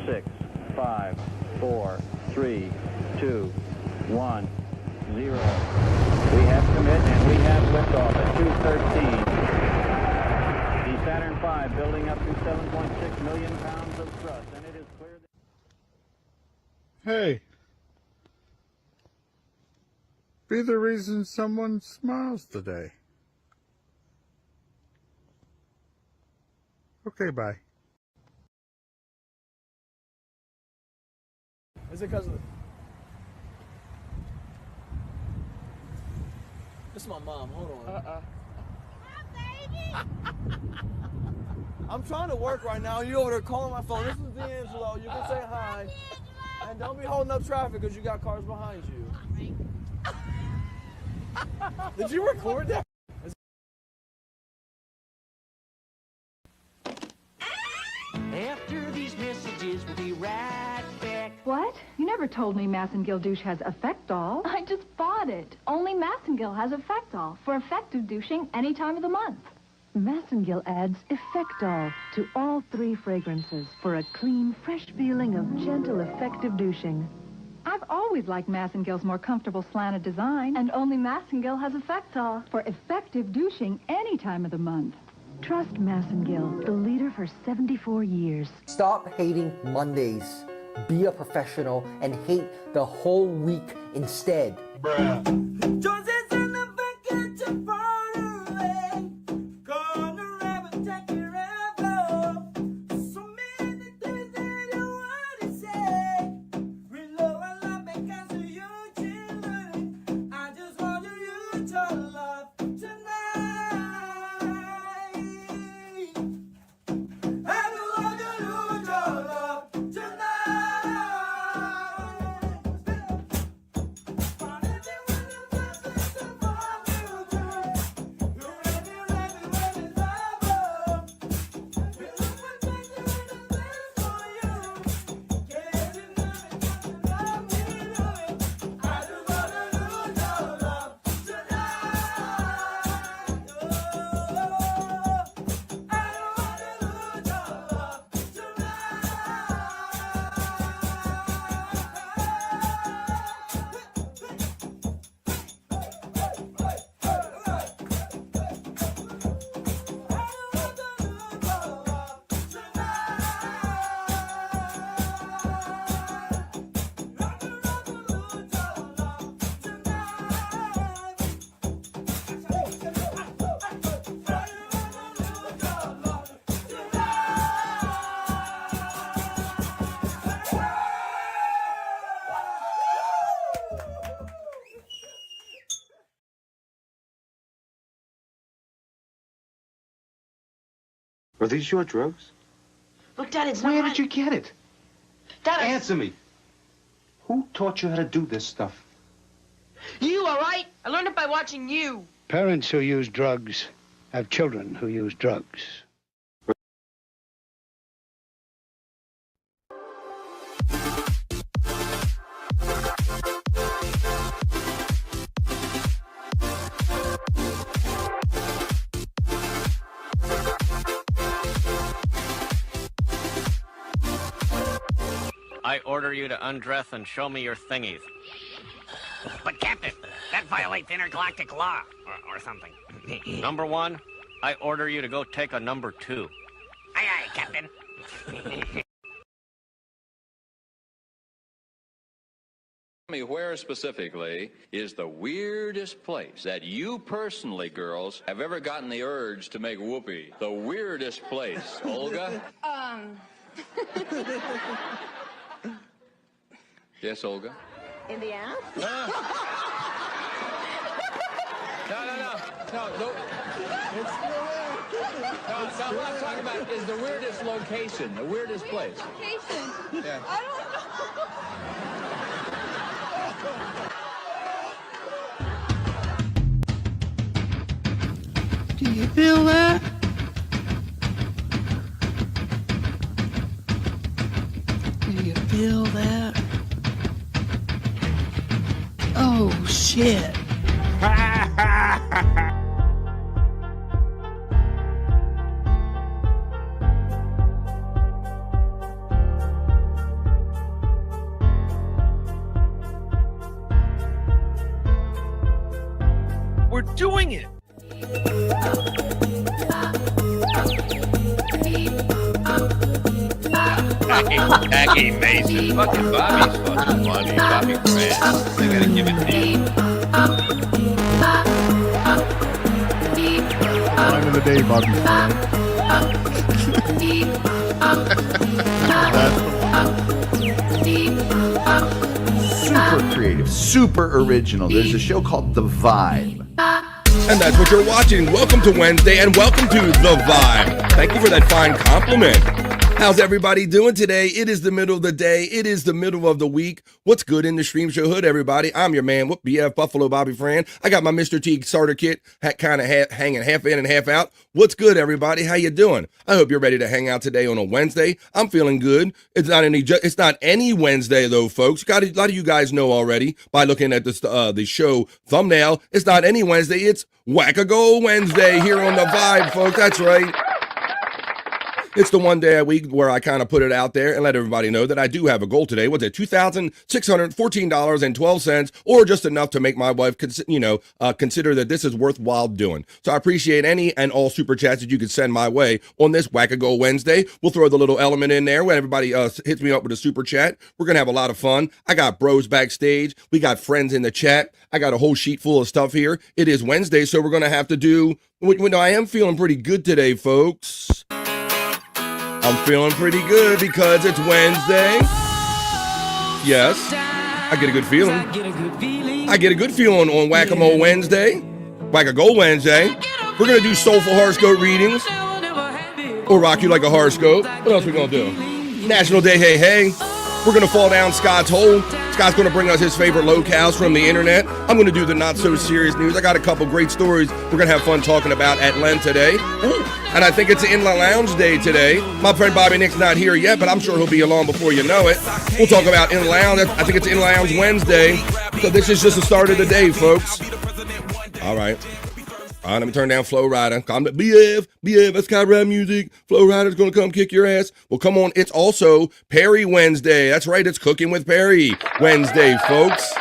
6, 5, 4, 3, 2, 1, 0. We have commit and we have liftoff at 2:13. The Saturn V building up to 7.6 million pounds of thrust, and it is clear that... Hey. Be the reason someone smiles today. Okay, bye. Is it because of... This is my mom. Hold on. I'm trying to work right now. You over there calling my phone. This is D'Angelo. You can say hi. And don't be holding up traffic because you got cars behind you. Did you record that? After these messages, we'll be right back. What? You never told me Massengill douche has Effectol. I just bought it. Only Massengill has Effectol for effective douching any time of the month. Massengill adds Effectol to all 3 fragrances for a clean, fresh feeling of gentle, effective douching. I've always liked Massengill's more comfortable slanted design, and only Massengill has Effectol for effective douching any time of the month. Trust Massengill, the leader for 74 years. Stop hating Mondays. Be a professional and hate the whole week instead. Bruh. Are these your drugs? Look, Dad, it's not Where my... did you get it? Dad, Answer me. Who taught you how to do this stuff? You, all right? I learned it by watching you. Parents who use drugs have children who use drugs. I order you to undress and show me your thingies. But, Captain, that violates intergalactic law, or something. Number 1, I order you to go take a number 2. Aye, aye, Captain. Tell me where specifically is the weirdest place that you personally, girls, have ever gotten the urge to make whoopee? The weirdest place, Olga? Yes, Olga? In the ass? No, what I'm talking about is the weirdest location, the weirdest place. Location? Yeah. I don't know. Do you feel that? Do you feel that? Oh, shit. doing it. Jackie Mason. Fucking Bobby's fucking funny. Bobby Grant. I gotta give it to you. Line of the day, Bobby Frank. Super creative, super original. There's a show called The Vibe. And that's what you're watching. Welcome to Wednesday and welcome to The Vibe. Thank you for that fine compliment. How's everybody doing today? It is the middle of the day. It is the middle of the week. What's good in the Stream Show Hood, everybody? I'm your man, BF Buffalo Bobby Fran. I got my Mr. T starter kit kind of hanging half in and half out. What's good, everybody? How you doing? I hope you're ready to hang out today on a Wednesday. I'm feeling good. It's not any Wednesday though, folks. A lot of you guys know already by looking at the show thumbnail. It's not any Wednesday. It's Whack-A-Go Wednesday here on The Vibe, folks. That's right. It's the one day a week where I kind of put it out there and let everybody know that I do have a goal today. What's it? $2,614.12, or just enough to make my wife, consider that this is worthwhile doing. So I appreciate any and all super chats that you can send my way on this Whack-A-Go Wednesday. We'll throw the little element in there when everybody hits me up with a super chat. We're gonna have a lot of fun. I got bros backstage. We got friends in the chat. I got a whole sheet full of stuff here. It is Wednesday, so we're gonna have to do. I am feeling pretty good today, folks. I'm feeling pretty good because it's Wednesday. Yes, I get a good feeling. I get a good feeling on Whack-A-Mo Wednesday, Whack-A-Go Wednesday. We're going to do soulful horoscope readings or rock you like a horoscope. What else we going to do? National Day Hey Hey. We're going to fall down Scott's hole. Scott's going to bring us his favorite locales from the internet. I'm going to do the not so serious news. I got a couple great stories we're going to have fun talking about at Len today. Ooh. And I think it's Inland Lounge Day today. My friend Bobby Nick's not here yet, but I'm sure he'll be along before you know it. We'll talk about Inland Lounge. I think it's Inland Lounge Wednesday. So this is just the start of the day, folks. All right. Let me turn down Flow Rider. Come to BF, that's copyright music. Flow Rider's gonna come kick your ass. Well, come on, it's also Perry Wednesday. That's right, it's Cooking with Perry Wednesday, folks.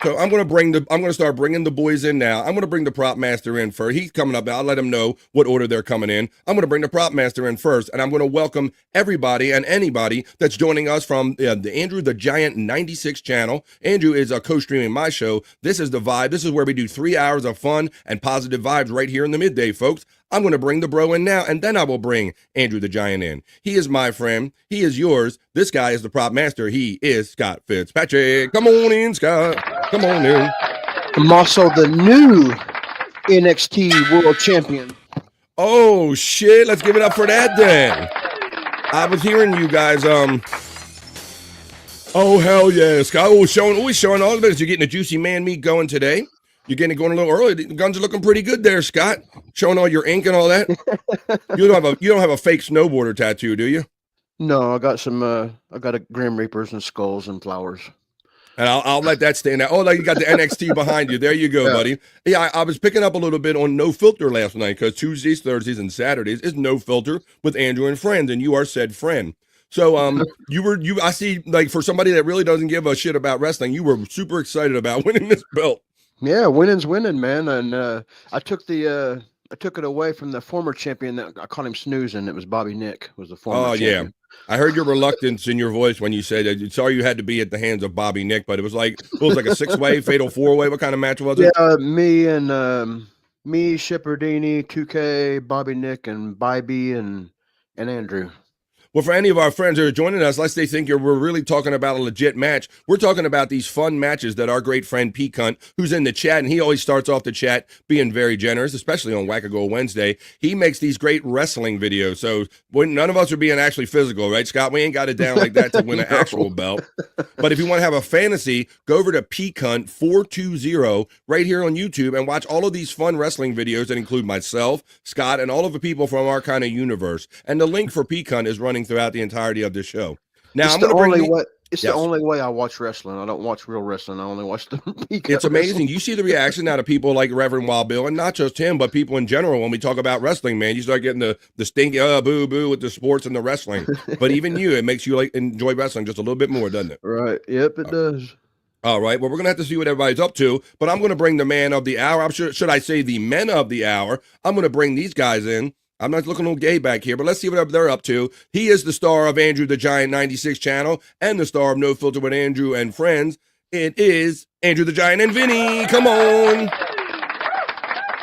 So I'm gonna start bringing the boys in now. I'm gonna bring the prop master in first. He's coming up. I'll let him know what order they're coming in. I'm gonna bring the prop master in first, and I'm gonna welcome everybody and anybody that's joining us from the Andrew the Giant 96 channel. Andrew is co-streaming my show. This is The Vibe. This is where we do 3 hours of fun and positive vibes right here in the midday, folks. I'm going to bring the bro in now, and then I will bring Andrew the Giant in. He is my friend. He is yours. This guy is the prop master. He is Scott Fitzpatrick. Come on in, Scott. Come on in. I'm also the new NXT World Champion. Oh, shit. Let's give it up for that, then. I was hearing you guys, Oh, hell yeah, Scott. Always showing all the bits. You're getting the juicy man meat going today. You're getting it going a little early. The guns are looking pretty good there, Scott. Showing all your ink and all that. You don't have a fake snowboarder tattoo, do you? No, I got some. I got a Grim Reapers and skulls and flowers. And I'll let that stand out. Oh, you got the NXT behind you. There you go, buddy. Yeah, I was picking up a little bit on No Filter last night because Tuesdays, Thursdays, and Saturdays is No Filter with Andrew and friends, and you are said friend. So I see, like, for somebody that really doesn't give a shit about wrestling, you were super excited about winning this belt. Yeah, winning's winning, man. And I took it away from the former champion. That I called him snoozing. It was Bobby Nick was the former champion. Yeah. I heard your reluctance in your voice when you said that you saw you had to be at the hands of Bobby Nick, but it was like a 6-way, fatal 4-way. What kind of match was it? Yeah, me, Shepardini, 2K, Bobby Nick, and Bybee and Andrew. Well, for any of our friends that are joining us, lest they think we're really talking about a legit match, we're talking about these fun matches that our great friend P. Cunt, who's in the chat, and he always starts off the chat being very generous, especially on Whack-A-Go Wednesday. He makes these great wrestling videos. So none of us are being actually physical, right, Scott? We ain't got it down like that to win an actual belt. But if you want to have a fantasy, go over to P. Cunt 420 right here on YouTube and watch all of these fun wrestling videos that include myself, Scott, and all of the people from our kind of universe. And the link for P. Cunt is running throughout the entirety of the show. Now, it's the only way I watch wrestling. I don't watch real wrestling. I only watch the It's amazing. You see the reaction out of people like Reverend Wild Bill, and not just him, but people in general. When we talk about wrestling, man, you start getting the stinky boo boo with the sports and the wrestling. But even you, it makes you like enjoy wrestling just a little bit more, doesn't it? Right. Yep, it does. All right. Well, we're going to have to see what everybody's up to, but I'm going to bring the man of the hour. Should I say the men of the hour? I'm going to bring these guys in. I'm not looking a little gay back here, but let's see what they're up to. He is the star of Andrew the Giant 96 channel and the star of No Filter with Andrew and Friends. It is Andrew the Giant and Vinny. Come on.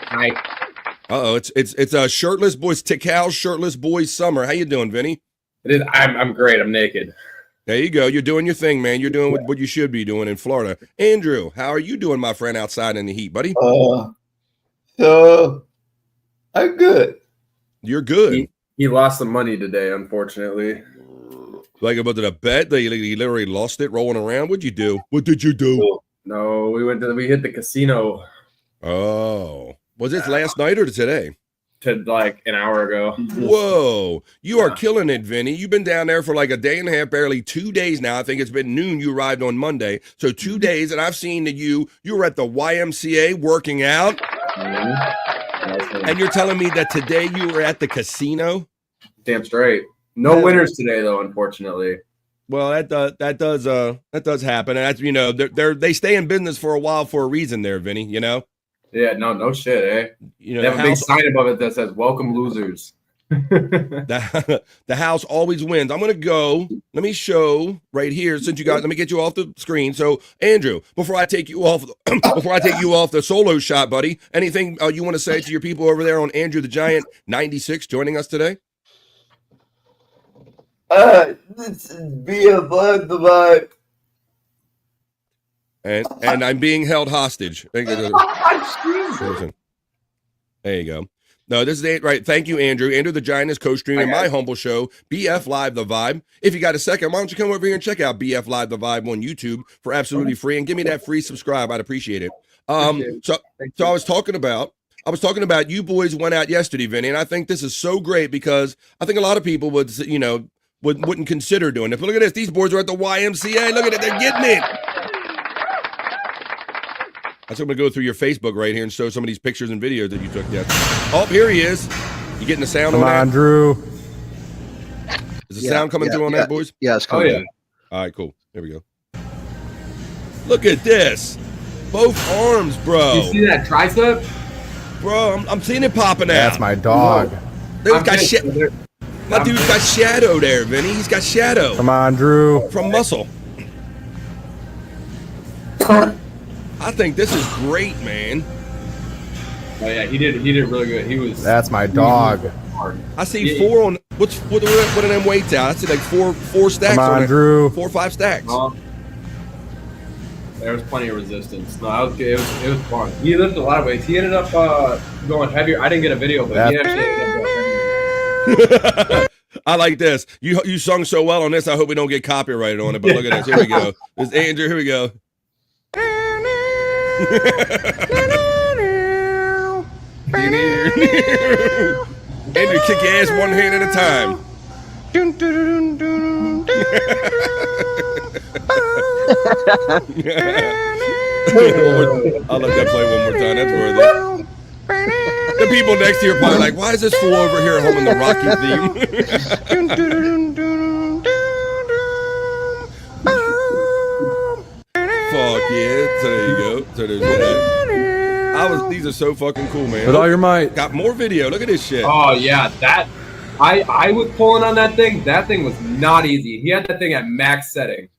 Hi. Uh-oh, it's a shirtless boys, Tikal shirtless boys summer. How you doing, Vinny? It is. I'm great. I'm naked. There you go. You're doing your thing, man. You're doing what you should be doing in Florida. Andrew, how are you doing, my friend, outside in the heat, buddy? So I'm good. You're good. He lost some money today, unfortunately. Like about the bet that he literally lost it rolling around. What'd you do? What did you do? No, we hit the casino. Oh, was this last night or today? To like an hour ago. Whoa, you are killing it, Vinny. You've been down there for like a day and a half, barely 2 days now. I think it's been noon. You arrived on Monday, so 2 days, and I've seen that you were at the YMCA working out, and you're telling me that today you were at the casino. Damn straight. No winners today, though, unfortunately. Well, that does happen, and that's they stay in business for a while for a reason, there, Vinny. You know. Yeah, no shit, eh? They have a big sign above it that says "Welcome, losers." The house always wins. I'm gonna go. Let me show right here. Since you guys, let me get you off the screen. So, Andrew, before I take you off the solo shot, buddy, anything you want to say to your people over there on Andrew the Giant 96 joining us today? This is BFF the vibe. And I'm being held hostage. There you go. No, this is it, right. Thank you, Andrew. Andrew the Giant is co-streaming my humble show, BF Live The Vibe. If you got a second, why don't you come over here and check out BF Live The Vibe on YouTube for absolutely free and give me that free subscribe. I'd appreciate it. So I was talking about you boys went out yesterday, Vinny, and I think this is so great because I think a lot of people wouldn't consider doing it. But look at this. These boys are at the YMCA. Look at it. They're getting it. I'm going to go through your Facebook right here and show some of these pictures and videos that you took yet. Oh, here he is. You getting the sound on that? Come on, Drew. Is the sound coming through on that, boys? Yeah, it's coming in. All right, cool. There we go. Look at this. Both arms, bro. You see that tricep? Bro, I'm seeing it popping out. That's my dog. My dude's got shadow there, Vinny. He's got shadow. Come on, Drew. From muscle. I think this is great, man. Oh yeah, he did really good. That's my dog. I see four on what are them weights out? I see like four stacks. Come on, Drew. 4 or 5 stacks. There was plenty of resistance. No, it was fun. He lifted a lot of weights. He ended up going heavier. I didn't get a video, but he actually ended up going heavier. I like this. You sung so well on this. I hope we don't get copyrighted on it. But look at this. Here we go. This is Andrew. Here we go. Andrew, kick your ass one hand at a time. I'll let that play one more time. That's worth it. The people next to you are probably like, why is this fool over here humming the Rocky theme? Fuck yeah. So there you go. So there's that. These are so fucking cool, man. With all your might. Got more video. Look at this shit. Oh yeah, I was pulling on that thing. That thing was not easy. He had that thing at max setting.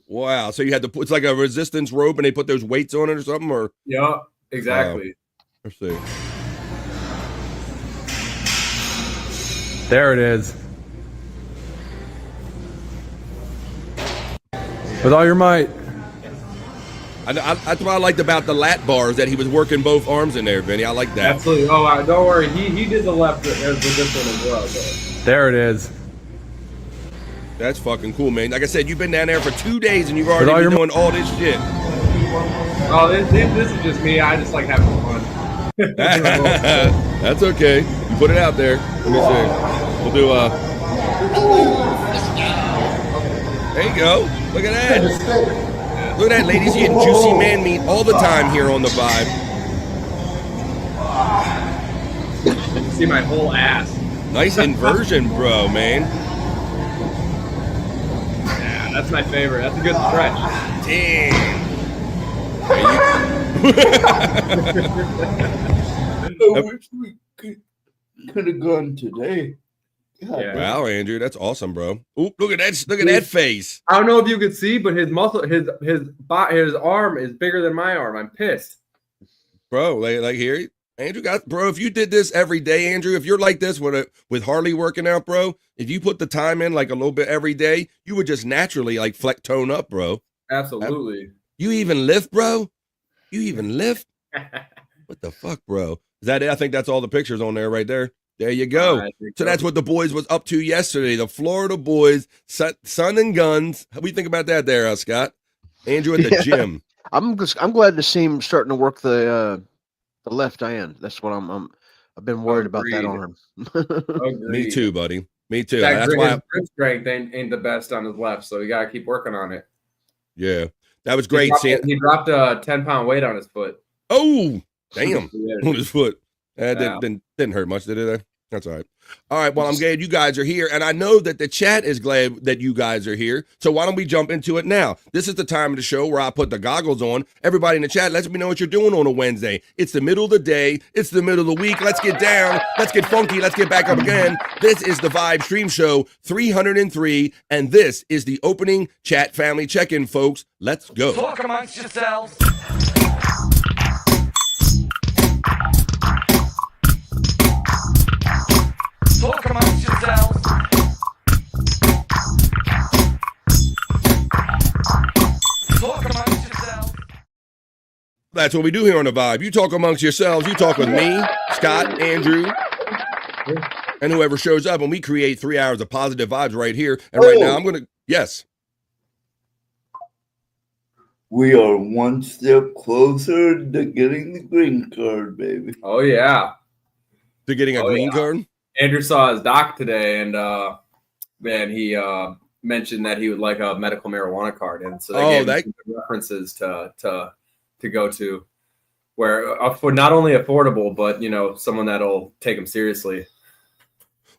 Wow. So you had to put, it's like a resistance rope and they put those weights on it or something, or? Yeah, exactly. Let's see. There it is. With all your might. That's what I liked about the lat bars, that he was working both arms in there, Vinny. I like that. Absolutely. Oh, don't worry. He did the left with this one as well. So. There it is. That's fucking cool, man. Like I said, you've been down there for 2 days and you've already been doing all this shit. Oh, this is just me. I just like having fun. That's okay. You put it out there. Let me see. We'll do there you go. Look at that. Look at that, ladies. You get juicy man meat all the time here on The Vibe. See my whole ass. Nice inversion, bro, man. Yeah, that's my favorite. That's a good stretch. Damn. I wish we could have gone today. God. Wow, Andrew, that's awesome, bro. Oop, look at that! Look at that face. I don't know if you could see, but his muscle, his arm is bigger than my arm. I'm pissed, bro. Like here, Andrew got, bro. If you did this every day, Andrew, if you're like this with Harley working out, bro, if you put the time in like a little bit every day, you would just naturally like tone up, bro. Absolutely. You even lift, bro. You even lift. What the fuck, bro? Is that it? I think that's all the pictures on there right there. There you go. So that's what the boys was up to yesterday. The Florida boys, sun and guns. What do you think about that there, Scott? Andrew at the gym. I'm glad to see him starting to work the left hand. That's what I've been worried about that arm. Me too, buddy. Me too. That's why his grip strength ain't the best on his left, so you gotta keep working on it. Yeah, that was great. He dropped a 10-pound weight on his foot. Oh, damn! On his foot. That didn't hurt much, did it? That's all right. All right, well, I'm glad you guys are here, and I know that the chat is glad that you guys are here, so why don't we jump into it now? This is the time of the show where I put the goggles on. Everybody in the chat, let me know what you're doing on a Wednesday. It's the middle of the day. It's the middle of the week. Let's get down. Let's get funky. Let's get back up again. This is the Vibe Stream Show 303, and this is the opening chat family check-in, folks. Let's go. Talk amongst yourselves. Talk amongst yourselves. Talk amongst yourselves. That's what we do here on the Vibe. You talk amongst yourselves. You talk with me, Scott, Andrew, and whoever shows up, and we create 3 hours of positive vibes right here. And right now, I'm going to, yes. We are one step closer to getting the green card, baby. Oh, yeah. To getting a green card? Andrew saw his doc today, and man, he mentioned that he would like a medical marijuana card, and so they gave him some references to go to, where for not only affordable, but someone that'll take him seriously.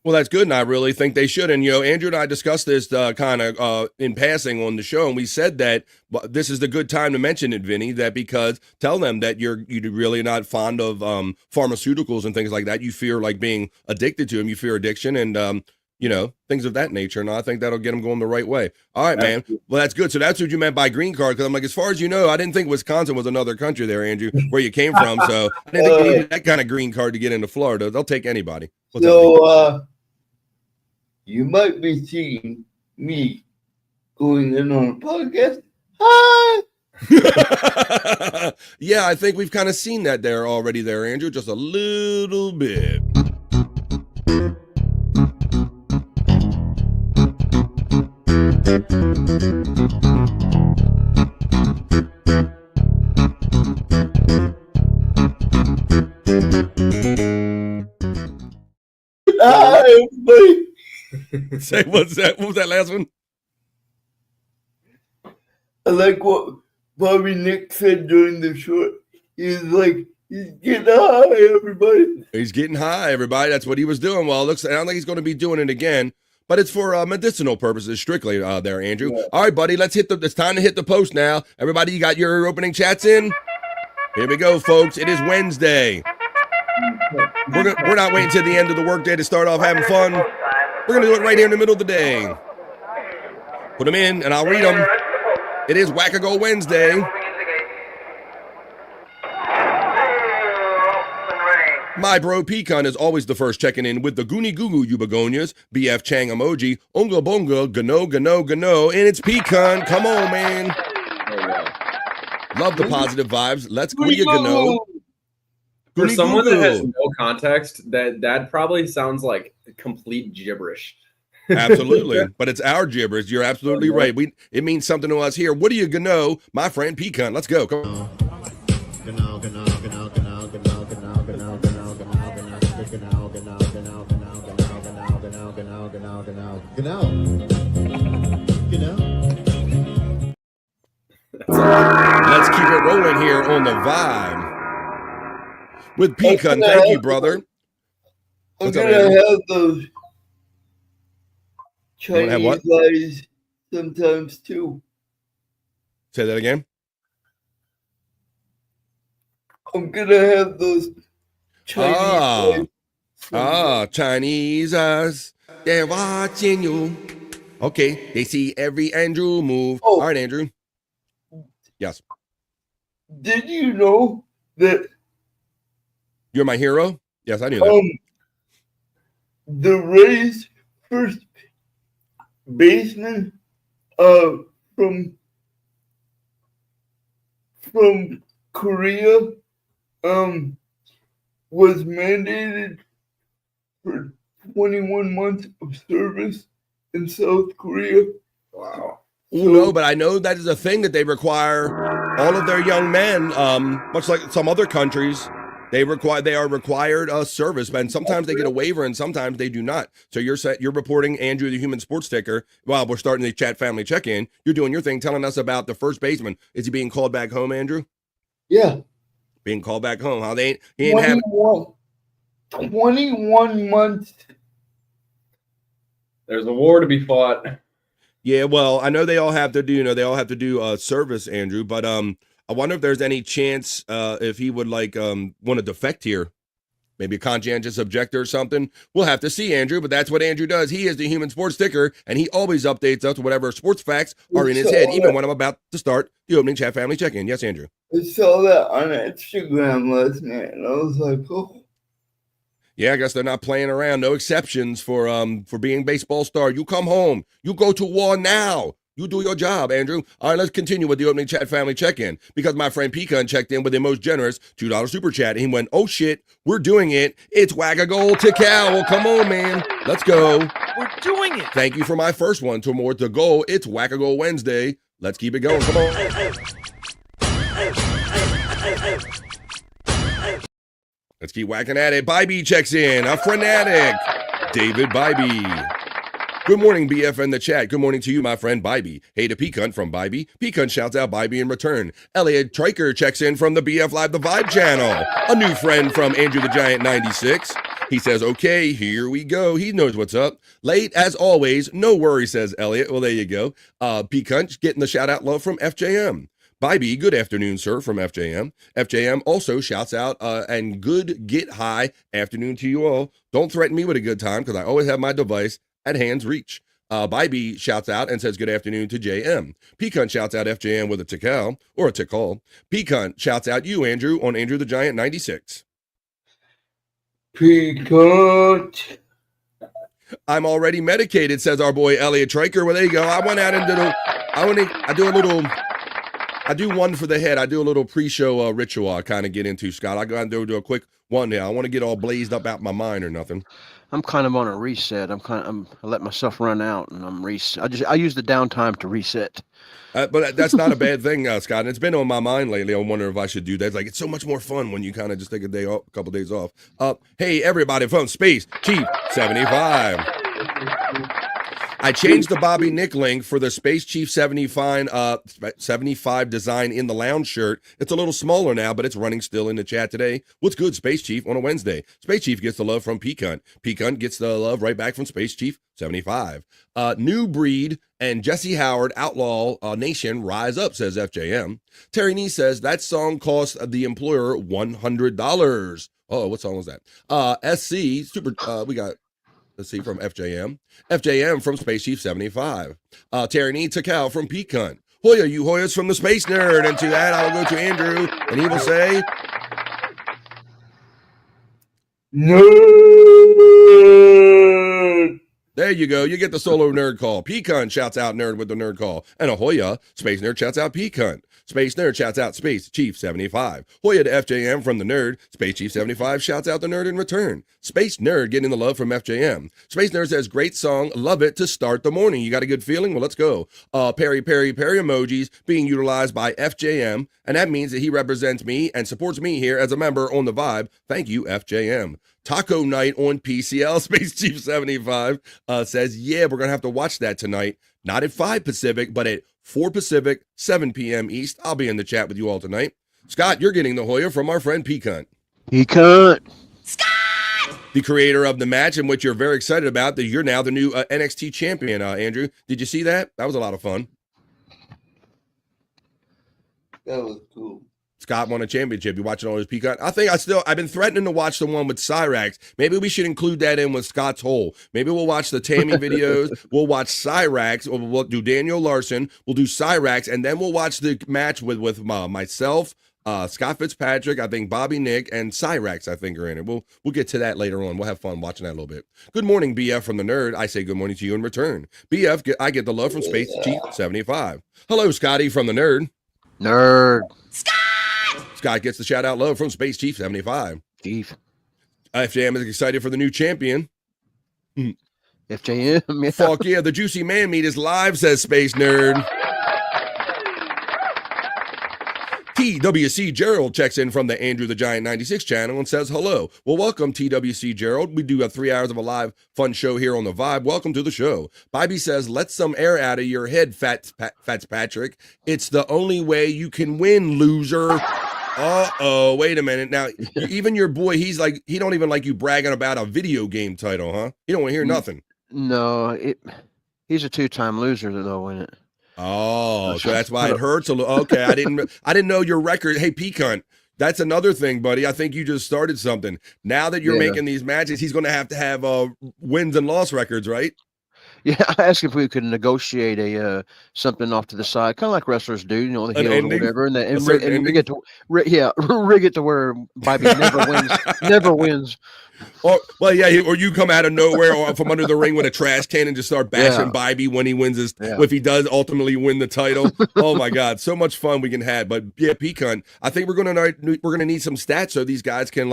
Well, that's good, and I really think they should. And Andrew and I discussed this kind of in passing on the show, and we said that this is the good time to mention it, Vinny. That because tell them that you're really not fond of pharmaceuticals and things like that. You fear like being addicted to them. You fear addiction and things of that nature. And I think that'll get them going the right way. All right, man. Well, that's good. So that's what you meant by green card. Because I'm like, as far as you know, I didn't think Wisconsin was another country there, Andrew, where you came from. So I didn't think you needed that kind of green card to get into Florida. They'll take anybody. You might be seeing me going in on a podcast. Hi! Yeah, I think we've kind of seen that there already there, Andrew, just a little bit. Hi, everybody. Say, what's that? What was that last one? I like what Bobby Nick said during the show. He's like, he's getting high, everybody. He's getting high, everybody. That's what he was doing. Well, I don't think he's going to be doing it again, but it's for medicinal purposes strictly there, Andrew. Yeah. All right, buddy, it's time to hit the post now. Everybody, you got your opening chats in? Here we go, folks. It is Wednesday. We're not waiting till the end of the workday to start off having fun. We're going to do it right here in the middle of the day. Put them in, and I'll read them. It is Wackago Wednesday. My bro Pecan is always the first checking in with the Goonie Goo Goo, you begonias. BF Chang emoji. Unga Bonga, Gano, Gano, Gano. And it's Pecan. Come on, man. Love the positive vibes. Let's go, you Gano. For someone that has no context, that probably sounds like complete gibberish. Absolutely, but it's our gibberish. You're absolutely right. It means something to us here. What do you know, my friend Pecan? Let's go. Come on. Let's keep it rolling here on the vibe. With Pecan, thank you, brother. I'm gonna have those Chinese guys sometimes too. Say that again. I'm gonna have those Chinese Chinese eyes, they're watching you. Okay, they see every Andrew move. All right, Andrew. Yes. Did you know that you're my hero? Yes, I knew that. The Rays' first baseman from Korea was mandated for 21 months of service in South Korea. Wow. No, but I know that is a thing that they require all of their young men, much like some other countries, they are required service, but sometimes they get a waiver and sometimes they do not. So you're reporting Andrew the Human Sports Ticker while we're starting the chat family check-in. You're doing your thing, telling us about the first baseman. Is he being called back home, Andrew? Yeah. Being called back home. How he ain't 21 months. There's a war to be fought. Yeah, well, I know they all have to do, service, Andrew, but I wonder if there's any chance if he would want to defect here. Maybe a conscientious objector or something. We'll have to see, Andrew, but that's what Andrew does. He is the Human Sports Ticker, and he always updates us whatever sports facts are in his head, even when I'm about to start the opening chat family check-in. Yes, Andrew. I saw that on Instagram last night, and I was like, oh. Yeah, I guess they're not playing around. No exceptions for being a baseball star. You come home. You go to war now. You do your job, Andrew. All right, let's continue with the opening chat family check-in because my friend Pecan checked in with the most generous $2 super chat. And he went, oh, shit, we're doing it. It's Wagagol to Cal. Well, come on, man. Let's go. We're doing it. Thank you for my first one. To more to go. It's Wagagol Wednesday. Let's keep it going. Come on. Let's keep whacking at it. Bybee checks in. A fanatic. David Bybee. Good morning, BF in the chat. Good morning to you, my friend Bybee. Hey to Pecan from Bybee. Pecan shouts out Bybee in return. Elliot Triker checks in from the BF Live The Vibe channel. A new friend from Andrew the Giant 96. He says, okay, here we go. He knows what's up. Late as always. No worry, says Elliot. Well, there you go. Pecan getting the shout out love from FJM. Bybee, good afternoon, sir, from FJM. FJM also shouts out and good get high afternoon to you all. Don't threaten me with a good time because I always have my device at hand's reach. Bybee shouts out and says good afternoon to JM. Pecan shouts out FJM with a tickle or a tickle. Pecan shouts out you, Andrew, on Andrew the Giant 96. Pecan. I'm already medicated, says our boy Elliot Triker. Well, there you go. I went out and I do one for the head. I do a little pre-show ritual I kind of get into, Scott. I go and do a quick one now. I want to get all blazed up out my mind or nothing. I'm kind of on a reset. I let myself run out and I use the downtime to reset. But that's not a bad thing, Scott. And it's been on my mind lately. I wonder if I should do that. It's like, it's so much more fun when you kind of just take a couple days off. Hey, everybody from Space Chief 75. I changed the Bobby Nick link for the Space Chief 75 design in the lounge shirt. It's a little smaller now, but it's running still in the chat today. What's good, Space Chief, on a Wednesday? Space Chief gets the love from Pecan. Pecan gets the love right back from Space Chief 75. New Breed and Jesse Howard, Outlaw Nation, rise up, says FJM. Terry Nee says that song cost the employer $100. Oh, what song was that? SC, we got... Let's see, from FJM. FJM from Space Chief 75. Terry Nee Takal from Pecan. Hoya, you Hoyas from the Space Nerd. And to that, I'll go to Andrew, and he will say... Nerd! There you go. You get the solo nerd call. Pecan shouts out nerd with the nerd call. And a Hoya, Space Nerd shouts out Pecan. Space Nerd shouts out Space Chief 75. Hoya to FJM from the nerd. Space Chief 75 shouts out the nerd in return. Space Nerd getting the love from FJM. Space Nerd says, great song. Love it to start the morning. You got a good feeling? Well, let's go. Perry emojis being utilized by FJM. And that means that he represents me and supports me here as a member on the Vibe. Thank you, FJM. Taco Night on PCL, Space Chief 75 says, yeah, we're going to have to watch that tonight. Not at 5 Pacific, but at 4 Pacific, 7 p.m. East. I'll be in the chat with you all tonight. Scott, you're getting the Hoya from our friend Pecan. Pecan. Scott! The creator of the match in which you're very excited about, that you're now the new NXT champion, Andrew. Did you see that? That was a lot of fun. That was cool. Scott won a championship. You watching all his Peacock? I've been threatening to watch the one with Cyrax. Maybe we should include that in with Scott's Hole. Maybe we'll watch the Tammy videos. We'll watch Cyrax. We'll do Daniel Larson. We'll do Cyrax, and then we'll watch the match with myself, Scott Fitzpatrick, I think Bobby Nick, and Cyrax, I think, are in it. We'll get to that later on. We'll have fun watching that a little bit. Good morning, BF from the Nerd. I say good morning to you in return. BF, I get the love from Space Chief 75. Hello, Scotty from the Nerd. Nerd. Scott gets the shout out love from Space Chief 75. Chief. FJM is excited for the new champion. FJM. Yeah. Fuck yeah, the juicy man meat is live, says Space Nerd. TWC Gerald checks in from the Andrew the Giant 96 channel and says hello. Well, welcome, TWC Gerald. We do have 3 hours of a live fun show here on the Vibe. Welcome to the show. Bobby says, let some air out of your head, Fitzpatrick. It's the only way you can win, loser. Uh-oh, wait a minute. Now, even your boy, he don't even like you bragging about a video game title, huh? He don't want to hear nothing. No, he's a 2-time loser, though, isn't it? Oh, so that's why it hurts a little. Okay, I didn't know your record. Hey, Peacunt, that's another thing, buddy. I think you just started something. Now that you're making these matches, he's going to have wins and loss records, right? Yeah, I asked if we could negotiate a something off to the side, kind of like wrestlers do, the heel or whatever, and rig it to where Bobby never wins. Or you come out of nowhere or from under the ring with a trash can and just start bashing Bobby when he wins if he does ultimately win the title. Oh my God, so much fun we can have. But yeah, Peacunt, I think we're gonna need some stats so these guys can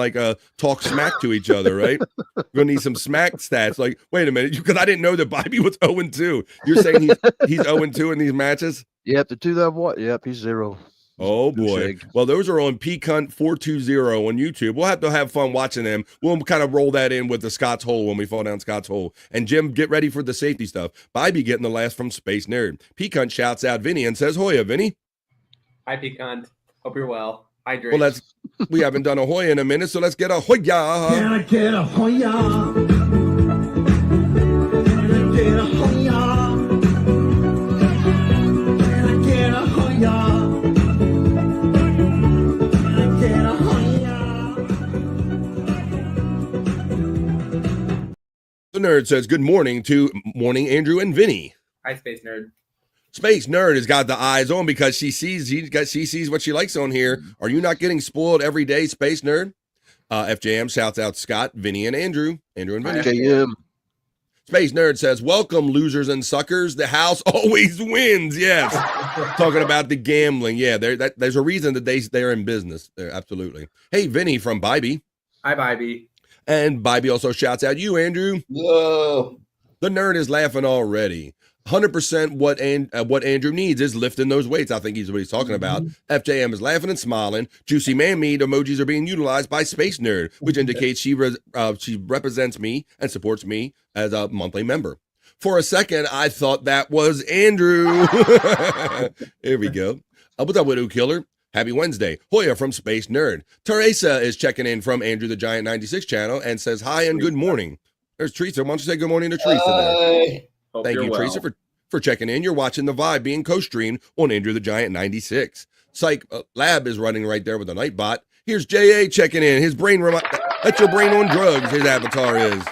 talk smack to each other, right? We're gonna need some smack stats. Like, wait a minute, because I didn't know that Bobby was 0-2. You're saying he's 0-2 in these matches? Yep, the two that what? Yep, he's 0. Oh boy. Well, those are on Peacunt 420 on YouTube. We'll have to have fun watching them. We'll kind of roll that in with the Scott's Hole when we fall down Scott's Hole. And Jim, get ready for the safety stuff. Bobby getting the last from Space Nerd. Peacunt shouts out Vinny and says, Hoya, Vinny. Hi, Peacunt. Hope you're well. Hydrate. Well, we haven't done a Hoya in a minute, so let's get a Hoya. Can I get a Hoya? Can I get a Hoya? Can I get a Hoya? The Nerd says, good morning to Morning Andrew and Vinny. Hi, Space Nerd. Space Nerd has got the eyes on because she sees what she likes on here. Are you not getting spoiled every day, Space Nerd? FJM shouts out Scott, Vinny, and Andrew. Andrew and Vinny. FJM. Space Nerd says, welcome, losers and suckers. The house always wins. Yes. Talking about the gambling. Yeah, there's a reason that they're in business. They're absolutely. Hey, Vinny from Bybee. Hi, Bybee. And Bybee also shouts out you, Andrew. Whoa. The Nerd is laughing already. 100% what Andrew needs is lifting those weights. I think he's what he's talking about. FJM is laughing and smiling. Juicy man meat emojis are being utilized by Space Nerd, which indicates she represents me and supports me as a monthly member. For a second, I thought that was Andrew. Here we go. What's up, Widow Killer? Happy Wednesday. Hoya from Space Nerd. Teresa is checking in from Andrew the Giant 96 channel and says hi and good morning. There's Teresa. Why don't you say good morning to Teresa there? Thank you, Teresa, for checking in. You're watching the Vibe being co-streamed on Andrew the Giant 96. Psych Lab is running right there with the Nightbot. Here's JA checking in. His brain, that's your brain on drugs, his avatar is.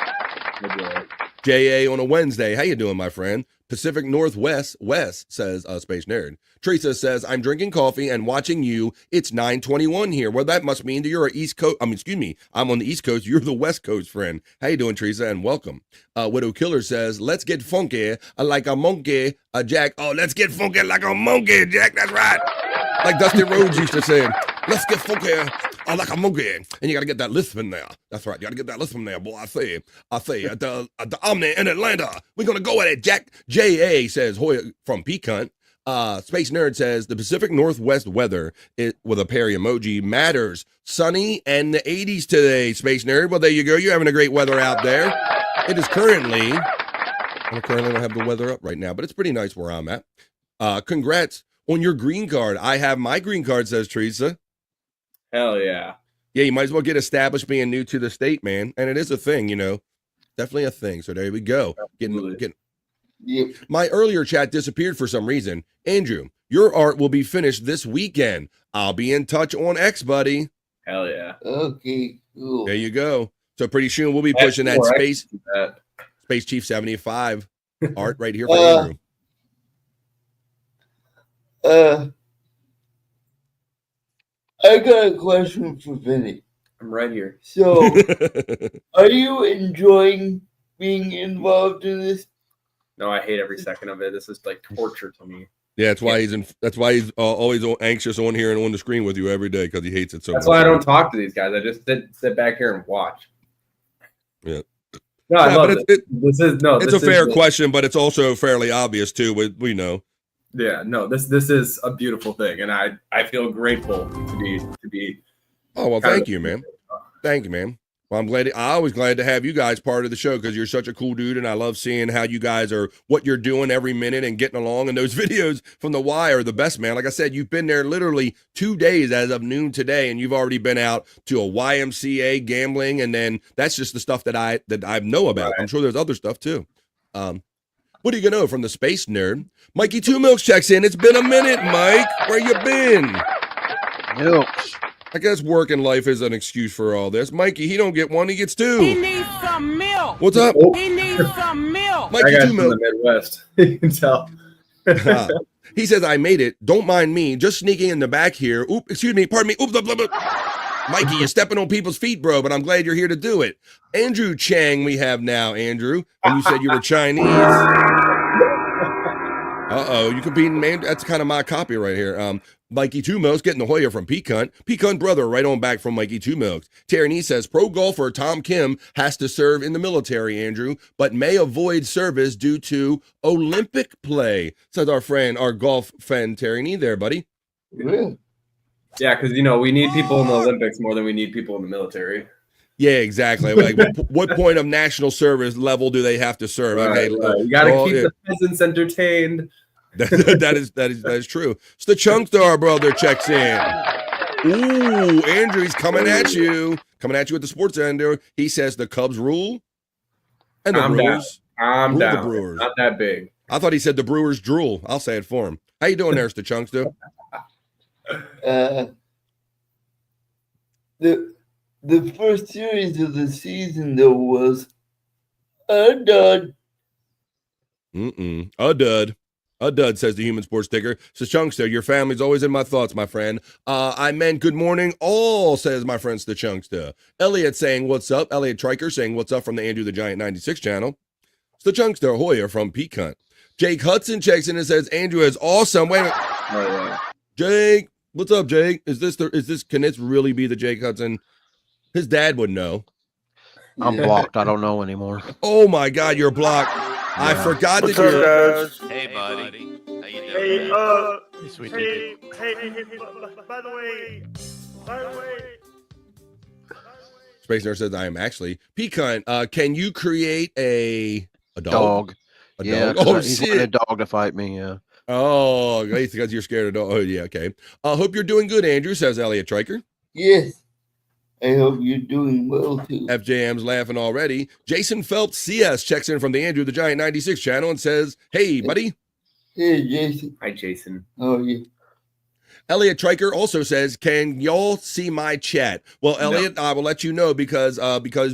JA on a Wednesday. How you doing, my friend? Pacific Northwest West, says Space Nerd. Teresa says, I'm drinking coffee and watching you. It's 9:21 here. Well, that must mean that you're an East Coast. I'm on the East Coast. You're the West Coast, friend. How you doing, Teresa? And welcome. Widow Killer says, let's get funky like a monkey, Jack. Oh, let's get funky like a monkey, Jack. That's right. Like Dusty Rhodes used to say, let's get funky like a monkey. And you got to get that lisp in there. That's right. You got to get that lisp in there, boy. I say at the Omni in Atlanta. We're going to go at it, Jack. J.A. says, Hoya from Peacunt. Space Nerd says, the Pacific Northwest weather, with a Perry emoji, matters. Sunny and the 80s today, Space Nerd. Well, there you go. You're having a great weather out there. It is currently, I currently don't have the weather up right now, but it's pretty nice where I'm at. Congrats on your green card. I have my green card, says Teresa. Hell yeah. Yeah, you might as well get established being new to the state, man. And it is a thing, definitely a thing. So there we go. Getting. My earlier chat disappeared for some reason. Andrew, Your art will be finished this weekend. I'll be in touch on X, buddy. Hell yeah. Okay, cool. There you go. So pretty soon we'll be pushing that Space Chief 75 art right here for Andrew. I got a question for Vinny. I'm right here. So, are you enjoying being involved in this? No, I hate every second of it. This is like torture to me. Yeah, that's why he's always anxious on here and on the screen with you every day because he hates it so much. That's why I don't talk to these guys. I just sit back here and watch. Yeah. No, I love it. This It's a fair question, but it's also fairly obvious too. We know. Yeah, no, this is a beautiful thing, and I feel grateful to be. Oh well, thank you, man. Thank you, man. Well, I'm always glad to have you guys part of the show because you're such a cool dude, and I love seeing how you guys are, what you're doing every minute and getting along. And those videos from the Y are the best, man. Like I said, you've been there literally 2 days as of noon today, and you've already been out to a YMCA gambling, and then that's just the stuff that I know about. Right. I'm sure there's other stuff too. What do you know from the space nerd? Mikey Two Milks checks in. It's been a minute, Mike. Where you been? Milks. I guess work and life is an excuse for all this. Mikey, he don't get one, he gets two. He needs some milk. What's up? He needs some milk. Mikey Two Milk. The Midwest. You can tell. He says, I made it. Don't mind me. Just sneaking in the back here. Oop, excuse me. Pardon me. Oop, blah, blah, blah. Mikey, you're stepping on people's feet, bro, but I'm glad you're here to do it. Andrew Chang we have now, Andrew. And you said you were Chinese. Uh-oh, you competing, man. That's kind of my copy right here. Mikey Two Milks getting the Hoya from Peacunt. Peacunt brother right on back from Mikey Two Milks. Terry says, pro golfer Tom Kim has to serve in the military, Andrew, but may avoid service due to Olympic play, says our golf friend Terry there, buddy. Yeah, because, we need people in the Olympics more than we need people in the military. Yeah, exactly. Like, what point of national service level do they have to serve? Right, okay, right. You got to keep the peasants entertained. that is true. So the Chunkster brother checks in. Ooh, Andrew's coming at you at the sports ender. He says the Cubs rule and the Brewers. I'm down. The Brewers. Not that big. I thought he said the Brewers drool. I'll say it for him. How you doing there, the Chunkster? The first series of the season though was a dud. A dud. A dud, says the Human Sports Sticker. So, Chunkster, your family's always in my thoughts, my friend. I meant good morning all, says my friend the Chunkster. Elliot saying what's up. Elliot Triker saying what's up from the Andrew the Giant 96 channel. The Chunkster Hoyer from Peacunt. Jake Hudson checks in and says Andrew is awesome. Wait a minute. Jake, what's up, Jake? Can this really be the Jake Hudson? His dad would know. I'm blocked. I don't know anymore. Oh my God, you're blocked. I forgot that you're. Hey, buddy. How you doing? By the way. Space Nerd says I am actually Peacunt. Can you create a dog? A yeah, dog? Oh, he's shit. a dog to fight me. Yeah. Oh, because you're scared of dogs. Oh, yeah. Okay. Hope you're doing good, Andrew. Says Elliot Triker. Yes. I hope you're doing well, too. FJM's laughing already. Jason Phelps CS checks in from the Andrew the Giant 96 channel and says, hey, buddy. Hey, Jason. Hi, Jason. How are you? Elliot Triker also says, can y'all see my chat? Well, Elliot, no. I will let you know because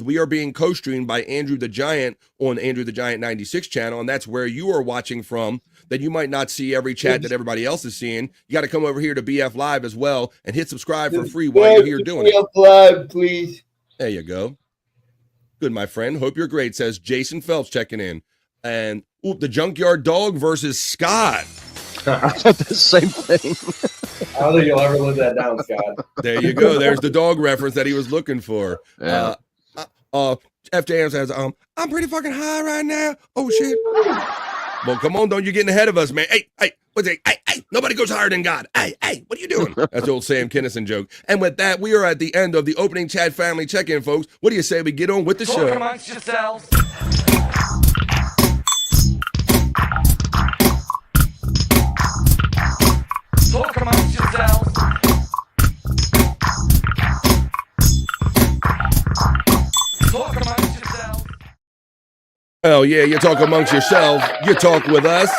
we are being co-streamed by Andrew the Giant on Andrew the Giant 96 channel, and that's where you are watching from. That you might not see every chat that everybody else is seeing. You got to come over here to BF Live as well and hit subscribe for free while you're here doing it. BF Live, please. There you go. Good, my friend. Hope you're great, says Jason Phelps checking in. And the Junkyard Dog versus Scott. I thought the same thing. I don't think you'll ever live that down, Scott. There you go. There's the dog reference that he was looking for. Yeah. FJM says, I'm pretty fucking high right now. Oh, shit. Well, come on, don't you getting ahead of us, man. Hey, what's it? Hey, nobody goes higher than God. Hey, what are you doing? That's the old Sam Kinison joke. And with that, we are at the end of the opening chat family check-in, folks. What do you say we get on with the show? Talk amongst yourselves. Talk amongst yourselves. Talk amongst yourselves. Oh, yeah, you talk amongst yourself. You talk with us.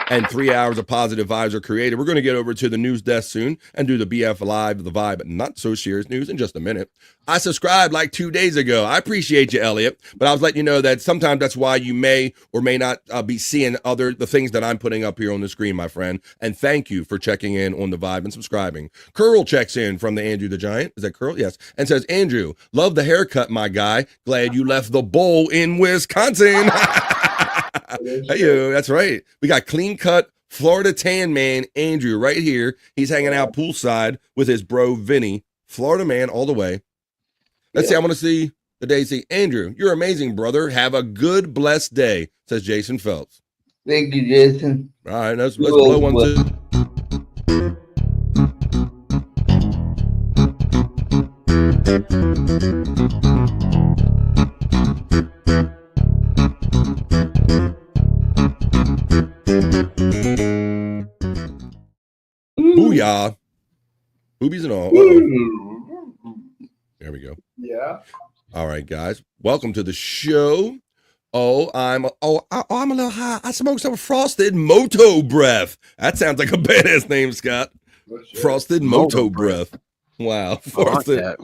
and 3 hours of positive vibes are created. We're going to get over to the news desk soon and do the BF Live, the Vibe, not so serious news in just a minute. I subscribed like 2 days ago. I appreciate you, Elliot, but I was letting you know that sometimes that's why you may or may not be seeing the things that I'm putting up here on the screen, my friend. And thank you for checking in on the Vibe and subscribing. Curl checks in from the Andrew the Giant. Is that Curl? Yes. And says, Andrew, love the haircut, my guy. Glad you left the bowl in Wisconsin. Hey, that's right. We got clean cut Florida tan man Andrew right here. He's hanging out poolside with his bro Vinny. Florida man all the way. Let's see. I want to see the Daisy. Andrew, you're amazing, brother. Have a good, blessed day, says Jason Phelps. Thank you, Jason. All right, let's blow one too. Booyah. Boobies and all. There we go. Yeah. All right, guys. Welcome to the show. I'm a little high. I smoked some Frosted Moto Breath. That sounds like a badass name, Scott. Frosted Moto Breath. Wow. Frosted.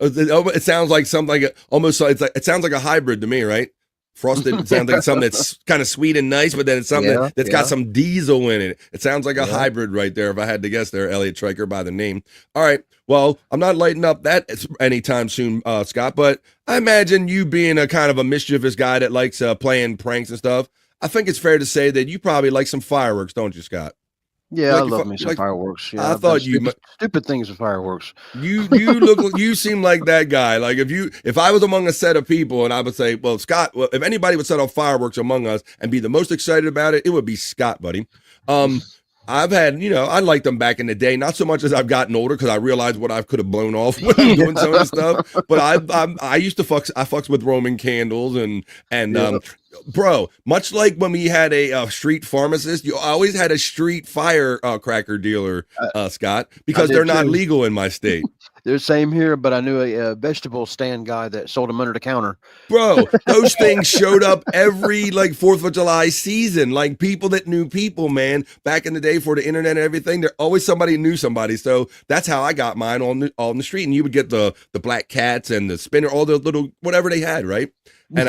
It sounds like something like it sounds like a hybrid to me, right? Frosted sounds like something that's kind of sweet and nice, but then it's something that's got some diesel in it. It sounds like a hybrid right there, if I had to guess there, Elliot Triker by the name. All right. Well, I'm not lighting up that anytime soon, Scott, but I imagine you being a kind of a mischievous guy that likes playing pranks and stuff. I think it's fair to say that you probably like some fireworks, don't you, Scott? Yeah, I love me some fireworks. Yeah, I thought you stupid things with fireworks. You look you seem like that guy. Like if I was among a set of people and I would say, well, Scott, if anybody would set off fireworks among us and be the most excited about it, it would be Scott, buddy. I've had, I liked them back in the day, not so much as I've gotten older because I realized what I could have blown off when I'm doing some of this stuff. But I used to fucks with Roman candles and bro, much like when we had a street pharmacist, you always had a street firecracker dealer, Scott, because they're not legal in my state. They're the same here, but I knew a vegetable stand guy that sold them under the counter. Bro, those things showed up every 4th of July season. Like people that knew people, man, back in the day for the internet and everything. There always somebody knew somebody. So that's how I got mine on the street. And you would get the black cats and the spinner, all the little whatever they had, right? And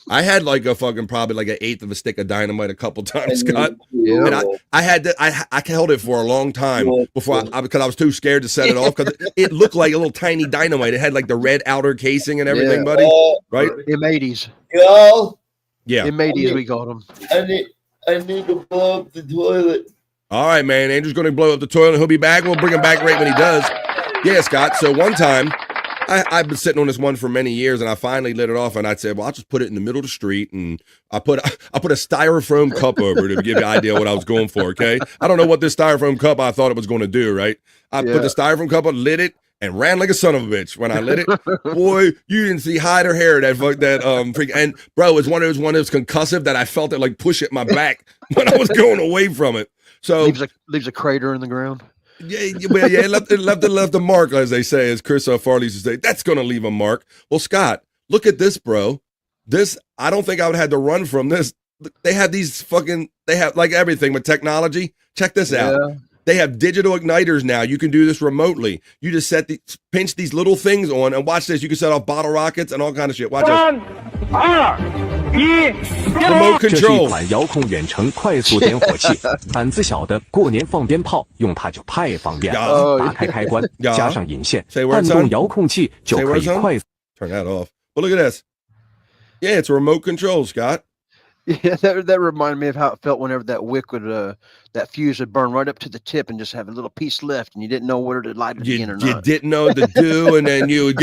I had probably an eighth of a stick of dynamite a couple times, Scott. And I held it for a long time before because I was too scared to set it off because it looked like a little tiny dynamite. It had the red outer casing and everything, buddy. Right? M80s. Yeah. M80s, we called them. I need to blow up the toilet. All right, man. Andrew's going to blow up the toilet. He'll be back. We'll bring him back right when he does. Yeah, Scott. So one time, I've been sitting on this one for many years, and I finally lit it off, and I said, well, I'll just put it in the middle of the street, and I put a styrofoam cup over it to give you an idea what I was going for, okay? I don't know what this styrofoam cup I thought it was going to do, right? I put the styrofoam cup on, lit it, and ran like a son of a bitch. When I lit it, boy, you didn't see hide or hair that freak. And bro, it was one of those concussive that I felt it push at my back when I was going away from it. So leaves a crater in the ground. Yeah, it left a mark, as they say, as Chris Farley used to say. That's going to leave a mark. Well, Scott, look at this, bro. This, I don't think I would have had to run from this. They have they have everything with technology. Check this out. They have digital igniters now. You can do this remotely. You just pinch these little things on and watch this. You can set off bottle rockets and all kind of shit. Watch this. Remote control. 这是一款遥控远程快速点火器，胆子小的过年放鞭炮，用它就太方便了。打开开关，加上引线，按动遥控器就可以快速。 Turn that off. But look at this. Yeah, it's a remote control, Scott. Yeah, that reminded me of how it felt whenever that wick would that fuse would burn right up to the tip and just have a little piece left, and you didn't know whether to light it again or not. You didn't know what to do, and then you would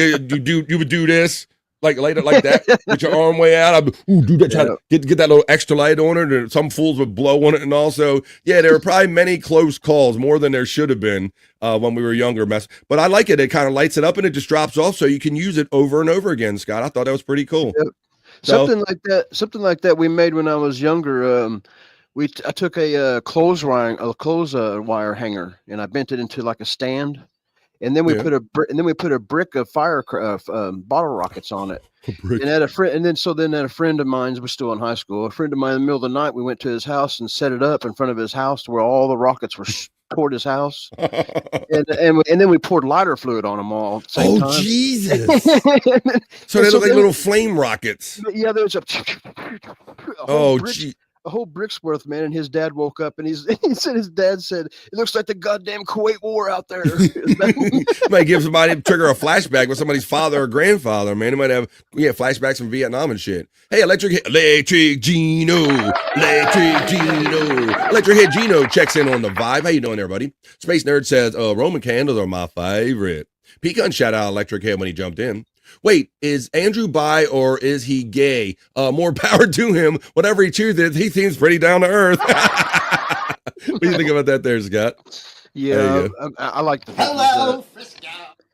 do this later like that with your arm way out. Do that, try to get that little extra light on it, and some fools would blow on it, and also there were probably many close calls, more than there should have been when we were younger. But I like it. It kind of lights it up and it just drops off, so you can use it over and over again. Scott, I thought that was pretty cool. Yep. Something like that we made when I was younger. I took a clothes wire hanger and I bent it into like a stand, and then we put a brick of bottle rockets on it. And at a friend, then a friend of mine was still in high school. A friend of mine, in the middle of the night, we went to his house and set it up in front of his house where all the rockets were toward his house, and then we poured lighter fluid on them all. At the same time. Jesus! So they look like little flame rockets. Yeah, there's a whole brick's worth, man. And his dad woke up and he said his dad said, "It looks like the goddamn Kuwait War out there." Might give somebody trigger a flashback with somebody's father or grandfather, man. It might have flashbacks from Vietnam and shit. Hey, Electric Gino checks in on the vibe. How you doing there, buddy? Space Nerd says, Roman candles are my favorite. Pecan shout out Electric Head when he jumped in. Wait, is Andrew bi or is he gay? More power to him. Whatever he chooses, he seems pretty down to earth. What do you think about that there, Scott? Yeah, I like the hello, Frisco.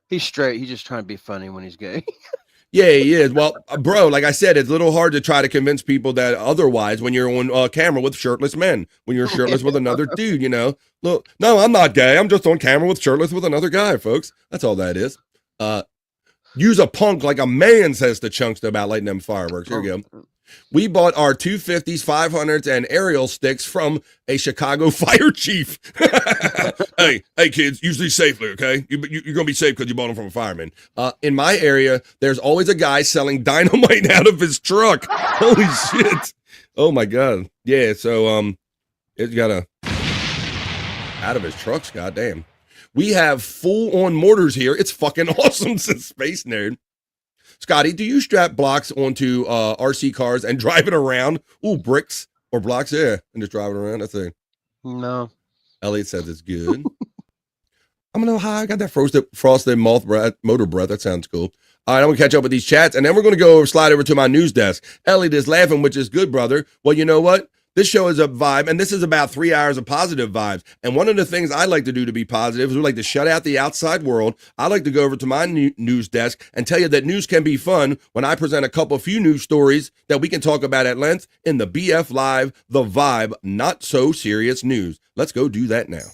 He's straight. He's just trying to be funny when he's gay. Yeah, he is. Well, bro, like I said, it's a little hard to try to convince people that otherwise when you're on camera with shirtless men, when you're shirtless with another dude, you know. Look, no, I'm not gay. I'm just on camera with shirtless with another guy, folks. That's all that is. Use a punk like a man, says the Chunkster about lighting them fireworks. Here we go. We bought our 250s, 500s, and aerial sticks from a Chicago fire chief. hey, kids, use these safely, okay? You're going to be safe because you bought them from a fireman. In my area, there's always a guy selling dynamite out of his truck. Holy shit. Oh, my God. Yeah, so it's got out of his trucks, goddamn. We have full-on mortars here. It's fucking awesome, says Space Nerd. Scotty, do you strap blocks onto RC cars and drive it around? Ooh, bricks or blocks, yeah, and just drive it around. That's it. No. Elliot says it's good. I'm a little high. I got that frosted motor breath. That sounds cool. All right, I'm going to catch up with these chats, and then we're going to slide over to my news desk. Elliot is laughing, which is good, brother. Well, you know what? This show is a vibe, and this is about 3 hours of positive vibes. And one of the things I like to do to be positive is we like to shut out the outside world. I like to go over to my news desk and tell you that news can be fun when I present a few news stories that we can talk about at length in the BF Live, The Vibe, Not So Serious News. Let's go do that now.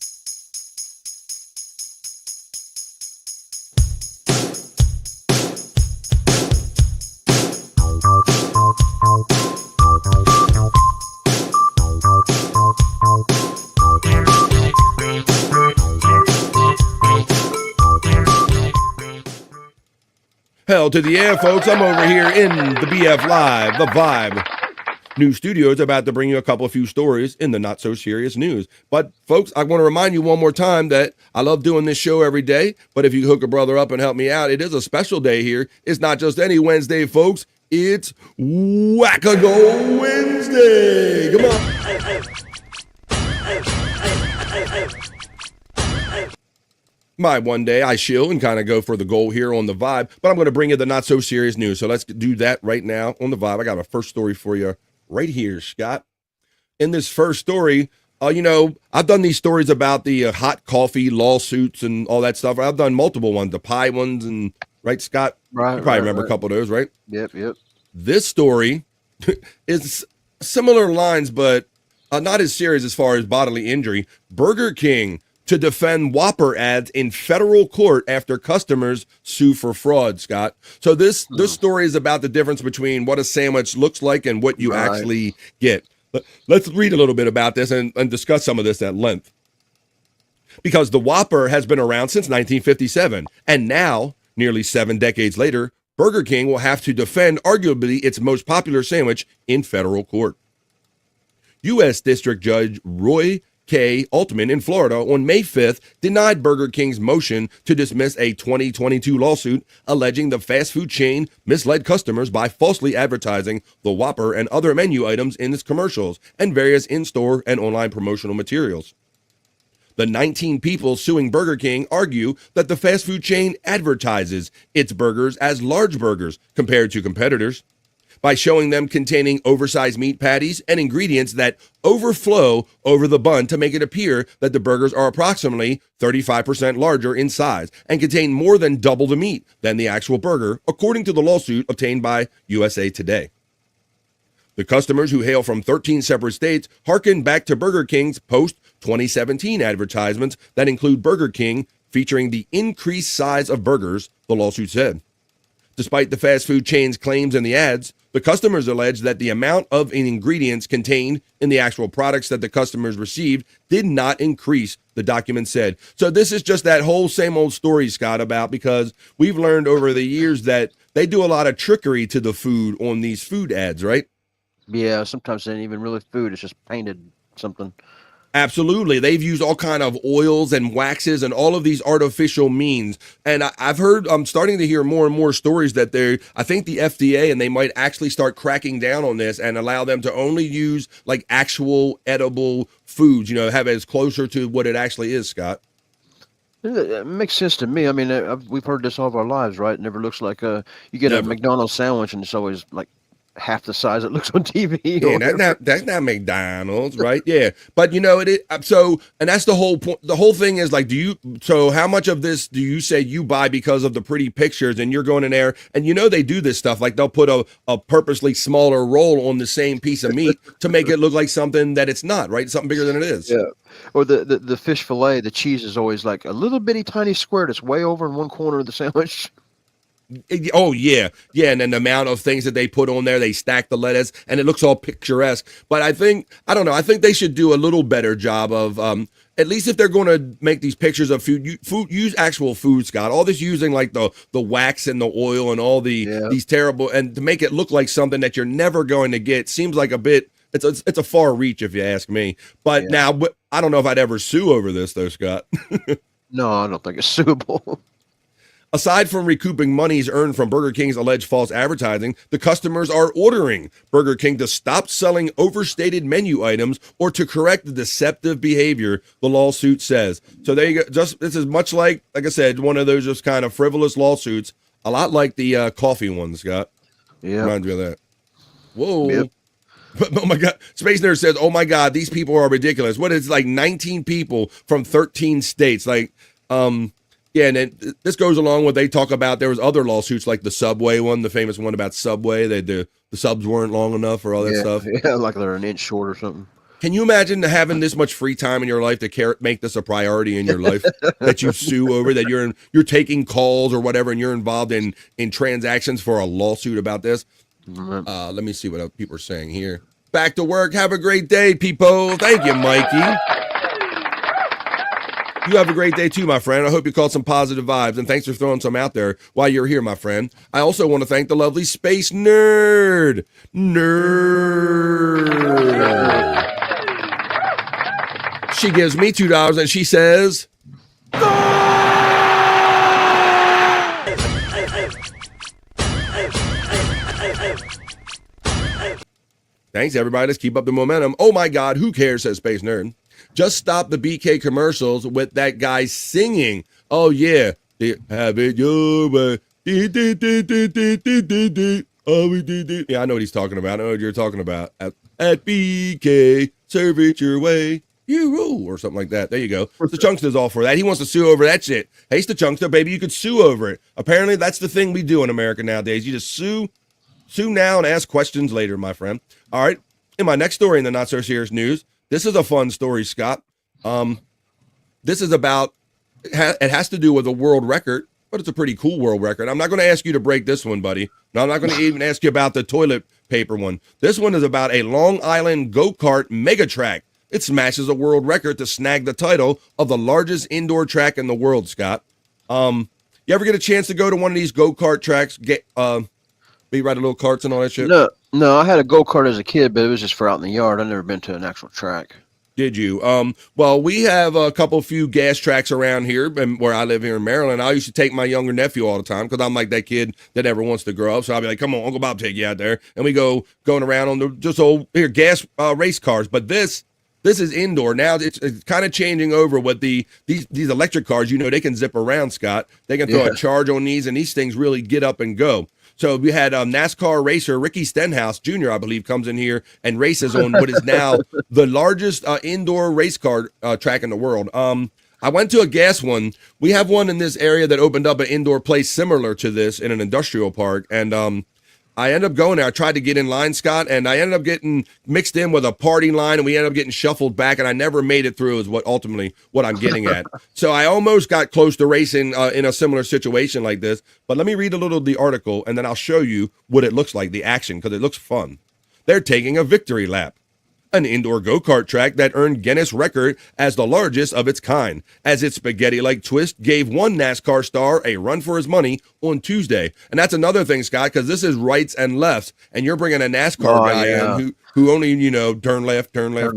Hell to the air, folks. I'm over here in the BF Live, The Vibe new studios, about to bring you a few stories in the not so serious news. But folks, I want to remind you one more time that I love doing this show every day, but if you hook a brother up and help me out, it is a special day here. It's not just any Wednesday, folks. It's Wackago Wednesday. Come on. Might one day I shill and kind of go for the goal here on the vibe, but I'm going to bring you the not so serious news. So let's do that right now on the vibe. I got a first story for you right here, Scott. In this first story, I've done these stories about the hot coffee lawsuits and all that stuff. I've done multiple ones, the pie ones, and right, Scott? Right. You probably remember a couple of those, right? Yep. This story is similar lines, but not as serious as far as bodily injury. Burger King to defend Whopper ads in federal court after customers sue for fraud, Scott. So this story is about the difference between what a sandwich looks like and what you actually get. But let's read a little bit about this and discuss some of this at length. Because the Whopper has been around since 1957, and now, nearly 7 decades later, Burger King will have to defend arguably its most popular sandwich in federal court. U.S. District Judge Roy K. Altman in Florida on May 5th denied Burger King's motion to dismiss a 2022 lawsuit alleging the fast food chain misled customers by falsely advertising the Whopper and other menu items in its commercials and various in-store and online promotional materials. The 19 people suing Burger King argue that the fast food chain advertises its burgers as large burgers compared to competitors, by showing them containing oversized meat patties and ingredients that overflow over the bun to make it appear that the burgers are approximately 35% larger in size and contain more than double the meat than the actual burger, according to the lawsuit obtained by USA Today. The customers, who hail from 13 separate states, hearken back to Burger King's post-2017 advertisements that include Burger King featuring the increased size of burgers, the lawsuit said. Despite the fast food chain's claims in the ads, the customers alleged that the amount of ingredients contained in the actual products that the customers received did not increase, the document said. So this is just that whole same old story, Scott, about because we've learned over the years that they do a lot of trickery to the food on these food ads, right? Yeah, sometimes it ain't even really food. It's just painted something. Absolutely. They've used all kind of oils and waxes and all of these artificial means. And I've heard, I'm starting to hear more and more stories that I think the FDA and they might actually start cracking down on this and allow them to only use like actual edible foods, have it as closer to what it actually is, Scott. It makes sense to me. I mean, we've heard this all of our lives, right? It never looks like you get a McDonald's sandwich and it's always like half the size it looks on TV. Yeah, that's not McDonald's, right? Yeah, but so, and that's the whole point. The whole thing is like, so how much of this do you say you buy because of the pretty pictures and you're going in there and they do this stuff, like they'll put a purposely smaller roll on the same piece of meat to make it look like something that it's not, right? Something bigger than it is. Yeah. Or the fish fillet, the cheese is always like a little bitty tiny square that's way over in one corner of the sandwich. Oh, yeah. Yeah, and then the amount of things that they put on there, they stack the lettuce, and it looks all picturesque. But I think they should do a little better job of, at least if they're going to make these pictures of food, use actual food, Scott. All this using like the wax and the oil and all these terrible, and to make it look like something that you're never going to get seems like a bit, it's a far reach if you ask me. But now, I don't know if I'd ever sue over this though, Scott. No, I don't think it's suable. Aside from recouping monies earned from Burger King's alleged false advertising, the customers are ordering Burger King to stop selling overstated menu items or to correct the deceptive behavior, the lawsuit says. So there you go. This is much like I said, one of those just kind of frivolous lawsuits, a lot like the coffee one, Scott. Yeah. Reminds me of that. Whoa. Yep. Oh my God. Space Nerd says, oh my God, these people are ridiculous. What is like 19 people from 13 states? Like, yeah, and then this goes along with they talk about there was other lawsuits like the Subway one, the famous one about Subway. The subs weren't long enough or all that stuff. Yeah, like they're an inch short or something. Can you imagine having this much free time in your life to make this a priority in your life that you sue over, that you're taking calls or whatever and you're involved in transactions for a lawsuit about this? Let me see what people are saying here. Back to work. Have a great day, people. Thank you, Mikey. You have a great day too, my friend. I hope you caught some positive vibes, and thanks for throwing some out there while you're here, my friend. I also want to thank the lovely Space Nerd. She gives me $2 and she says, thanks, everybody. Let's keep up the momentum. Oh my God, who cares, says Space Nerd. Just stop the BK commercials with that guy singing. Oh, yeah. Have it your way. Yeah, I know what he's talking about. I know what you're talking about. At BK, serve it your way. You rule, or something like that. There you go. The Chunkster's all for that. He wants to sue over that shit. Hey, the Chunkster, baby, you could sue over it. Apparently, that's the thing we do in America nowadays. You just sue now and ask questions later, my friend. All right. In my next story in the Not So Serious News, this is a fun story, Scott. This is about, it has to do with a world record, but it's a pretty cool world record. I'm not going to ask you to break this one, buddy. No, I'm not going to even ask you about the toilet paper one. This one is about a Long Island go-kart mega track. It smashes a world record to snag the title of the largest indoor track in the world, Scott. You ever get a chance to go to one of these go-kart tracks, be riding little carts and all that shit? No, I had a go-kart as a kid, but it was just for out in the yard. I've never been to an actual track. Did you? Well, we have a few gas tracks around here, and where I live here in Maryland. I used to take my younger nephew all the time because I'm like that kid that never wants to grow up. So I'll be like, "Come on, Uncle Bob, take you out there," and we going around on the just old gas race cars. But this is indoor now. It's kind of changing over with these electric cars. They can zip around, Scott. They can throw a charge on these, and these things really get up and go. So we had NASCAR racer Ricky Stenhouse Jr., I believe, comes in here and races on what is now the largest indoor race car track in the world. I went to a gas one. We have one in this area that opened up an indoor place similar to this in an industrial park. And I ended up going there. I tried to get in line, Scott, and I ended up getting mixed in with a party line, and we ended up getting shuffled back, and I never made it through is what I'm getting at. So I almost got close to racing in a similar situation like this. But let me read a little of the article, and then I'll show you what it looks like, the action, because it looks fun. They're taking a victory lap. An indoor go-kart track that earned Guinness record as the largest of its kind, as its spaghetti-like twist gave one NASCAR star a run for his money on Tuesday. And that's another thing, Scott, because this is rights and lefts, and you're bringing a NASCAR guy in who only, turn left kind of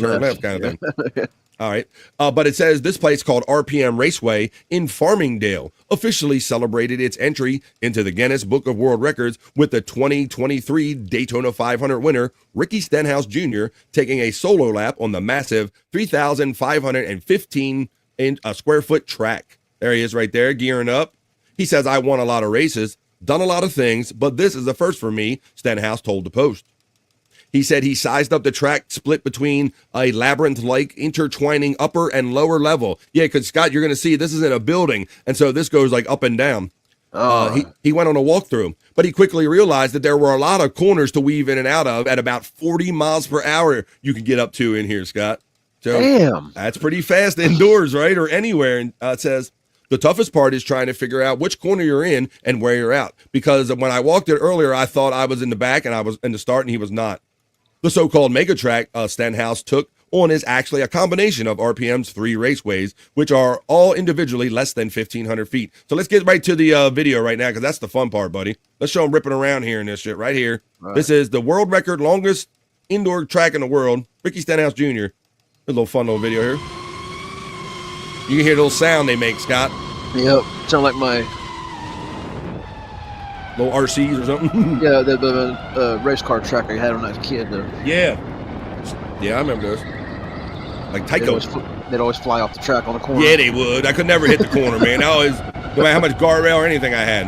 thing. All right. But it says this place called RPM Raceway in Farmingdale officially celebrated its entry into the Guinness Book of World Records with the 2023 Daytona 500 winner, Ricky Stenhouse Jr., taking a solo lap on the massive 3,515 square foot track. There he is right there, gearing up. He says, I won a lot of races, done a lot of things, but this is the first for me, Stenhouse told the Post. He said he sized up the track split between a labyrinth-like intertwining upper and lower level. Yeah, because, Scott, you're going to see this is in a building, and so this goes like up and down. He went on a walkthrough, but he quickly realized that there were a lot of corners to weave in and out of at about 40 miles per hour you can get up to in here, Scott. So damn. That's pretty fast indoors, right, or anywhere. And it says, the toughest part is trying to figure out which corner you're in and where you're out. Because when I walked it earlier, I thought I was in the back and I was in the start, and he was not. The so-called mega track Stenhouse took on is actually a combination of RPM's 3 raceways, which are all individually less than 1,500 feet. So let's get right to the video right now, because that's the fun part, buddy. Let's show him ripping around here in this shit right here. Right. This is the world record longest indoor track in the world, Ricky Stenhouse Jr. A little fun little video here. You can hear the little sound they make, Scott. Yep, sound like my little RCs or something. Yeah, the race car track I had when I was a kid. Yeah, I remember those. Like Tyco. They'd always fly off the track on the corner. Yeah, they would. I could never hit the corner, man. I always, no matter how much guardrail or anything I had.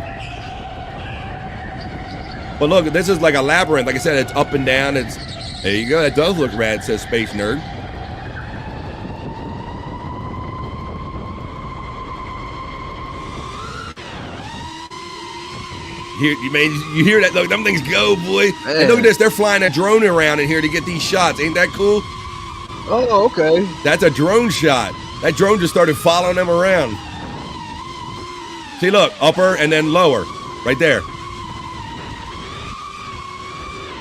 But look, this is like a labyrinth. Like I said, it's up and down. There you go. That does look rad, says Space Nerd. You hear that? Look, them things go, boy. Man. And look at this. They're flying a drone around in here to get these shots. Ain't that cool? Oh, okay. That's a drone shot. That drone just started following them around. See, look, upper and then lower, right there.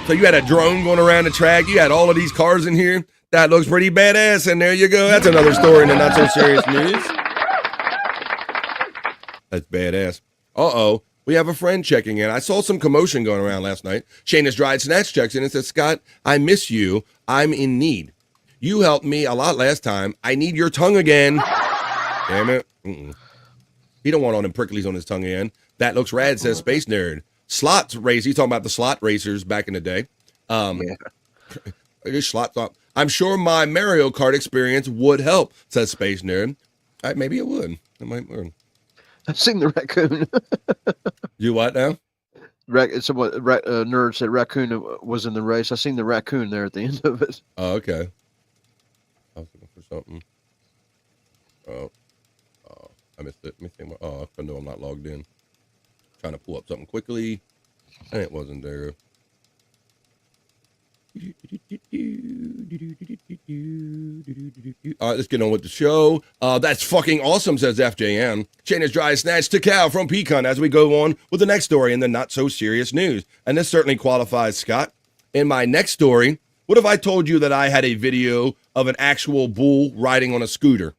So you had a drone going around the track. You had all of these cars in here. That looks pretty badass. And there you go. That's another story in the not so serious news. That's badass. Uh-oh. We have a friend checking in. I saw some commotion going around last night. Shayna's Dried Snatch checks in and says, Scott, I miss you. I'm in need. You helped me a lot last time. I need your tongue again. Damn it. He don't want all them pricklies on his tongue again. That looks rad, says Space Nerd. Slots race. He's talking about the slot racers back in the day. I'm sure my Mario Kart experience would help, says Space Nerd. Maybe it would. It might work. I've seen the raccoon. You what now? Nerd said raccoon was in the race. I seen the raccoon there at the end of it. Oh, okay. I was looking for something. I missed it. I know I'm not logged in. Trying to pull up something quickly, and it wasn't there. All right, let's get on with the show. That's fucking awesome, says FJM. Shayna's Dry Snatch to Cal from Pecan as we go on with the next story in the not so serious news. And this certainly qualifies, Scott. In my next story, what if I told you that I had a video of an actual bull riding on a scooter?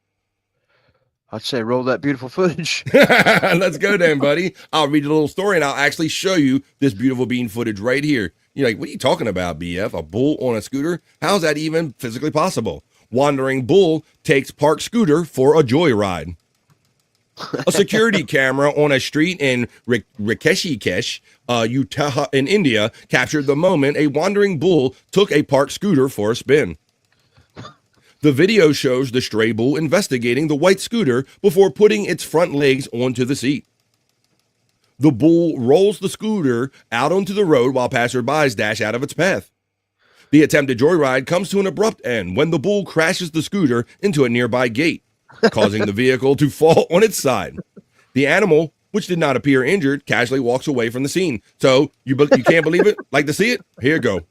I'd say roll that beautiful footage. Let's go then, buddy. I'll read a little story and I'll actually show you this beautiful bean footage right here. You're like, what are you talking about, BF? A bull on a scooter? How's that even physically possible? Wandering bull takes park scooter for a joyride. A security camera on a street in Rishikesh, Utah in India captured the moment a wandering bull took a park scooter for a spin. The video shows the stray bull investigating the white scooter before putting its front legs onto the seat. The bull rolls the scooter out onto the road while passersby dash out of its path. The attempted joyride comes to an abrupt end when the bull crashes the scooter into a nearby gate, causing the vehicle to fall on its side. The animal which did not appear injured, casually walks away from the scene. So you can't believe it? Like to see it? Here you go.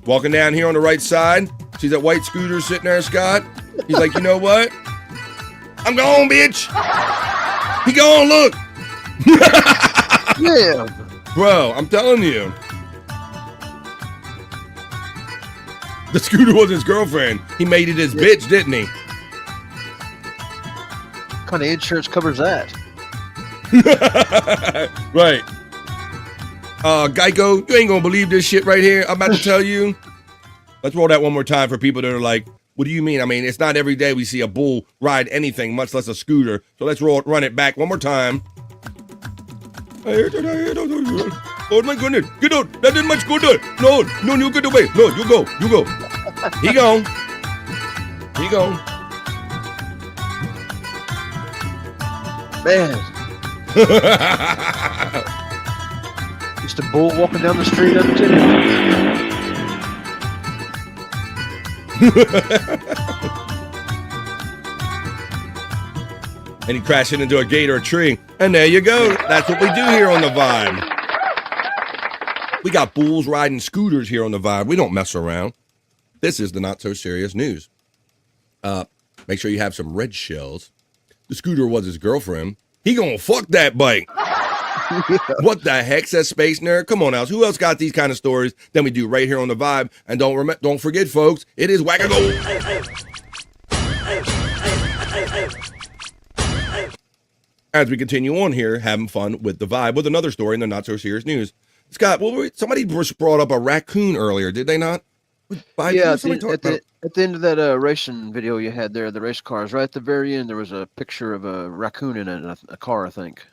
Walking down here on the right side. Sees that white scooter sitting there, Scott. He's like, you know what? I'm gone, bitch. He gone, look. Yeah. Bro, I'm telling you. The scooter was his girlfriend. He made it his bitch, didn't he? What kind of insurance covers that? Right. Geico, you ain't gonna believe this shit right here. I'm about to tell you. Let's roll that one more time for people that are like, what do you mean? I mean, it's not every day we see a bull ride anything, much less a scooter. So let's run it back one more time. Oh my goodness, get out. That is my scooter. No, you get away. No, you go. He gone. Man. Just a bull walking down the street up to And he crashed into a gate or a tree. And there you go. That's what we do here on The Vibe. We got bulls riding scooters here on The Vibe. We don't mess around. This is the Not So Serious News. Make sure you have some red shells. The scooter was his girlfriend. He gonna fuck that bike. What the heck, says Space Nerd? Come on, Alex. Who else got these kind of stories than we do right here on The Vibe? And don't forget, folks, it is Wackago. As we continue on here, having fun with The Vibe, with another story in the Not So Serious News. Scott, somebody brought up a raccoon earlier, did they not? Yeah, at the end of that racing video you had there, the race cars, right at the very end, there was a picture of a raccoon in a car, I think.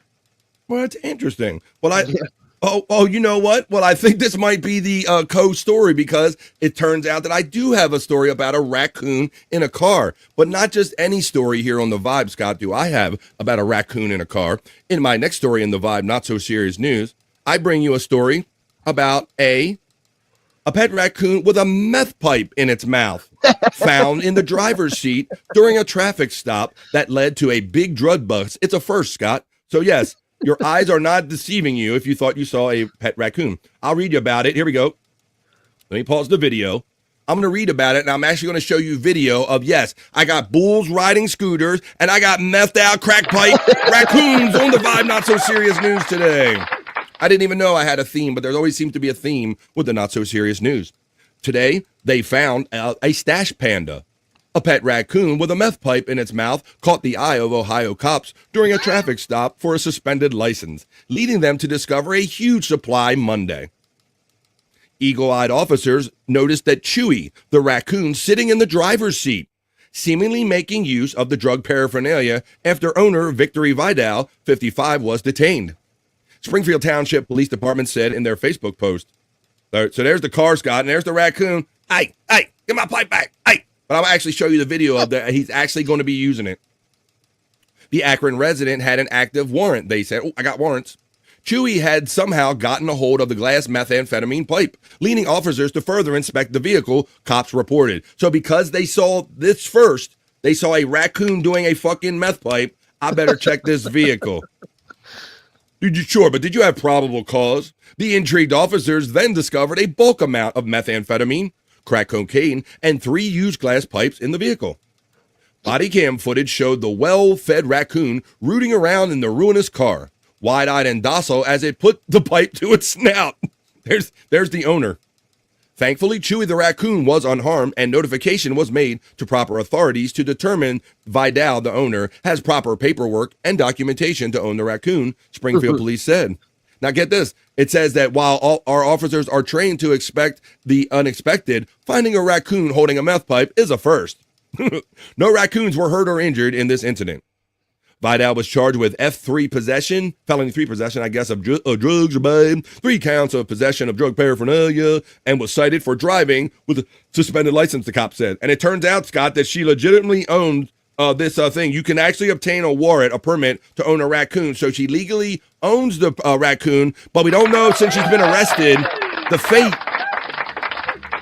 Well, that's interesting. Well, you know what? Well, I think this might be the co-story, because it turns out that I do have a story about a raccoon in a car, but not just any story here on The Vibe, Scott, do I have about a raccoon in a car. In my next story in The Vibe, Not So Serious News, I bring you a story about a pet raccoon with a meth pipe in its mouth found in the driver's seat during a traffic stop that led to a big drug bust. It's a first, Scott. So yes, your eyes are not deceiving you if you thought you saw a pet raccoon. I'll read you about it. Here we go. Let me pause the video. I'm going to read about it, and I'm actually going to show you video of, yes, I got bulls riding scooters, and I got methed out crack pipe raccoons on The Vibe Not So Serious News today. I didn't even know I had a theme, but there always seems to be a theme with the Not So Serious News. Today, they found a stash panda. A pet raccoon with a meth pipe in its mouth caught the eye of Ohio cops during a traffic stop for a suspended license, leading them to discover a huge supply Monday. Eagle-eyed officers noticed that Chewy, the raccoon sitting in the driver's seat, seemingly making use of the drug paraphernalia after owner Victory Vidal, 55, was detained. Springfield Township Police Department said in their Facebook post. So there's the car, Scott, and there's the raccoon. Hey, get my pipe back. Hey. But I'll actually show you the video of that. He's actually going to be using it. The Akron resident had an active warrant. They said, I got warrants. Chewy had somehow gotten a hold of the glass methamphetamine pipe, leading officers to further inspect the vehicle, cops reported. So because they saw this first, they saw a raccoon doing a fucking meth pipe, I better check this vehicle. But did you have probable cause? The intrigued officers then discovered a bulk amount of methamphetamine, crack cocaine, and 3 used glass pipes in the vehicle. Body cam footage showed the well-fed raccoon rooting around in the ruinous car, wide-eyed and docile as it put the pipe to its snout. There's the owner. Thankfully, Chewy the raccoon was unharmed, and notification was made to proper authorities to determine Vidal, the owner, has proper paperwork and documentation to own the raccoon, Springfield police said. Now get this. It says that while all our officers are trained to expect the unexpected, finding a raccoon holding a meth pipe is a first. No raccoons were hurt or injured in this incident. Vidal was charged with felony 3 possession, I guess, of drugs, 3 counts of possession of drug paraphernalia, and was cited for driving with a suspended license, the cop said. And it turns out, Scott, that she legitimately owned this thing. You can actually obtain a permit to own a raccoon. So she legally owns the raccoon, but we don't know, since she's been arrested, the fate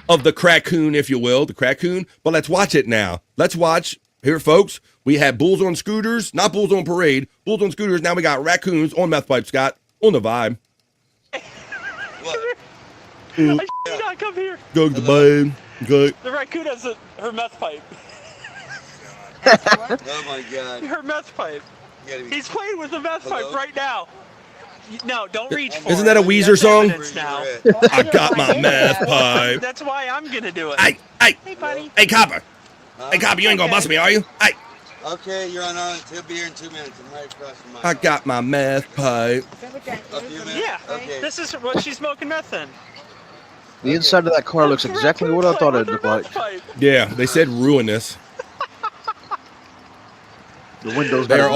of the crackoon, if you will, the crackoon. But let's watch it now. Let's watch Here, folks, we had bulls on scooters, not bulls on parade, bulls on scooters. Now we got raccoons on meth pipe, Scott, on the vibe. What? I not come here. Go to the vibe. Okay. The raccoon has her meth pipe. Oh my God. Her meth pipe. He's playing with the meth pipe right now. No, don't reach for it. Isn't that a Weezer song? Now. I got my meth pipe. That's why I'm gonna do it. Hey, buddy. Hey, Copper. Hey, Copper, you ain't gonna bust me, are you? Hey. Okay, you're on. He'll be here in 2 minutes. I'm right across from I got my meth pipe. Yeah, this is what she's smoking meth in. The inside of that car looks exactly what I thought it looked like. Yeah, they said ruinous. The windows. They're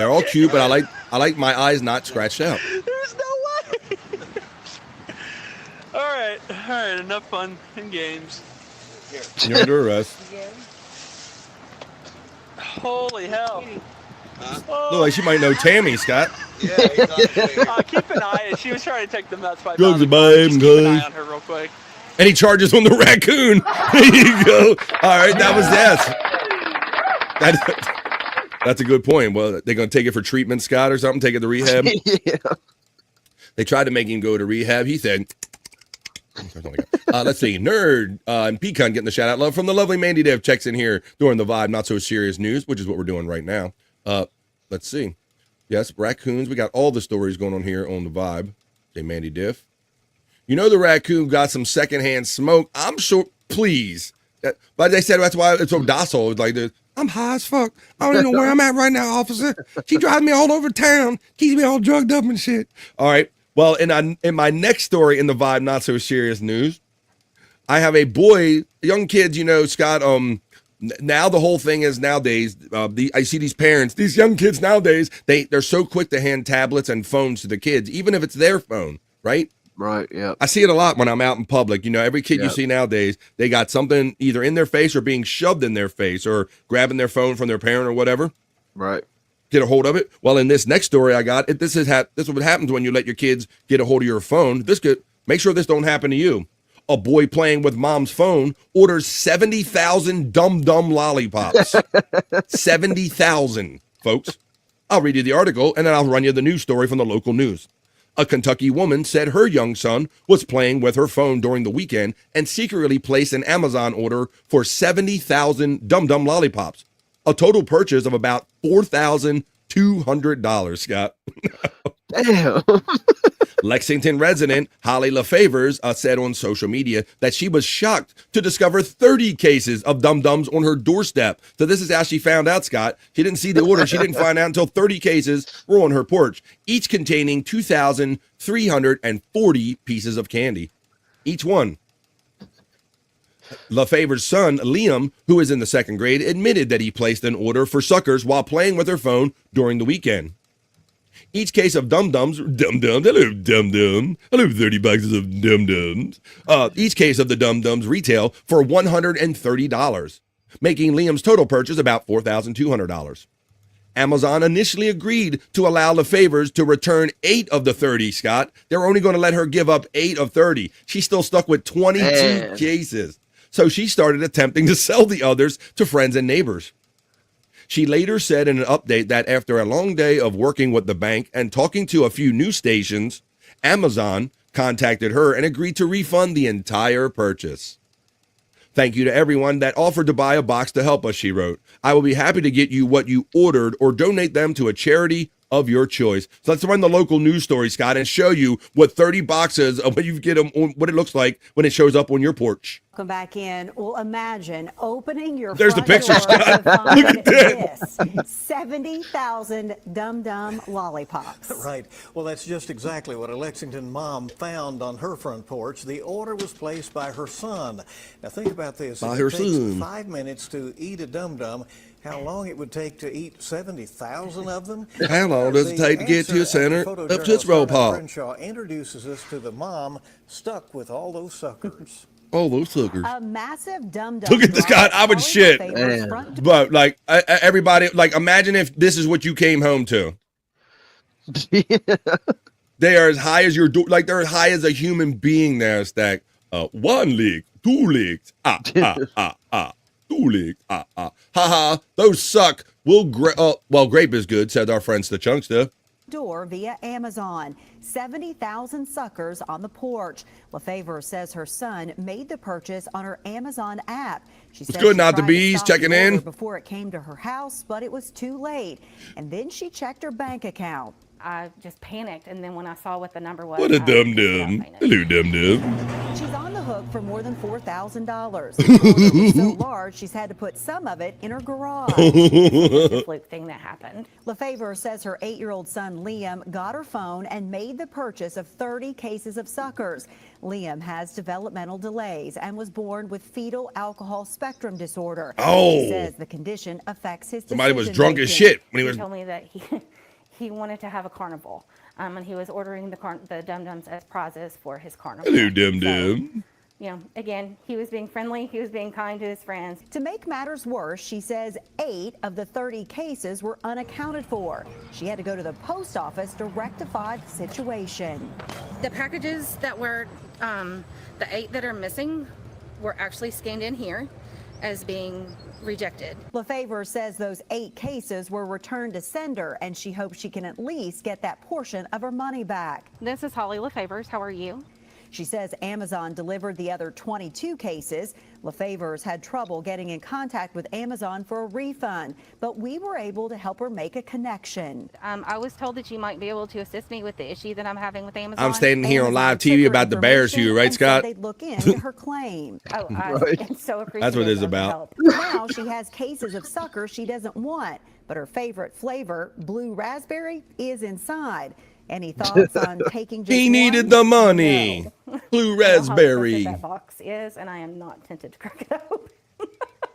all cute, but I like my eyes not scratched out. There's no way. All right, enough fun and games. You're under arrest. Holy hell. Look like she might know Tammy, Scott. Yeah, keep an eye. She was trying to take the meth pipe. Drugs out. babe, Just keep an eye on her real quick. Any charges on the raccoon? There you go. All right, that was that's a good point. Well, they're going to take it for treatment, Scott, or something? Take it to rehab? Yeah. They tried to make him go to rehab. He said, let's see. Nerd and Pecan getting the shout out. Love from the lovely Mandy Dev checks in here during the vibe. Not so serious news, which is what we're doing right now. Let's see. Yes, raccoons. We got all the stories going on here on the vibe. Say Mandy Diff. You know the raccoon got some secondhand smoke. I'm sure. Please. But they said that's why it's so docile. It's like, I'm high as fuck. I don't even know where I'm at right now, officer. She drives me all over town. Keeps me all drugged up and shit. All right. Well, in my next story in the vibe, not so serious news, I have a boy, young kids, you know, Scott. Now the whole thing is nowadays, I see these parents, these young kids nowadays, they're so quick to hand tablets and phones to the kids, even if it's their phone, right? Right, yeah. I see it a lot when I'm out in public. You know, every kid you see nowadays, they got something either in their face or being shoved in their face or grabbing their phone from their parent or whatever. Right. Get a hold of it. Well, in this next story I got, this is what happens when you let your kids get a hold of your phone. Make sure this don't happen to you. A boy playing with mom's phone orders 70,000 dum-dum lollipops. 70,000, folks. I'll read you the article, and then I'll run you the news story from the local news. A Kentucky woman said her young son was playing with her phone during the weekend and secretly placed an Amazon order for 70,000 dum-dum lollipops, a total purchase of about $4,200, Scott. Damn. Lexington resident Holly LaFavors said on social media that she was shocked to discover 30 cases of dum-dums on her doorstep. So this is how she found out, Scott. She didn't see the order. She didn't find out until 30 cases were on her porch, each containing 2,340 pieces of candy. Each one. LaFavor's son, Liam, who is in the second grade, admitted that he placed an order for suckers while playing with her phone during the weekend. Each case of dum-dums, dum-dums, hello, dum-dum, hello, 30 boxes of dum-dums. Each case of the dum-dums retail for $130, making Liam's total purchase about $4,200. Amazon initially agreed to allow LaFavors to return 8 of the 30, Scott. They were only going to let her give up 8 of 30. She's still stuck with 22 cases. So she started attempting to sell the others to friends and neighbors. She later said in an update that after a long day of working with the bank and talking to a few news stations, Amazon contacted her and agreed to refund the entire purchase. Thank you to everyone that offered to buy a box to help us, she wrote. I will be happy to get you what you ordered or donate them to a charity of your choice. So let's run the local news story, Scott, and show you what 30 boxes of what you get them, what it looks like when it shows up on your porch. Come back in. Well, imagine opening your There's the front picture, door Scott. to find Look at that. 70,000 dum-dum lollipops. Right. Well, that's just exactly what a Lexington mom found on her front porch. The order was placed by her son. Now think about this. By If her it takes son. 5 minutes to eat a dum-dum, how long it would take to eat 70,000 of them? How long does it take to get to your center of Tootsie Roll Pop? Crenshaw introduces us to the mom stuck with all those suckers. Oh, those suckers. A massive dum-dum. Look at this guy. I would shit. Man. But like everybody, like imagine if this is what you came home to. They are as high as your door. Like they're as high as a human being there, Stack. 1 leak, 2 leaks. Tulik. Haha, those suck. Well, grape is good, said our friends the Chunkster. Door via Amazon. 70,000 suckers on the porch. LaFavor says her son made the purchase on her Amazon app. She said good, she not the tried to bees stop checking the order in before it came to her house, but it was too late. And then she checked her bank account. I just panicked, and then when I saw what the number was, What a dum-dum. Hello, dum-dum. She's on the hook for more than $4,000. The order was so large, she's had to put some of it in her garage. It's a fluke thing that happened. LaFavor says her 8-year-old son Liam got her phone and made the purchase of 30 cases of suckers. Liam has developmental delays and was born with fetal alcohol spectrum disorder. Oh. He says the condition affects his Somebody was decision drunk as making. shit when he was. He told me that he wanted to have a carnival, and he was ordering the Dum-Dums as prizes for his carnival. Hello, dum-dum. You know, again, he was being friendly. He was being kind to his friends. To make matters worse, she says 8 of the 30 cases were unaccounted for. She had to go to the post office to rectify the situation. The packages that were, the 8 that are missing were actually scanned in here as being rejected. LaFavor says those 8 cases were returned to sender, and she hopes she can at least get that portion of her money back. This is Holly LaFavors. How are you? She says Amazon delivered the other 22 cases. LaFavors had trouble getting in contact with Amazon for a refund, but we were able to help her make a connection. I was told that you might be able to assist me with the issue that I'm having with Amazon. I'm standing here on live TV about the Bears here, right, Scott? They'd look into her claim. Oh, Right. so appreciative. That's what it is of the about. help. Now she has cases of suckers she doesn't want, but her favorite flavor, blue raspberry, is inside. Any thoughts on taking just He needed one? the money. Blue raspberry. That box is, and I am not tempted to crack it open.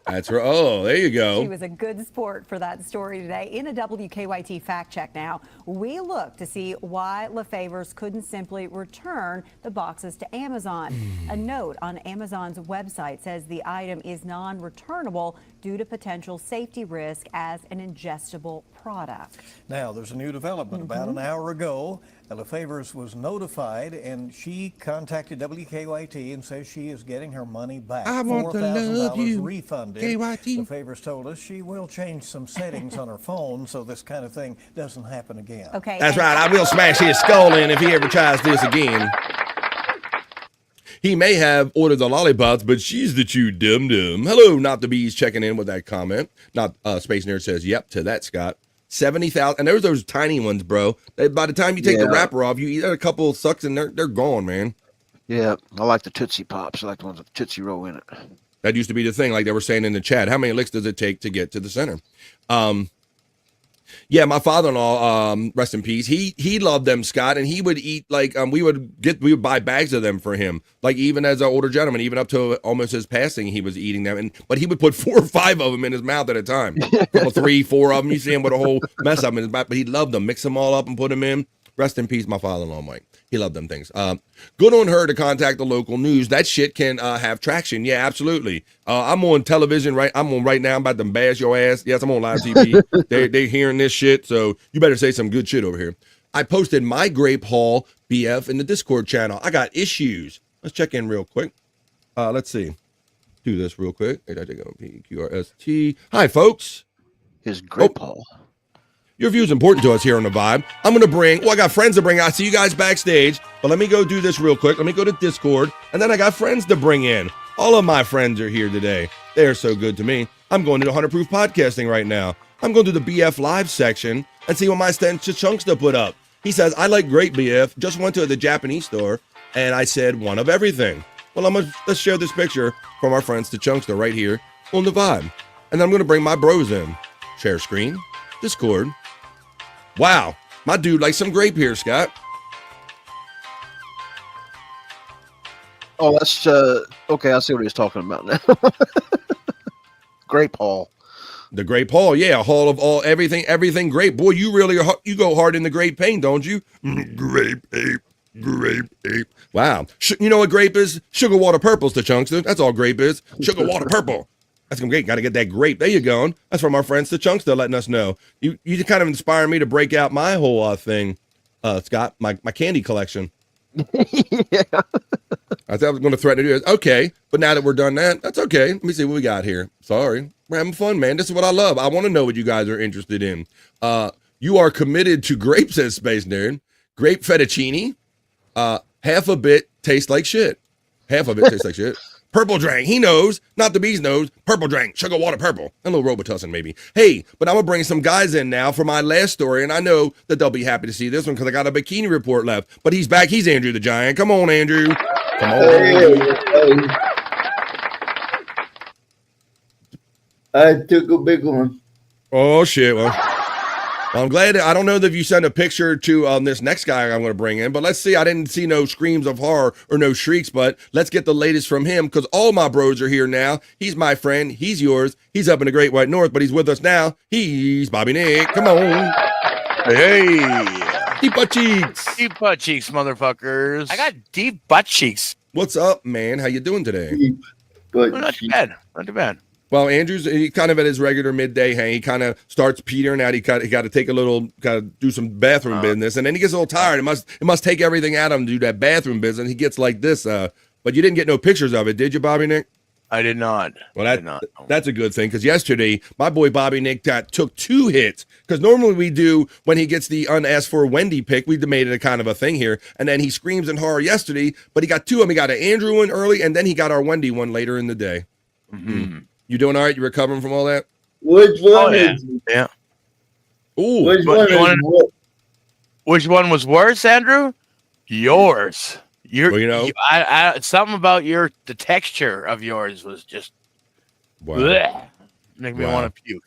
That's right. Oh, there you go. She was a good sport for that story today. In a WKYT fact check now, we look to see why LaFavors couldn't simply return the boxes to Amazon. A note on Amazon's website says the item is non-returnable due to potential safety risk as an ingestible product. Now, there's a new development. About an hour ago, LaFavors was notified, and she contacted WKYT and says she is getting her money back. I want to love you, refunded. KYT. LaFavors told us she will change some settings on her phone so this kind of thing doesn't happen again. Okay. That's right. I will smash his skull in if he ever tries this again. He may have ordered the lollipops, but she's the chew dum-dum. Hello, Not the Bees checking in with that comment. Not Space Nerd says, yep, to that, Scott. 70,000. And there's those tiny ones, bro. By the time you take the wrapper off, you eat a couple of sucks and they're gone, man. Yeah, I like the Tootsie Pops. I like the ones with Tootsie Roll in it. That used to be the thing, like they were saying in the chat. How many licks does it take to get to the center? Yeah, my father-in-law, rest in peace, he loved them, Scott, and he would eat, like, we would buy bags of them for him. Like, even as an older gentleman, even up to almost his passing, he was eating them. But he would put 4 or 5 of them in his mouth at a time. 3, 4 of them. You see him with a whole mess of them in his mouth. But he loved them. Mix them all up and put them in. Rest in peace, my father-in-law, Mike. He loved them things. Good on her to contact the local news. That shit can have traction. Yeah, absolutely. I'm on television, right? I'm on right now. I'm about to bash your ass. Yes, I'm on live TV. They're hearing this shit, so you better say some good shit over here. I posted my grape haul BF in the Discord channel. I got issues. Let's check in real quick. Let's see. Do this real quick. PQRST. Hi, folks. His grape haul. Your view is important to us here on The Vibe. I'm going to bring, I got friends to bring. I see you guys backstage, but let me go do this real quick. Let me go to Discord, and then I got friends to bring in. All of my friends are here today. They are so good to me. I'm going to the 100 Proof Podcasting right now. I'm going to the BF Live section and see what my stand Chunkster put up. He says, I like great BF. Just went to the Japanese store, and I said, one of everything. Well, let's share this picture from our friends to Chunkster right here on The Vibe. And then I'm going to bring my bros in. Share screen, Discord. Wow, my dude likes some grape here, Scott. Oh, that's okay. I see what he's talking about now. Grape haul. The grape haul, yeah, a haul of everything grape. Boy, you really you go hard in the grape paint, don't you? Grape ape. Wow, you know what grape is? Sugar water purple's the Chunkster. That's all grape is. Sugar water purple. That's great. Got to get that grape. There you go. That's from our friends the Chunkster letting us know. You kind of inspire me to break out my whole thing, Scott. My candy collection. Yeah. I thought I was going to threaten to do it. Okay, but now that we're done that, that's okay. Let me see what we got here. Sorry. We're having fun, man. This is what I love. I want to know what you guys are interested in. You are committed to grape, says Space Nerd. Grape fettuccine. Half a bit tastes like shit. Half of it tastes like shit. Purple drink. He knows. Not the bees knows. Purple drink. Sugar water purple. A little Robitussin maybe. Hey, but I'm going to bring some guys in now for my last story, and I know that they'll be happy to see this one because I got a bikini report left. But he's back. He's Andrew the Giant. Come on, Andrew. Come on. Hey. I took a big one. Oh, shit. Well, I'm glad. I don't know if you sent a picture to this next guy I'm going to bring in, but let's see. I didn't see no screams of horror or no shrieks, but let's get the latest from him because all my bros are here now. He's my friend. He's yours. He's up in the Great White North, but he's with us now. He's Bobby Nick. Come on. Hey. Deep butt cheeks. Deep butt cheeks, motherfuckers. I got deep butt cheeks. What's up, man? How you doing today? Not too bad. Not too bad. Well, Andrew's he kind of at his regular midday hang. He kind of starts petering out. He got to take a little, got to do some bathroom business, and then he gets a little tired. It must take everything out of him to do that bathroom business. He gets like this. But you didn't get no pictures of it, did you, Bobby Nick? I did not. Well, that's a good thing because yesterday my boy Bobby Nick took 2 hits because normally we do when he gets the unasked for Wendy pick, we made it a kind of a thing here, and then he screams in horror yesterday, but he got 2 of them. He got an Andrew one early, and then he got our Wendy one later in the day. Mm-hmm. You doing all right? You recovering from all that? Which one is? Yeah. Ooh. Which one was worse, Andrew? Yours. Something about the texture of yours was just make me want to puke.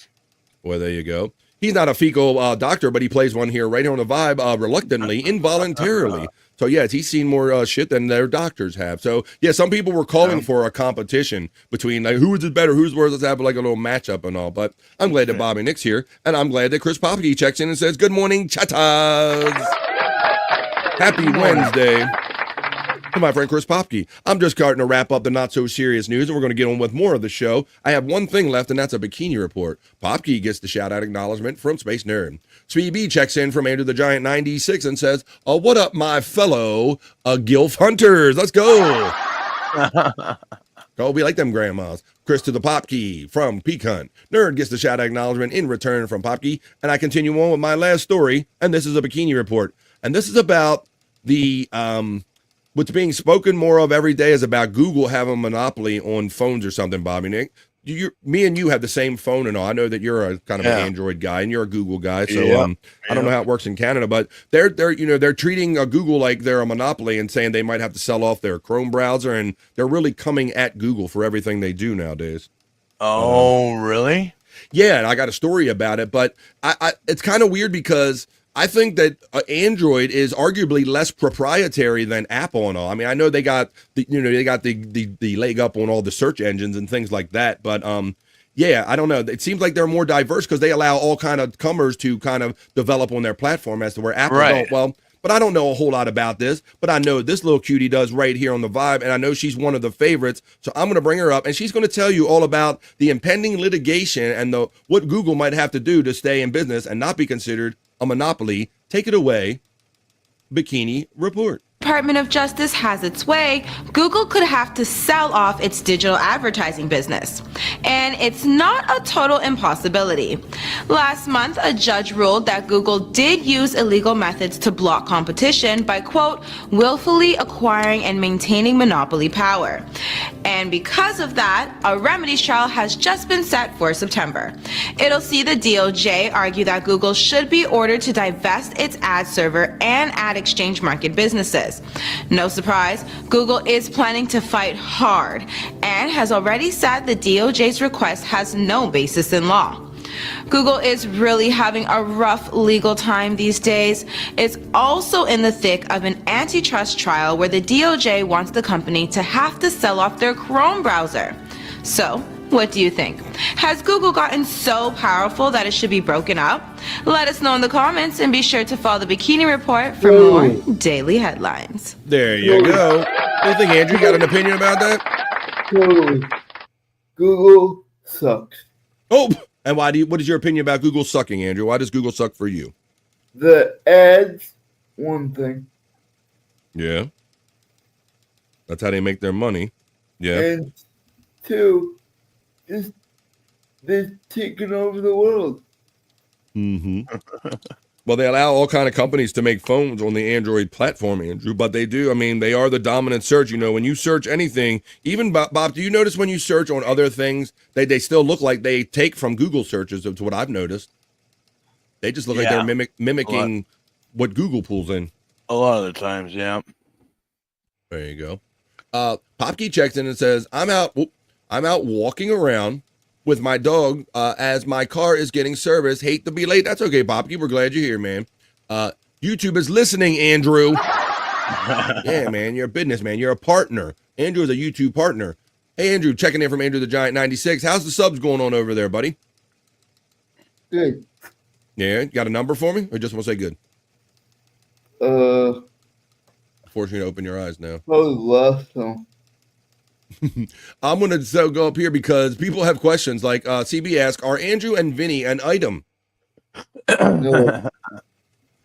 Well, there you go. He's not a fecal doctor, but he plays one here right here on the vibe, reluctantly, involuntarily. So, yes, he's seen more shit than their doctors have. So, yeah, some people were calling for a competition between, like, who is it better, who's worse, let's have, like, a little matchup and all. But I'm glad that Bobby Nick's here, and I'm glad that Chris Popke checks in and says, good morning, chatas. Happy Wednesday. To my friend Chris Popke. I'm just starting to wrap up the not-so-serious news, and we're going to get on with more of the show. I have one thing left, and that's a bikini report. Popke gets the shout-out acknowledgement from Space Nerd. Speedy B checks in from Andrew the Giant 96 and says, what up, my fellow Gilf Hunters? Let's go. Go be like them grandmas. Chris to the Popke from Peak Hunt. Nerd gets the shout-out acknowledgement in return from Popke, and I continue on with my last story, and this is a bikini report. And this is about the... what's being spoken more of every day is about Google having a monopoly on phones or something, Bobby Nick. Me and you have the same phone and all. I know that you're a kind of an Android guy and you're a Google guy. So I don't know how it works in Canada, but they're treating Google like they're a monopoly and saying they might have to sell off their Chrome browser, and they're really coming at Google for everything they do nowadays. Oh, really? Yeah, and I got a story about it, but I it's kind of weird because I think that Android is arguably less proprietary than Apple and all. I mean, I know they got the leg up on all the search engines and things like that, but yeah, I don't know. It seems like they're more diverse because they allow all kind of comers to kind of develop on their platform as to where Apple don't. Well, but I don't know a whole lot about this, but I know this little cutie does right here on the vibe, and I know she's one of the favorites, so I'm going to bring her up, and she's going to tell you all about the impending litigation and what Google might have to do to stay in business and not be considered a monopoly. Take it away, Bikini Report. Department of Justice has its way, Google could have to sell off its digital advertising business. And it's not a total impossibility. Last month, a judge ruled that Google did use illegal methods to block competition by, quote, willfully acquiring and maintaining monopoly power. And because of that, a remedies trial has just been set for September. It'll see the DOJ argue that Google should be ordered to divest its ad server and ad exchange market businesses. No surprise, Google is planning to fight hard and has already said the DOJ's request has no basis in law. Google is really having a rough legal time these days. It's also in the thick of an antitrust trial where the DOJ wants the company to have to sell off their Chrome browser. So, what do you think? Has Google gotten so powerful that it should be broken up? Let us know in the comments and be sure to follow the Bikini Report for more daily headlines. There you go. What do you think, Andrew? You got an opinion about that? Totally. Google sucks. Oh, and what is your opinion about Google sucking, Andrew? Why does Google suck for you? The ads, one thing. Yeah. That's how they make their money. Yeah. And 2, they're taking over the world. Well, they allow all kind of companies to make phones on the Android platform, Andrew, but they do. I mean, they are the dominant search. You know, when you search anything, even Bob, do you notice when you search on other things, they still look like they take from Google searches? That's what I've noticed. They just look like they're mimicking what Google pulls in. A lot of the times, yeah. There you go. Popkey checks in and says, I'm out walking around with my dog as my car is getting service. Hate to be late. That's okay, Popkey. We're glad you're here, man. YouTube is listening, Andrew. Yeah, man. You're a businessman. You're a partner. Andrew is a YouTube partner. Hey, Andrew, checking in from Andrew the Giant 96. How's the subs going on over there, buddy? Good. Yeah, got a number for me? Or just want to say good? Forcing you to open your eyes now. Probably less, so. I'm going to go up here because people have questions like CB asks, are Andrew and Vinny an item? No.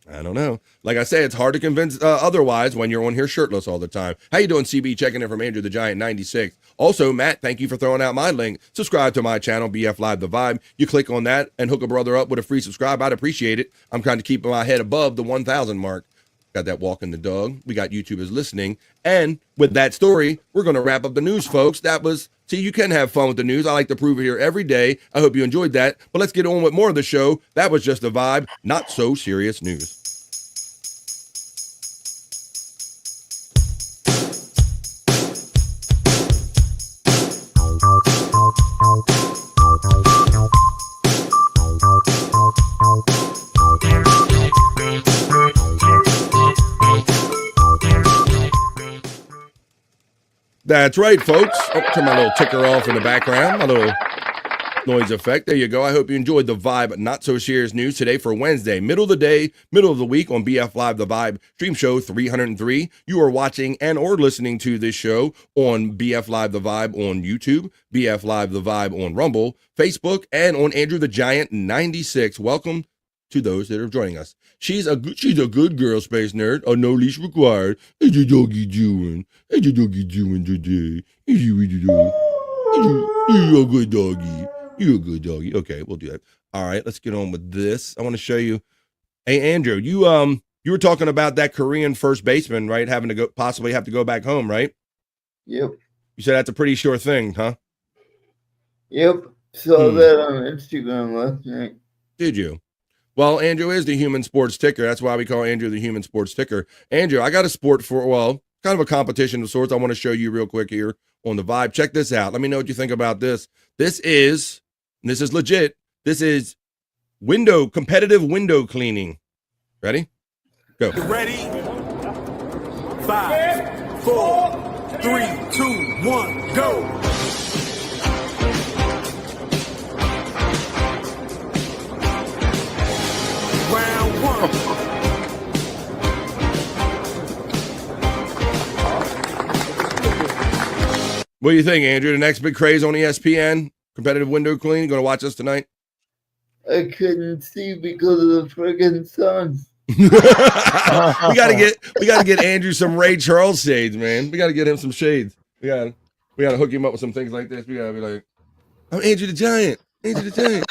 I don't know. Like I say, it's hard to convince otherwise when you're on here shirtless all the time. How you doing, CB? Checking in from Andrew the Giant 96. Also, Matt, thank you for throwing out my link. Subscribe to my channel, BF Live The Vibe. You click on that and hook a brother up with a free subscribe. I'd appreciate it. I'm trying to keep my head above the 1,000 mark. Got that walking the dog. We got YouTubers listening. And with that story, we're going to wrap up the news, folks. See, you can have fun with the news. I like to prove it here every day. I hope you enjoyed that. But let's get on with more of the show. That was just a vibe, not so serious news. That's right, folks. Turn my little ticker off in the background, my little noise effect. There you go. I hope you enjoyed the Vibe Not So Serious News today for Wednesday, middle of the day, middle of the week on BF Live The Vibe Stream Show 303. You are watching and or listening to this show on BF Live The Vibe on YouTube, BF Live The Vibe on Rumble, Facebook, and on Andrew the Giant 96. Welcome to those that are joining us. She's a good girl, Space Nerd. No leash required. How's your doggy doing? How's your doggy doing today? You're a good doggy. You're a good doggy. Okay, we'll do that. All right, let's get on with this. I want to show you. Hey, Andrew, you were talking about that Korean first baseman, right? Having to possibly have to go back home, right? Yep. You said that's a pretty sure thing, huh? Yep. Saw that on Instagram last night. Did you? Well, Andrew is the human sports ticker. That's why we call Andrew the human sports ticker. Andrew, I got a sport kind of a competition of sorts I want to show you real quick here on the Vibe. Check this out. Let me know what you think about this. This is legit. This is competitive window cleaning. Ready? Go. You ready? 5, 4, 3, 2, 1, go. Round 1. What do you think, Andrew? The next big craze on ESPN? Competitive window cleaning? Going to watch us tonight? I couldn't see because of the friggin' sun. we gotta get Andrew some Ray Charles shades, man. We gotta get him some shades. We gotta hook him up with some things like this. We gotta be like, I'm Andrew the Giant. Andrew the Giant.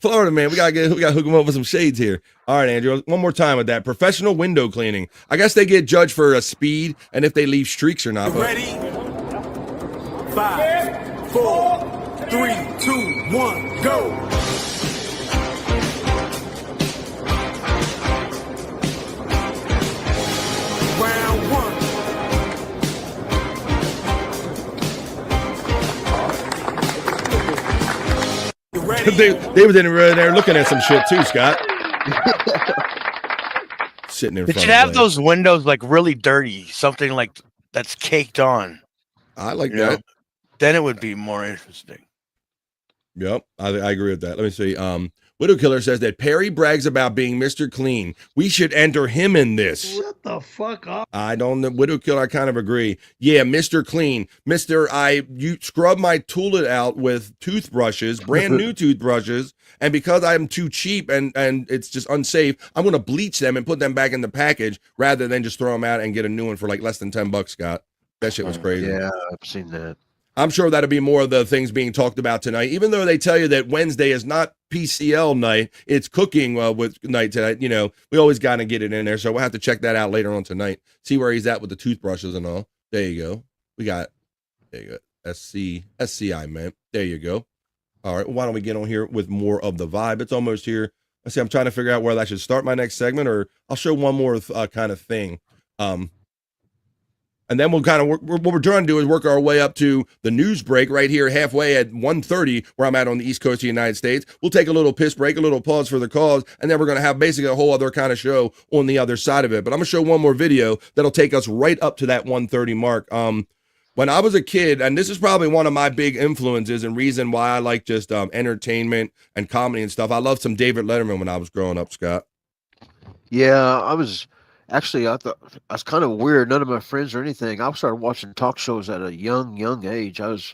Florida man, we gotta hook him up with some shades here. All right, Andrew, one more time with that. Professional window cleaning. I guess they get judged for a speed and if they leave streaks or not. Ready? 5, 4, 3, 2, 1, go. Round 1. Ready? They were in there looking at some shit too, Scott. Sitting in front. They should have those windows like really dirty, something like that's caked on. I like that. Then it would be more interesting. Yep, I agree with that. Let me see. Widow Killer says that Perry brags about being Mr. Clean. We should enter him in this. Shut the fuck up. I don't know. Widow Killer, I kind of agree. Yeah, Mr. Clean. You scrub my toilet out with toothbrushes, brand new toothbrushes, and because I'm too cheap and it's just unsafe, I'm going to bleach them and put them back in the package rather than just throw them out and get a new one for like less than $10, Scott. That shit was crazy. Yeah, I've seen that. I'm sure that'll be more of the things being talked about tonight, even though they tell you that Wednesday is not PCL night, it's cooking with night tonight. You know, we always got to get it in there. So we'll have to check that out later on tonight. See where he's at with the toothbrushes and all. There you go. There you go. SCI, man. There you go. All right. Why don't we get on here with more of the vibe? It's almost here. Let's see. I'm trying to figure out whether I should start my next segment or I'll show one more kind of thing. And then we'll kind of work, what we're trying to do is work our way up to the news break right here halfway at 1:30, where I'm at on the East Coast of the United States. We'll take a little piss break, a little pause for the cause, and then we're going to have basically a whole other kind of show on the other side of it. But I'm going to show one more video that'll take us right up to that 1:30 mark. When I was a kid, and this is probably one of my big influences and reason why I like just entertainment and comedy and stuff. I loved some David Letterman when I was growing up, Scott. Yeah, Actually, I thought that's kind of weird. None of my friends or anything. I started watching talk shows at a young age. I was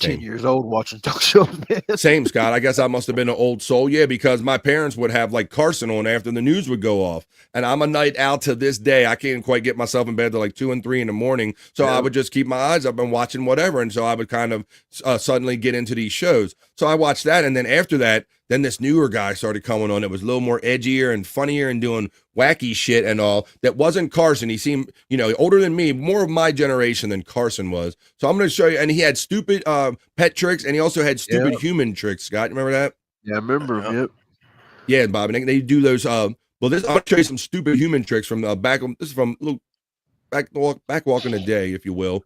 10 years old watching talk shows, man. Same, Scott. I guess I must have been an old soul. Yeah, because my parents would have like Carson on after the news would go off. And I'm a night owl to this day. I can't quite get myself in bed till like 2 and 3 in the morning. So I would just keep my eyes up and watching whatever. And so I would kind of suddenly get into these shows. So I watched that. And then after that, then this newer guy started coming on. It was a little more edgier and funnier and doing wacky shit and all. That wasn't Carson. He seemed, older than me, more of my generation than Carson was. So I'm going to show you. And he had stupid pet tricks, and he also had stupid human tricks. Scott, you remember that? Yeah, I remember. Yep. Yeah, Bob. And they do those. I'll show you some stupid human tricks from back. This is from back walk in the day, if you will.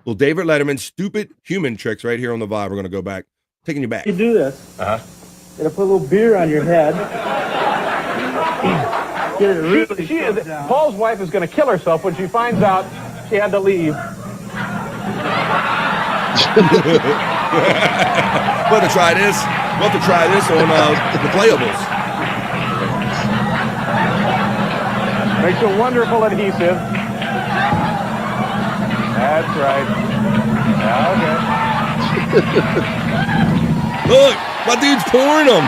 Well, David Letterman, stupid human tricks right here on the vibe. We're going to go back, taking you back. You do this. It'll put a little beer on your head. Get it really Paul's wife is going to kill herself when she finds out she had to leave. We'll have to try this. We'll have to try this on the Playables. Makes a wonderful adhesive. That's right. Yeah, okay. Look, my dude's pouring them.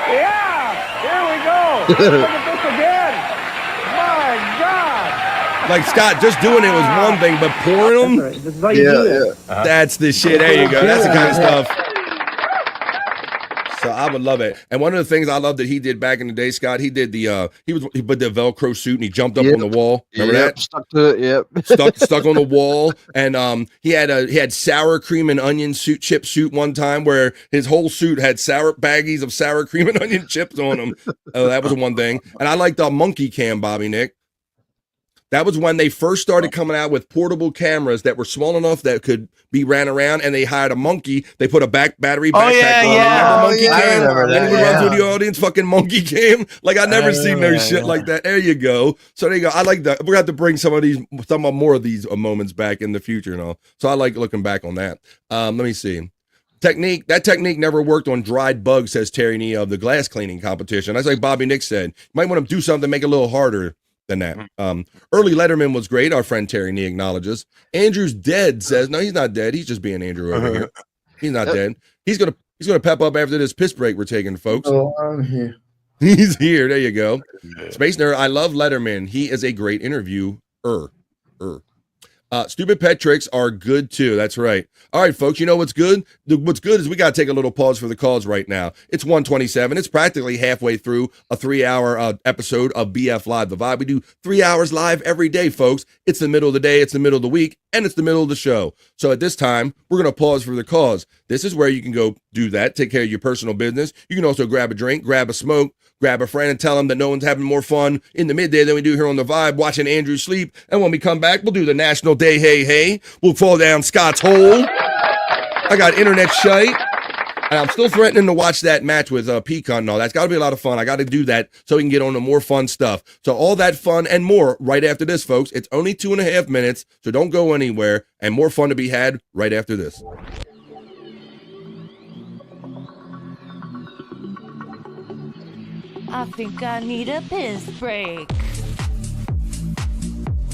Yeah, here we go. Look at this again. My God. Like, Scott, just doing it was one thing, but pouring them, This is how you do it. that's the shit. There you go. That's the kind of stuff. So I would love it. And one of the things I love that he did back in the day, Scott, he did he put the Velcro suit and he jumped up on the wall. Remember that? Stuck to it. Yep. stuck on the wall. And he had sour cream and onion chip suit one time where his whole suit had baggies of sour cream and onion chips on him. That was one thing. And I liked the monkey cam, Bobby Nick. That was when they first started coming out with portable cameras that were small enough that could be ran around, and they hired a monkey. They put a battery backpack on. Yeah. Monkey cam? I remember that. And we run through the audience, fucking monkey cam. Like I never seen no shit like that. There you go. So there you go. I like that. We're gonna have to bring some more of these moments back in the future and all. So I like looking back on that. Let me see. That technique never worked on dried bugs, says Terry Nee of the glass cleaning competition. That's like Bobby Nick said. You might want to do something to make it a little harder than that. Early Letterman was great. Our friend Terry Nee acknowledges. Andrew's dead, says no, he's not dead. He's just being Andrew over here. He's not dead. He's gonna pep up after this piss break we're taking, folks. Oh, I'm here. He's here. There you go. Space Nerd. I love Letterman. He is a great interviewer. Stupid pet tricks are good too. That's right. All right, folks. You know what's good? What's good is we got to take a little pause for the calls right now. It's 1:27. It's practically halfway through a 3-hour episode of BF Live the Vibe. We do 3 hours live every day, folks. It's the middle of the day, it's the middle of the week, and it's the middle of the show. So at this time, we're going to pause for the cause. This is where you can go do that, take care of your personal business. You can also grab a drink, grab a smoke, grab a friend and tell them that no one's having more fun in the midday than we do here on the Vibe, watching Andrew sleep. And when we come back, we'll do the National Day Hey Hey. We'll fall down Scott's hole. I got internet shite. And I'm still threatening to watch that match with Pecan and all. That's got to be a lot of fun. I got to do that so we can get on to more fun stuff. So all that fun and more right after this, folks. It's only 2.5 minutes, so don't go anywhere. And more fun to be had right after this. I think I need a piss break.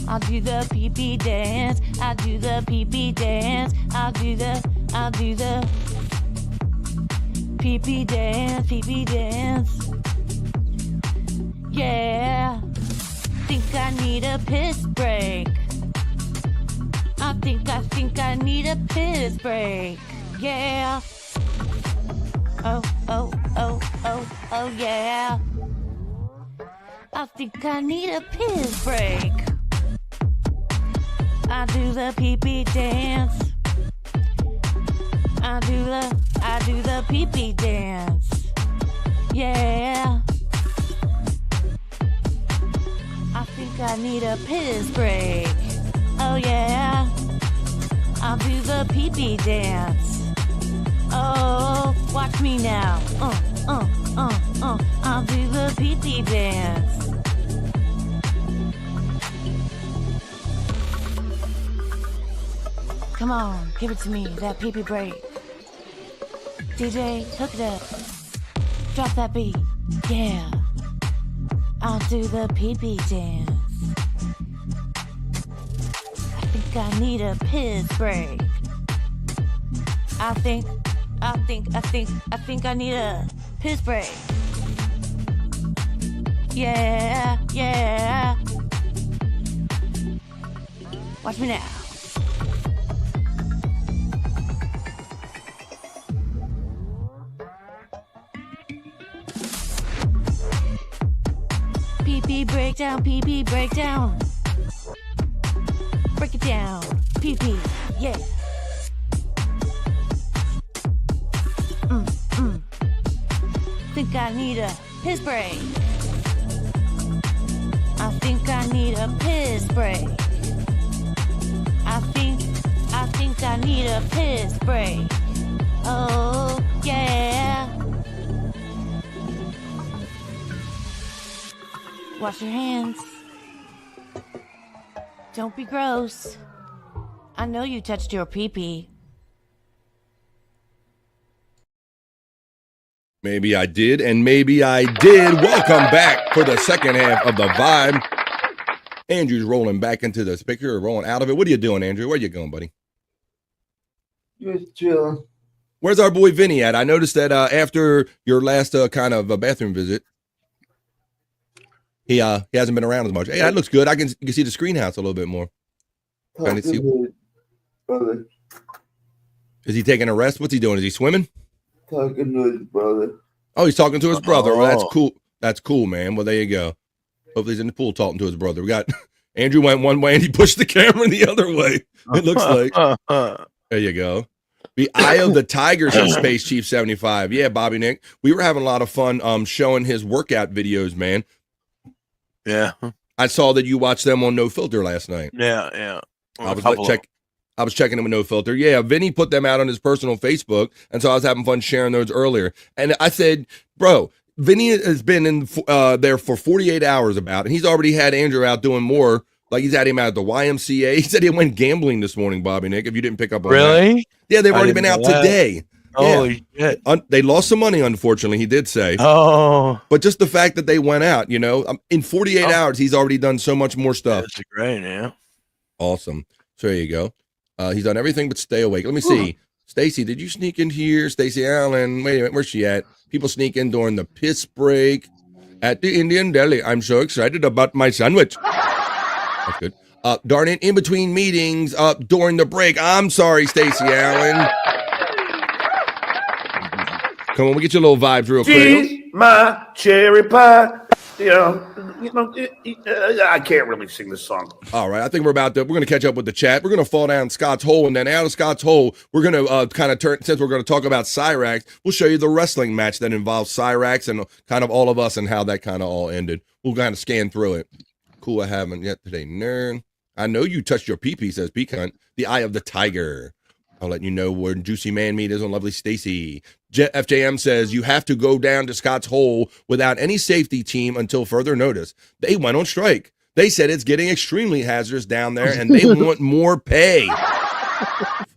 I'll do the pee-pee dance. I'll do the pee-pee dance. I'll do the pee-pee dance, pee-pee dance. Yeah. Think I need a piss break. I think I need a piss break. Yeah. Oh, yeah. I think I need a piss break. I do the pee-pee dance. I do the pee-pee dance. Yeah. I think I need a piss break. Oh yeah. I'll do the pee-pee dance. Oh, watch me now. I'll do the pee-pee dance. Come on, give it to me, that pee-pee break. DJ, hook it up. Drop that beat. Yeah. I'll do the pee-pee dance. I think I need a piss break. I think I need a piss break. Yeah. Watch me now. Pee-pee breakdown, pee-pee breakdown. Break it down, pee-pee, yeah. Think I need a piss break. I think I need a piss break. I think I need a piss break. Oh, yeah. Wash your hands. Don't be gross. I know you touched your pee-pee. Maybe I did, and maybe I did. Welcome back for the second half of The Vibe. Andrew's rolling back into the speaker, or rolling out of it. What are you doing, Andrew? Where you going, buddy? Just chilling. Where's our boy Vinny at? I noticed that after your last kind of bathroom visit, he hasn't been around as much. Hey, that looks good. You can see the screen house a little bit more. Brother. Is he taking a rest? What's he doing? Is he swimming? Talking to his brother. Oh, he's talking to his brother. Well, that's cool. That's cool, man. Well, there you go. Hopefully he's in the pool talking to his brother. We got Andrew went one way and he pushed the camera the other way. It looks like. There you go. The Eye of the Tiger, says Space Chief 75. Yeah, Bobby Nick. We were having a lot of fun showing his workout videos, man. Yeah. I saw that you watched them on No Filter last night. Yeah. I was checking them with No Filter. Yeah, Vinny put them out on his personal Facebook, and so I was having fun sharing those earlier. And I said, bro, Vinny has been in there for 48 hours and he's already had Andrew out doing more. Like he's had him out at the YMCA. He said he went gambling this morning, Bobby Nick, if you didn't pick up on that. Really? Yeah, they've already been out today. Holy shit. They lost some money, unfortunately, he did say. Oh. But just the fact that they went out, in 48 hours, he's already done so much more stuff. That's great, yeah. Awesome. So there you go. He's done everything but stay awake. Let me see. Stacy, did you sneak in here? Stacy Allen. Wait a minute. Where's she at? People sneak in during the piss break at the Indian Deli. I'm so excited about my sandwich. That's good. Darn it. In between meetings during the break. I'm sorry, Stacy Allen. Come on, we get your little vibes real quick. She's my cherry pie. I can't really sing this song. All right, I think we're going to catch up with the chat. We're going to fall down Scott's hole, and then out of Scott's hole, we're going to kind of turn, since we're going to talk about Cyrax, we'll show you the wrestling match that involves Cyrax and kind of all of us and how that kind of all ended. We'll kind of scan through it. Cool, I haven't yet today. Nerd. I know you touched your pee-pee, says Pecan. The Eye of the Tiger. I'll let you know where Juicy Man Meat is on lovely Stacy. FJM says you have to go down to Scott's Hole without any safety team until further notice. They went on strike. They said it's getting extremely hazardous down there and they want more pay.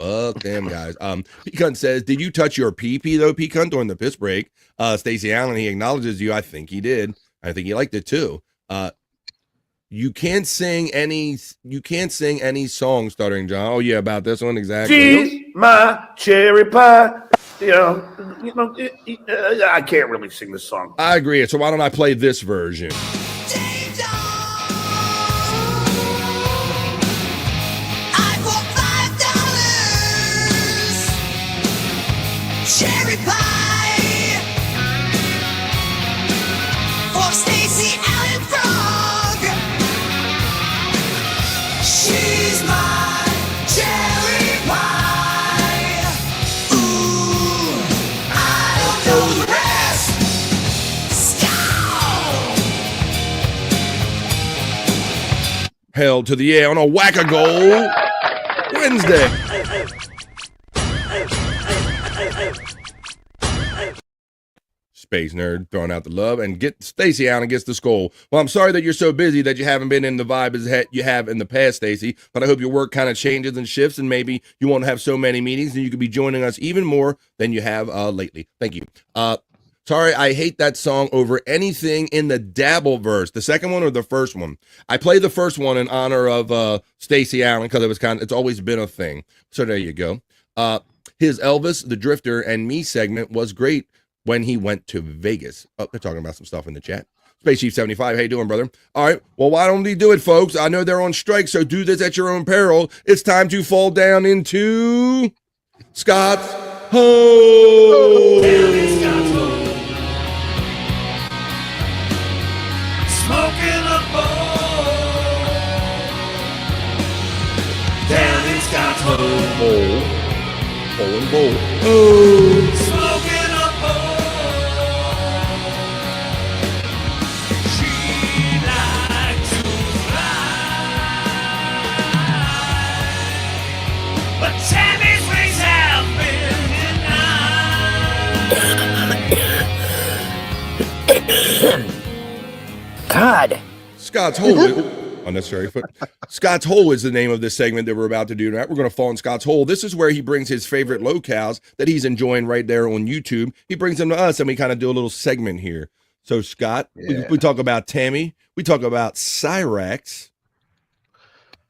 Fuck them guys. P-Cunt says, did you touch your pee-pee though, P-Cunt, during the piss break? Stacey Allen, he acknowledges you. I think he did. I think he liked it too. You can't sing any song, Stuttering John. Oh yeah, about this one exactly. She's my cherry pie. I can't really sing this song. I agree. So why don't I play this version? Cherry pie for Stacey Allen Frog. She's my cherry pie. Ooh, I don't know the rest. Scout. Hell to the yeah on a Whack-A-Goal Wednesday. Space Nerd throwing out the love and get Stacey Allen gets the skull. Well, I'm sorry that you're so busy that you haven't been in the vibe as you have in the past, Stacey, but I hope your work kind of changes and shifts and maybe you won't have so many meetings and you could be joining us even more than you have lately. Thank you. Sorry, I hate that song over anything in the Dabble verse. The second one or the first one? I played the first one in honor of Stacey Allen because it's always been a thing. So there you go. His Elvis, the Drifter, and Me segment was great when he went to Vegas. Oh, they're talking about some stuff in the chat. Space Chief 75, how you doing, brother? All right, well, why don't we do it, folks? I know they're on strike, so do this at your own peril. It's time to fall down into Scott's Hole. Smoking a bowl down in Scott's Hole. Hole and bowl. Oh. Smoking a bowl. She likes to fly, but Tammy's wings have been denied. God. Scott's Hole. Unnecessary foot. Scott's Hole is the name of this segment that we're about to do tonight. We're going to fall in Scott's Hole. This is where he brings his favorite locales that he's enjoying right there on YouTube. He brings them to us, and we kind of do a little segment here. So, Scott, we talk about Tammy. We talk about Cyrax.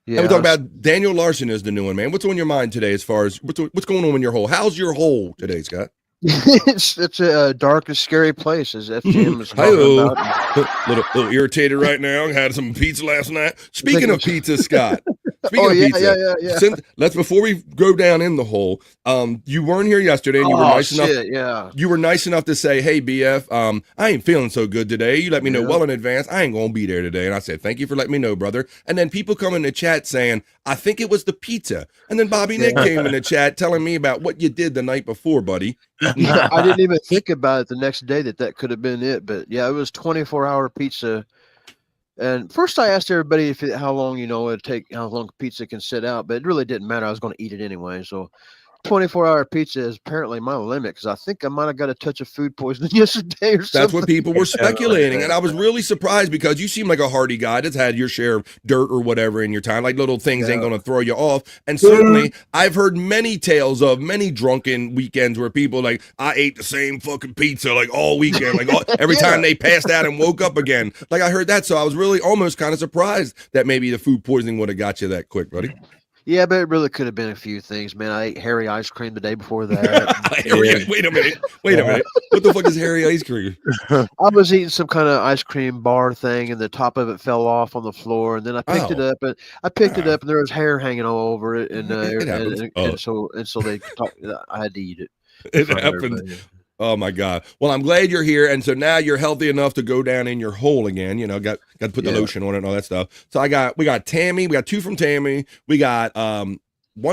Yeah. And we talk about Daniel Larson is the new one, man. What's on your mind today as far as what's going on in your hole? How's your hole today, Scott? it's a dark and scary place, as FGM is talking about. little irritated right now. Had some pizza last night. Speaking of pizza, Scott. Speaking of pizza, let's before we go down in the hole. You weren't here yesterday, and you were nice enough. Yeah. You were nice enough to say, "Hey, BF, I ain't feeling so good today. You let me know well in advance. I ain't gonna be there today." And I said, "Thank you for letting me know, brother." And then people come in the chat saying, "I think it was the pizza." And then Bobby Nick came in the chat telling me about what you did the night before, buddy. I didn't even think about it the next day that could have been it, but yeah, it was 24-hour pizza. And first I asked everybody how long how long pizza can sit out, but it really didn't matter. I was going to eat it anyway. So 24-hour pizza is apparently my limit because I think I might have got a touch of food poisoning yesterday or something. That's what people were speculating. And I was really surprised because you seem like a hardy guy that's had your share of dirt or whatever in your time. Like little things ain't going to throw you off. And certainly I've heard many tales of many drunken weekends where people like, I ate the same fucking pizza like all weekend. Like every time they passed out and woke up again. Like I heard that. So I was really almost kind of surprised that maybe the food poisoning would have got you that quick, buddy. Yeah, but it really could have been a few things, man. I ate Harry ice cream the day before that. Wait a minute. What the fuck is Harry ice cream? I was eating some kind of ice cream bar thing, and the top of it fell off on the floor. And then I picked it up, and there was hair hanging all over it, and so they I had to eat it. It happened. Oh my God. Well, I'm glad you're here. And so now you're healthy enough to go down in your hole again, got to put the lotion on it and all that stuff. So we got Tammy, we got 2 from Tammy. We got 1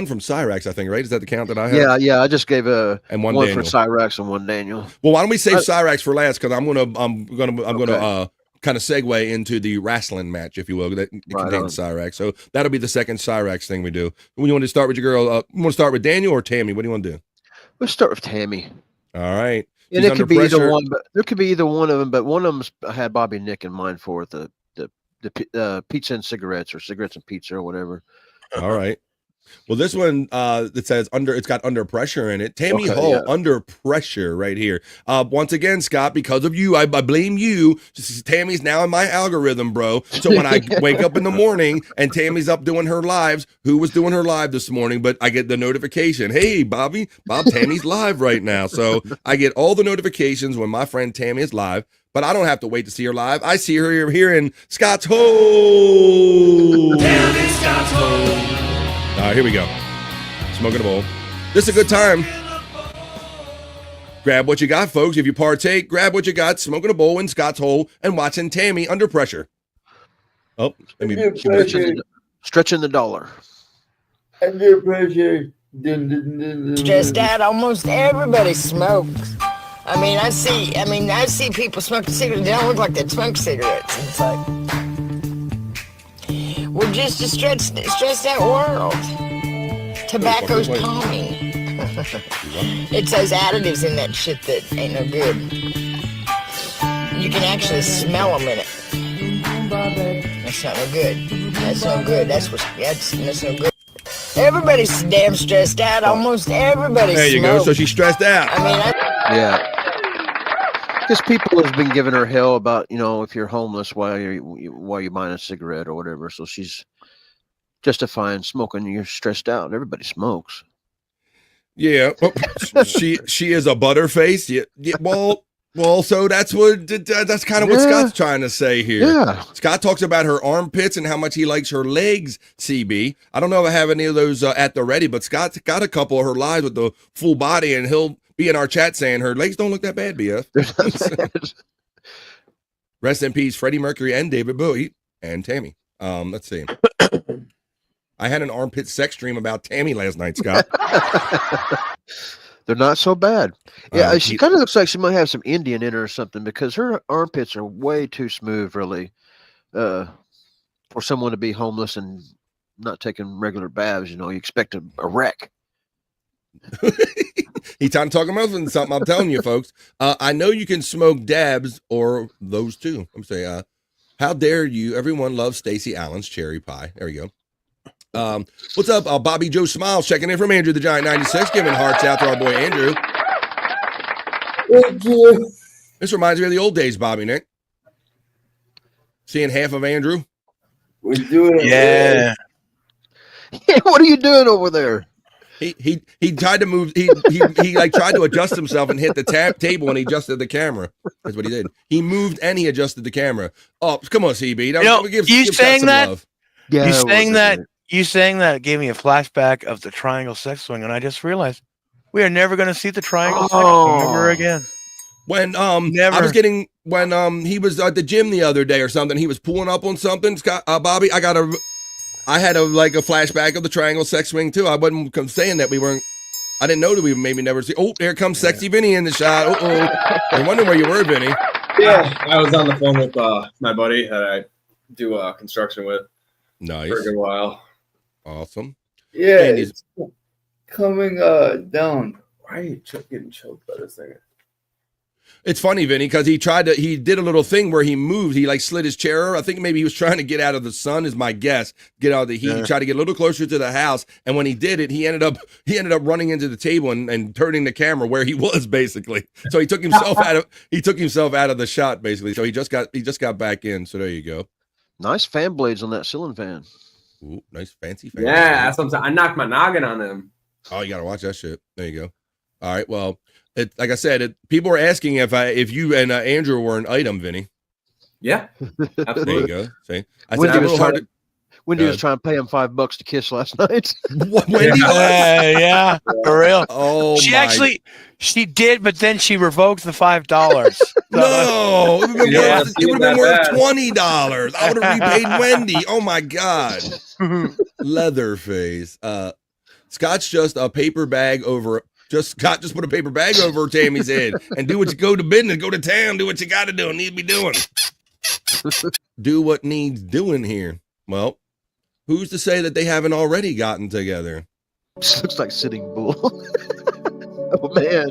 from Cyrax, I think, right? Is that the count that I have? Yeah. I just gave one Daniel. for Cyrax and 1 Daniel. Well, why don't we save Cyrax for last? Cause I'm going to kind of segue into the wrestling match, if you will, that contains Cyrax. So that'll be the second Cyrax thing we do. When you want to start with your girl, you want to start with Daniel or Tammy? What do you want to do? Let's start with Tammy. All right. And it could be either one, but there could be either one of them. But one of them had Bobby Nick in mind for the pizza and cigarettes, or cigarettes and pizza, or whatever. All right. Well, this one that says it's got under pressure in it. Tammy Hall, under pressure right here. Once again, Scott, because of you, I blame you. Tammy's now in my algorithm, bro. So when I wake up in the morning and Tammy's up doing her lives, who was doing her live this morning? But I get the notification, hey, Bob, Tammy's live right now. So I get all the notifications when my friend Tammy is live. But I don't have to wait to see her live. I see her here in Scott's Hole. Tammy Scott's Hole. All right, here we go. Smoking a bowl. This is a good time. Grab what you got, folks. If you partake, grab what you got, smoking a bowl in Scott's Hole and watching Tammy under pressure. Oh, stretching the dollar. Under pressure. Stressed out. Almost everybody smokes. I see people smoking cigarettes. They don't look like they smoke cigarettes. It's like, we're just a stressed out world. Tobacco's calming. It's those additives in that shit that ain't no good. You can actually smell them in it. That's not no good. That's no good. That's no good. Everybody's damn stressed out. Almost everybody. There you go. So she's stressed out. Yeah. Because people have been giving her hell about, if you're homeless, why you buying a cigarette or whatever. So she's justifying smoking. You're stressed out. Everybody smokes. Yeah. she is a butterface. Yeah. Well, so that's kind of what Scott's trying to say here. Yeah. Scott talks about her armpits and how much he likes her legs, CB. I don't know if I have any of those at the ready, but Scott's got a couple of her lives with the full body, and he'll be in our chat saying her legs don't look that bad, BF. Rest in peace, Freddie Mercury and David Bowie and Tammy. Let's see. I had an armpit sex dream about Tammy last night, Scott. They're not so bad. Yeah, she kind of looks like she might have some Indian in her or something, because her armpits are way too smooth, really, for someone to be homeless and not taking regular baths. You expect a wreck. He's time to talk about something. I'm telling you, folks. I know you can smoke dabs or those two. I'm saying, how dare you? Everyone loves Stacey Allen's cherry pie. There we go. What's up? Bobby Joe Smiles checking in from Andrew the Giant 96, giving hearts out to our boy Andrew. Thank you. This reminds me of the old days, Bobby Nick. Seeing half of Andrew. We're doing it. Yeah. What are you doing over there? He tried to move. He tried to adjust himself and hit the table when he adjusted the camera. That's what he did. He moved and he adjusted the camera. Oh, come on, CB. You saying that? Love. Yeah, you saying that gave me a flashback of the triangle sex swing, and I just realized we are never going to see the triangle sex swing ever again. When I was getting he was at the gym the other day or something, he was pulling up on something. Scott, Bobby, I had a flashback of the triangle sex swing too. I wasn't saying that we weren't. I didn't know that we maybe never see. Oh, here comes Sexy Vinny in the shot. I'm wondering where you were, Vinny. Yeah, I was on the phone with my buddy that I do construction with. Nice. For a good while. Awesome. Yeah, it's coming down. Why are you getting choked by this thing? It's funny, Vinny, because he did a little thing where he moved. He slid his chair. I think maybe he was trying to get out of the sun, is my guess. Get out of the heat. He tried to get a little closer to the house, and when he did it, he ended up running into the table and turning the camera where he was, basically. So he took himself out of the shot, basically. So he just got back in. So there you go. Nice fan blades on that ceiling fan. Ooh, nice fancy fan. Yeah, that's what I'm saying. I knocked my noggin on them. Oh, you gotta watch that shit. There you go. All right. Well, like I said, people were asking if you and Andrew were an item, Vinny. Yeah, absolutely. There you go. See, Wendy was trying to pay him $5 to kiss last night. Wendy? Yeah, for real. Oh, she did, but then she revoked the $5. No, it would have been worth $20. I would have repaid Wendy. Oh my God, Leatherface. Scott's just a paper bag over. Scott just put a paper bag over Tammy's head and do what you go to business, go to town, do what you got to do and need to be doing. do what needs doing here. Well, who's to say that they haven't already gotten together? This looks like Sitting Bull. Oh man.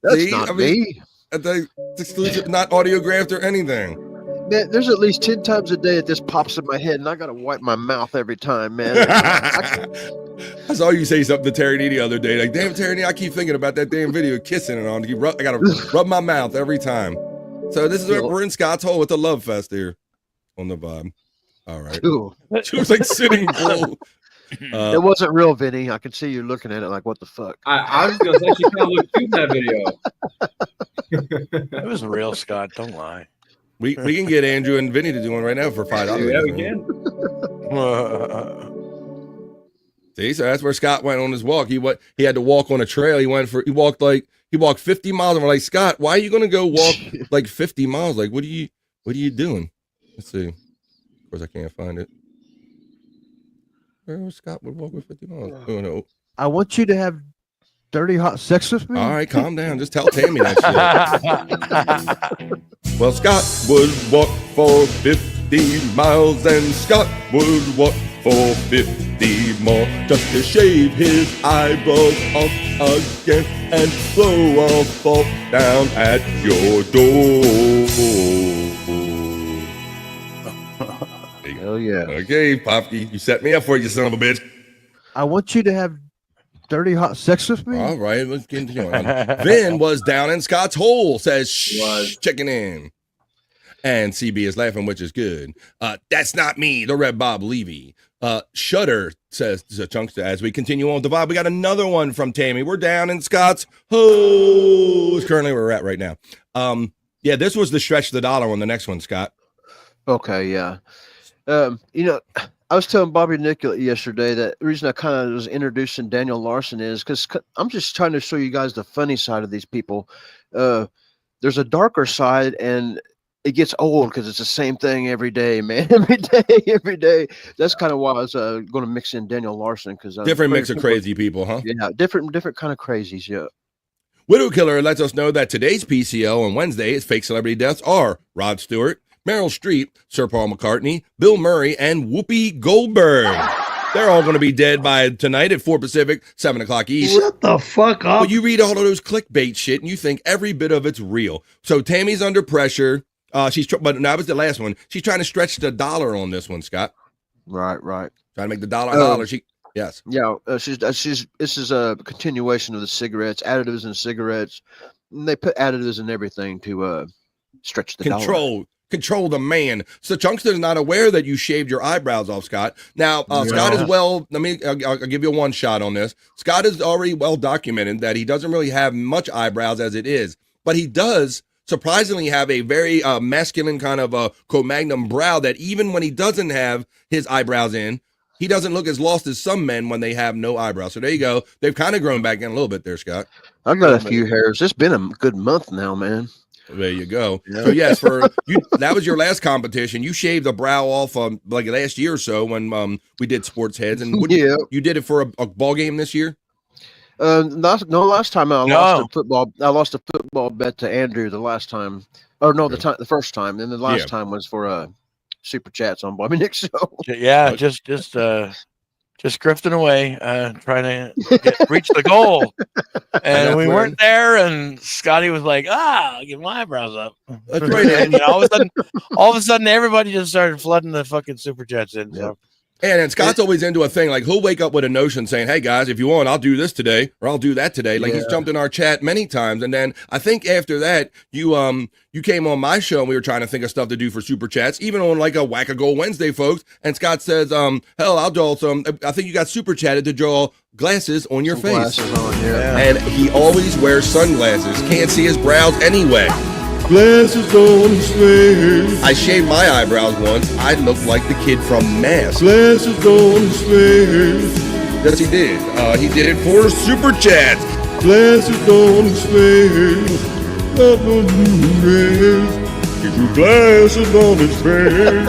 That's not me. It's exclusive, not audiographed or anything. Man, there's at least 10 times a day that this pops in my head, and I gotta wipe my mouth every time, man. I saw you say something to Terry D the other day. Like, damn, Terry D, I keep thinking about that damn video, kissing it on. I gotta rub my mouth every time. So this is we're in Scott's Hole with the Love Fest here on the vibe. All right. She was like Sitting Bull. It wasn't real, Vinny. I could see you looking at it like, what the fuck? I was gonna say she kind of looked cute in that video. It was real, Scott. Don't lie. We can get Andrew and Vinny to do one right now for $5. Yeah, we can. See, so that's where Scott went on his walk. He had to walk on a trail. He walked 50 miles. And we're like, Scott, why are you gonna go walk like 50 miles? Like, what are you doing? Let's see. Of course, I can't find it. Where Scott would walk with 50 miles? Oh no. I want you to have dirty hot sex with me. All right, calm down. Just tell Tammy that shit. Well, Scott would walk for 50 miles, and Scott would walk for 50 more just to shave his eyebrows off again and blow a fault down at your door. Hell yeah. Okay, Popky, you set me up for it, you son of a bitch. I want you to have dirty hot sex with me. All right, let's continue on. Vin was down in Scott's Hole, says shh, checking in. And CB is laughing, which is good. That's not me, the Red Bob Levy. Shudder says Chunkster, as we continue on the vibe. We got another one from Tammy. We're down in Scott's Hole. Is currently where we're at right now. Yeah, this was the stretch the dollar on the next one, Scott. Okay, yeah. I was telling Bobby Nicolet yesterday that the reason I kind of was introducing Daniel Larson is because I'm just trying to show you guys the funny side of these people. There's a darker side, and it gets old because it's the same thing every day, man. Every day. That's kind of why I was going to mix in Daniel Larson because different mix of crazy people, huh? Yeah, different kind of crazies. Yeah. Widow Killer lets us know that today's PCL on Wednesday is fake celebrity deaths are Rod Stewart, Meryl Streep, Sir Paul McCartney, Bill Murray, and Whoopi Goldberg. They're all going to be dead by tonight at 4 Pacific, 7 o'clock East. Shut the fuck up. But you read all of those clickbait shit and you think every bit of it's real. So Tammy's under pressure. But that was the last one. She's trying to stretch the dollar on this one, Scott. Right. Trying to make the dollar. Yes. Yeah. This is a continuation of the cigarettes, additives in cigarettes. And they put additives in everything to stretch the dollar. Control the man. So Chunkster's not aware that you shaved your eyebrows off, Scott. Now, Scott is I'll give you a one shot on this. Scott is already well documented that he doesn't really have much eyebrows as it is, but he does surprisingly have a very masculine kind of Cro-Magnon brow that even when he doesn't have his eyebrows in, he doesn't look as lost as some men when they have no eyebrows. So there you go. They've kind of grown back in a little bit there, Scott. I've got a few hairs. It's been a good month now, man. There you go. Yeah. So yes, that was your last competition. You shaved the brow off like last year or so when we did Sports Heads, and you did it for a ball game this year. Last time I lost a football. I lost a football bet to Andrew the last time. Or no, the first time, and the last time was for Super Chats on Bobby Nick's show. Yeah, just grifting away, trying to reach the goal. And we weren't there, and Scotty was like, I'll get my eyebrows up. That's right. And all of a sudden, everybody just started flooding the fucking Super Chats in. So. And Scott's always into a thing, like he'll wake up with a notion saying, hey guys, if you want, I'll do this today or I'll do that today. Like he's jumped in our chat many times. And then I think after that, you came on my show and we were trying to think of stuff to do for Super Chats, even on like a Whack a Goal Wednesday, folks. And Scott says, hell, I'll draw some. I think you got Super Chatted to draw glasses on your face. And he always wears sunglasses. Can't see his brows anyway. Glasses on his face. I shaved my eyebrows once. I looked like the kid from Mask. Glasses on his face. Yes, he did. He did it for Super Chats. Glasses on his face. Get your glasses on his face.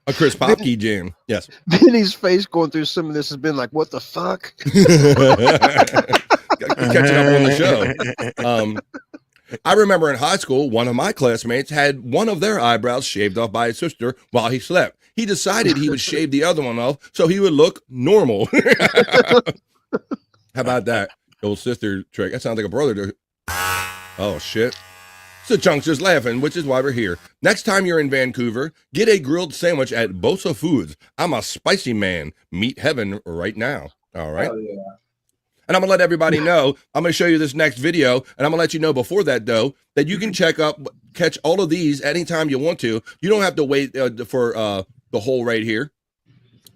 A Chris Popke jam. Yes. Vinny's face going through some of this has been like, what the fuck? Catching up on the show. I remember in high school, one of my classmates had one of their eyebrows shaved off by his sister while he slept. He decided he would shave the other one off so he would look normal. How about that? Old sister trick. That sounds like a brother. Oh, shit. So Chunk's just laughing, which is why we're here. Next time you're in Vancouver, get a grilled sandwich at Bosa Foods. I'm a spicy man. Meet heaven right now. All right. Oh, yeah. And I'm going to let everybody know, I'm going to show you this next video, and I'm going to let you know before that, though, that you can catch all of these anytime you want to. You don't have to wait for the whole right here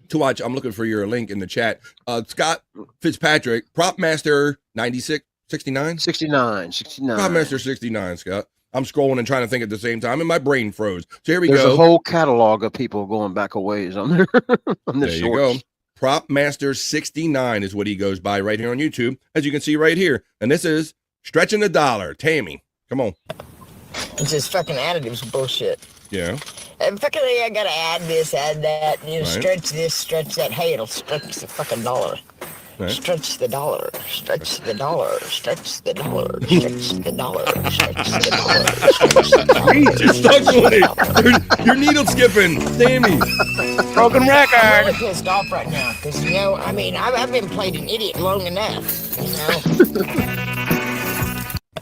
to watch. I'm looking for your link in the chat. Scott Fitzpatrick, Prop Master 96, 69? 69. Prop Master 69, Scott. I'm scrolling and trying to think at the same time, and my brain froze. So here we There's go. a whole catalog of people going back a ways on there. There you go. Prop Master 69 is what he goes by right here on YouTube, as you can see right here. And this is Stretching the Dollar. Tammy, come on. It's just fucking additives bullshit. Yeah. And fucking I gotta add this, add that, you know, Right. stretch this, stretch that. Hey, it'll stretch the fucking dollar. Right. Stretch the dollar, stretch the dollar, stretch the dollar, stretch the dollar, stretch the dollar, stretch the dollar. You're stuck on it. You're needle skipping. Tammy. Broken I'm record. really pissed off right now because, you know, I mean, I've been played an idiot long enough, you know?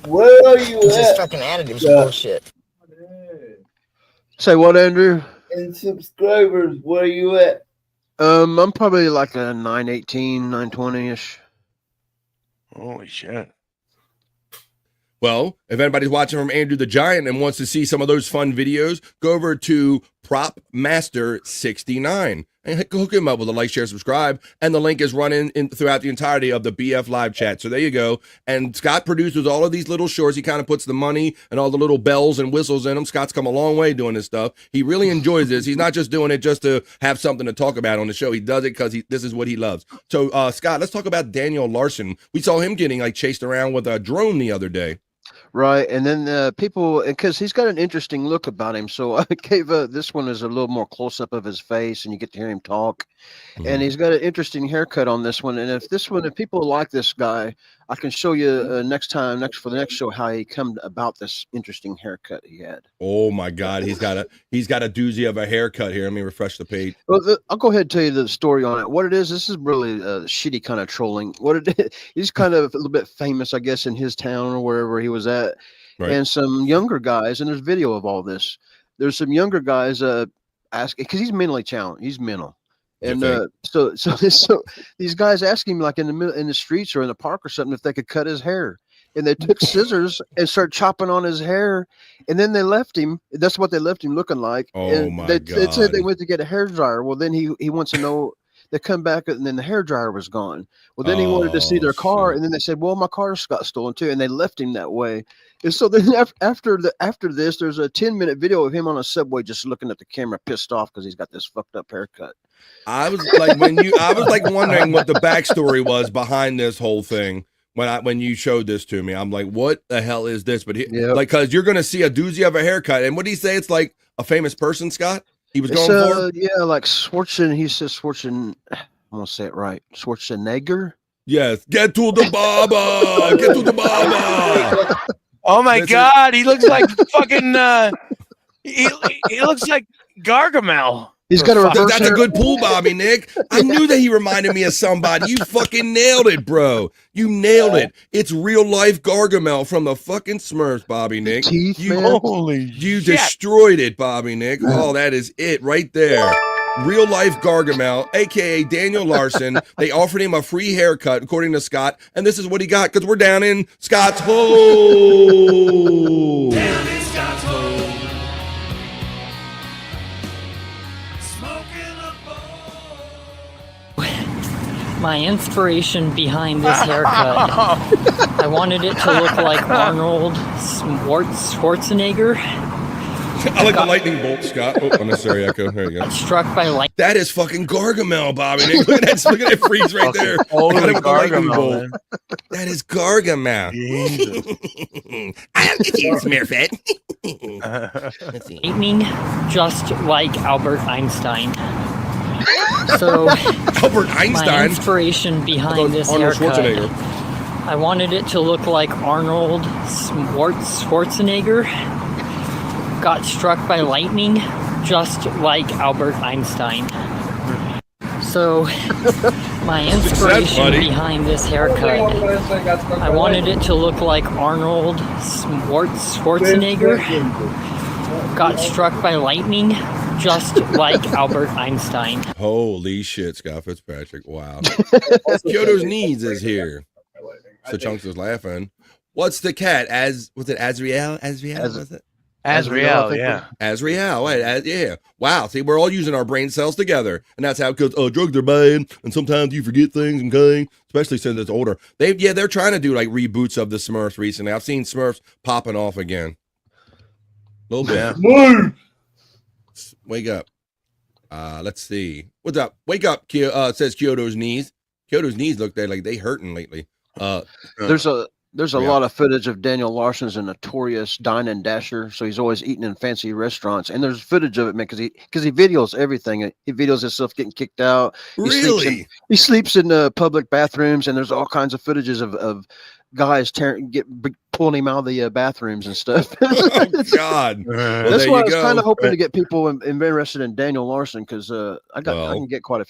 Where are you It's just at? fucking additives bullshit. Say what, Andrew? And subscribers, where are you at? I'm probably like a 918, 920-ish. Holy shit. Well, if anybody's watching from Andrew the Giant and wants to see some of those fun videos, go over to Prop Master 69 and hook him up with a like, share, subscribe. And the link is running throughout the entirety of the BF live chat. So there you go. And Scott produces all of these little shorts. He kind of puts the money and all the little bells and whistles in them. Scott's come a long way doing this stuff. He really enjoys this. He's not just doing it just to have something to talk about on the show. He does it because this is what he loves. So Scott, let's talk about Daniel Larson. We saw him getting like chased around with a drone the other day. Right, and then people, because he's got an interesting look about him, so I gave this one is a little more close up of his face, and you get to hear him talk. And he's got an interesting haircut on this one. And if people like this guy, I can show you for the next show how he come about this interesting haircut he had. Oh my God, he's got a doozy of a haircut here. Let me refresh the page. Well, I'll go ahead and tell you the story on it. What it is, this is really shitty kind of trolling. What it is, he's kind of a little bit famous, I guess, in his town or wherever he was at. Right. And some younger guys, and there's video of all this. There's some younger guys asking, because he's mentally challenged. He's mental. And so these guys ask him, like in the streets or in the park or something, if they could cut his hair. And they took scissors and started chopping on his hair, and then they left him. That's what they left him looking like. Oh and my they God! said they went to get a hair dryer. Well, then he wants to know. They come back, and then the hair dryer was gone. Well, then he wanted to see their car, and then they said, "Well, my car's got stolen too," and they left him that way. And so then after this, there's a 10-minute video of him on a subway just looking at the camera, pissed off because he's got this fucked up haircut. I was like wondering what the backstory was behind this whole thing when you showed this to me. I'm like, what the hell is this? But like, because you're gonna see a doozy of a haircut, and what did he say? It's like a famous person, Scott. He was going for like Schwarzenegger. He says Schwarzenegger. I'm gonna say it right. Schwarzenegger. Yes, get to the baba. Get to the baba. Oh my God, he looks like fucking. He looks like Gargamel. He's got a reverse. That's a good pull, Bobby Nick. I knew that he reminded me of somebody. You fucking nailed it, bro. You nailed it. It's real life Gargamel from the fucking Smurfs, Bobby Nick. Teeth, You destroyed it, Bobby Nick. Oh, that is it right there. Real life Gargamel, aka Daniel Larson. They offered him a free haircut, according to Scott, and this is what he got because we're down in Scott's hole. Down in Scott's hole. My inspiration behind this haircut, I wanted it to look like Arnold Schwarzenegger. I like the lightning bolt, Scott. Oh, unnecessary echo. There you go. Struck by light. That is fucking Gargamel, Bobby. Look at that freeze right there. Holy Gargamel, that is Gargamel. I have to use Smurfette. lightning, just like Albert Einstein. So, Albert Einstein? my inspiration behind this Arnold haircut, Schwarzenegger. I wanted it to look like Arnold Schwarzenegger got struck by lightning, just like Albert Einstein. So, my inspiration behind this haircut, I wanted it to look like Arnold Schwarzenegger got struck by lightning, just like Albert Einstein. Holy shit, Scott Fitzpatrick. Wow. Kyoto's Needs is here. So Chunks was laughing. What's the cat? Was it Azriel? Was it? Azriel, yeah. Azriel, wait, yeah. Wow, see, we're all using our brain cells together. And that's how it goes, drugs are bad, and sometimes you forget things, okay? Especially since it's older. They're trying to do, like, reboots of the Smurfs recently. I've seen Smurfs popping off again. A little bit. Move! Wake up. Let's see. What's up? Wake up, says Kyoto's Knees. Kyoto's Knees look like they hurting lately. There's a lot of footage of Daniel Larson's a notorious dine and dasher, so he's always eating in fancy restaurants. And there's footage of it, man, because he videos everything. He videos himself getting kicked out. He sleeps in public bathrooms, and there's all kinds of footages of guys pulling him out of the bathrooms and stuff. Oh, God. That's why I was kind of hoping to get people interested in Daniel Larson, because I can get quite a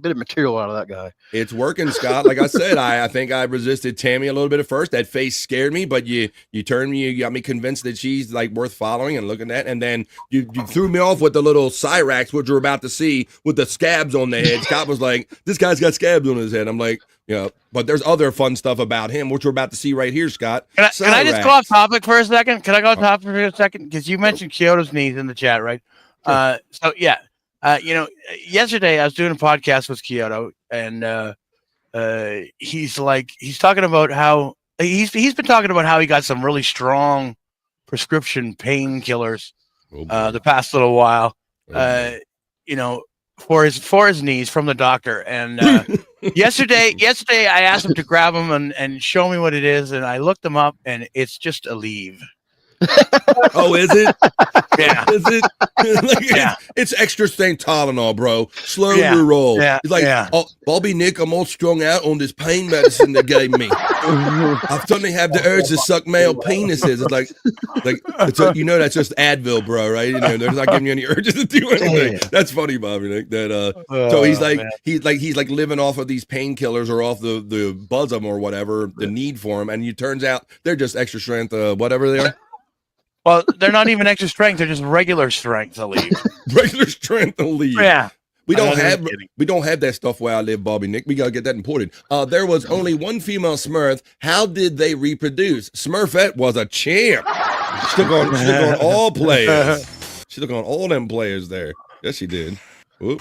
bit of material out of that guy. It's working, Scott. Like I said, I think I resisted Tammy a little bit at first. That face scared me, but you turned me, you got me convinced that she's like worth following and looking at. And then you threw me off with the little Cyrax, which we're about to see with the scabs on the head. Scott was like, this guy's got scabs on his head. I'm like, yeah, but there's other fun stuff about him, which we're about to see right here, Scott. Can I just go off topic for a second? Can I go off topic for a second? Because you mentioned Kyoto's Knees in the chat, right? Sure. Yesterday I was doing a podcast with Kyoto, and he's talking about how he's been talking about how he got some really strong prescription painkillers the past little while. For his knees from the doctor. And yesterday I asked him to grab them and show me what it is, and I looked them up, and it's just Aleve. Oh, is it? Yeah. Is it? It's extra strength Tylenol, bro. Slow your roll. Yeah. He's like, Bobby Nick, I'm all strung out on this pain medicine they gave me. I suddenly have the urge to suck male penises. It's that's just Advil, bro, right? They're not giving you any urges to do anything. That's funny, Bobby Nick. So he's like living off of these painkillers or off the buzz of them or whatever, the need for them, and it turns out they're just extra strength, whatever they are. Well, they're not even extra strength; they're just regular strength Aleve. Regular strength Aleve. Yeah. We don't have that stuff where I live, Bobby Nick. We gotta get that imported. There was only one female Smurf. How did they reproduce? Smurfette was a champ. She took on all players. She took on all them players there. Yes, she did. Whoop.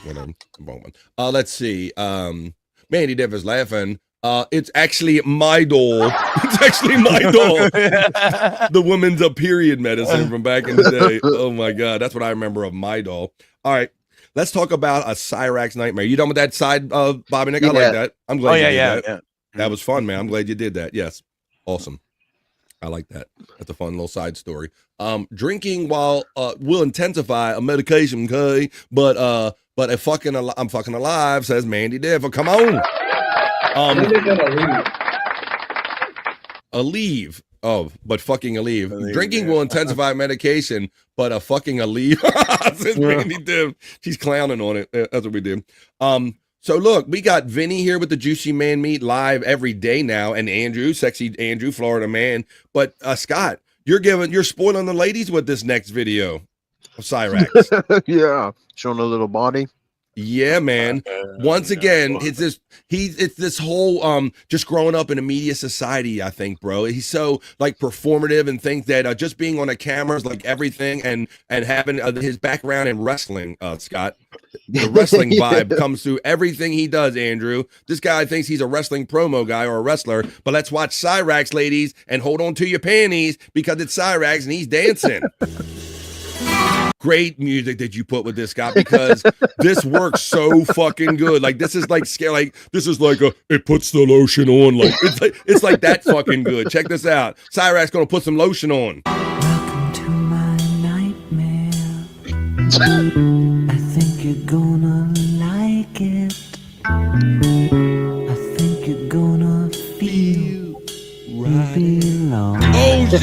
Whatever. Let's see. Mandy Dev is laughing. It's actually my doll. It's actually my doll. The woman's period medicine from back in the day. Oh my God. That's what I remember of my doll. All right. Let's talk about a Cyrax nightmare. You done with that side, Bobby Nick? I like that. I'm glad you did that. Yeah. That was fun, man. I'm glad you did that. Yes. Awesome. I like that. That's a fun little side story. Drinking while will intensify a medication, okay? But I'm fucking alive, says Mandy Dev. Come on. Aleve. Oh, but fucking Aleve. Drinking will intensify medication, but a fucking Aleve. Says Mandy Dev. She's clowning on it. That's what we do. So look, we got Vinny here with the Juicy Man Meat live every day now, and Andrew, sexy Andrew, Florida man. But Scott, you're spoiling the ladies with this next video of Cyrax. Yeah, showing a little body. Yeah, man. Once again, it's this whole just growing up in a media society, I think, bro. He's so like performative and thinks that just being on a camera is like everything, and having his background in wrestling, Scott. The wrestling vibe comes through everything he does, Andrew. This guy thinks he's a wrestling promo guy or a wrestler, but let's watch Cyrax, ladies, and hold on to your panties because it's Cyrax and he's dancing. great music that you put with this, Scott, because this works so fucking good. Like this is like scary. Like this is like it puts the lotion on. Like it's like that fucking good. Check this out. Cyrax gonna put some lotion on. Welcome to my nightmare. I think you're gonna like it. I think you're gonna feel right. Belong. Oh shit!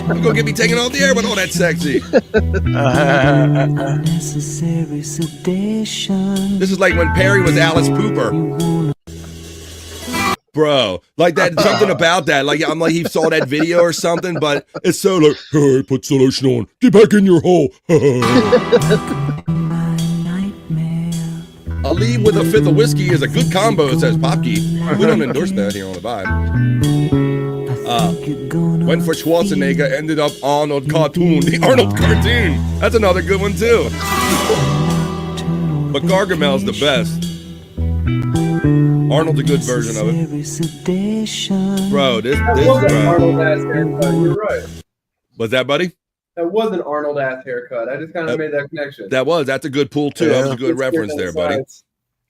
You're gonna get me taken off the air with all that sexy. Unnecessary sedation. This is like when Perry was Alice Cooper. Bro, like that, something about that. Like, I'm like, he saw that video or something, but it's so like, hey, put solution on. Get back in your hole. A leave with a fifth of whiskey is a good combo, says Popkey. We don't endorse that here on the Vibe. Went for Schwarzenegger, ended up Arnold cartoon. The Arnold cartoon. That's another good one, too. But Gargamel's the best. Arnold's a good version of it. Bro, this was an Arnold-ass haircut. You're right. Was that, buddy? That was an Arnold-ass haircut. I just kind of made that connection. That's a good pull, too. Yeah. That was a good reference there, buddy.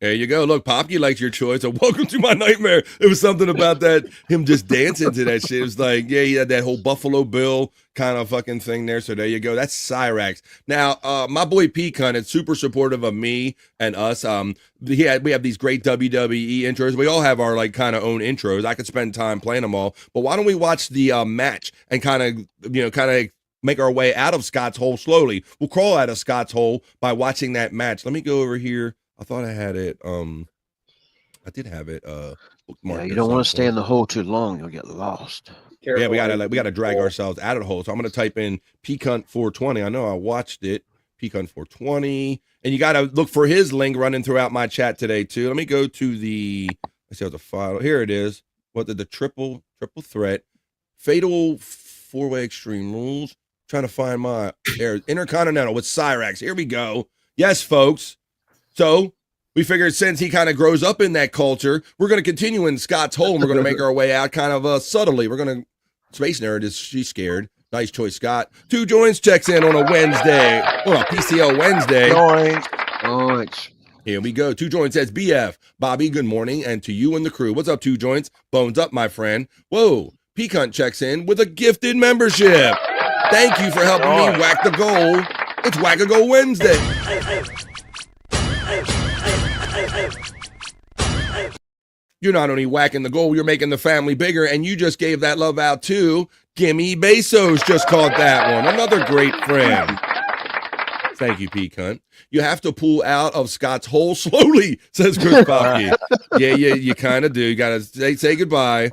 There you go. Look, Popkey likes your choice. So welcome to my nightmare. It was something about that, him just dancing to that shit. It was like, yeah, he had that whole Buffalo Bill kind of fucking thing there. So there you go. That's Cyrax. Now, my boy P-Cunt is super supportive of me and us. We have these great WWE intros. We all have our like kind of own intros. I could spend time playing them all. But why don't we watch the match and kind of make our way out of Scott's hole slowly. We'll crawl out of Scott's hole by watching that match. Let me go over here. I thought I had it. I did have it. Yeah, you don't want to stay in the hole too long; you'll get lost. Careful. Yeah, we gotta drag ourselves out of the hole. So I'm gonna type in P-Cunt 420. I know I watched it. P-Cunt 420, and you gotta look for his link running throughout my chat today too. Let me go to the. Let's see how the file. Here it is. What the triple threat, fatal 4-way extreme rules. Trying to find my Intercontinental with Cyrax. Here we go. Yes, folks. So we figured since he kind of grows up in that culture, we're going to continue in Scott's hole and we're going to make our way out kind of subtly. We're going to, Space Nerd, she's scared. Nice choice, Scott. 2 Joints checks in on a Wednesday. On a PCL Wednesday. Joints. Here we go. 2 Joints says, BF. Bobby, good morning. And to you and the crew. What's up, 2 Joints? Bones up, my friend. Whoa. P-Cunt checks in with a gifted membership. Thank you for helping me whack the goal. It's Whack-A-Goal Wednesday. You're not only whacking the goal, you're making the family bigger, and you just gave that love out too. Gimme Bezos just caught that one. Another great friend. Thank you, P-Cunt. You have to pull out of Scott's hole slowly, says Chris Popkey. Yeah, you kind of do. You got to say goodbye.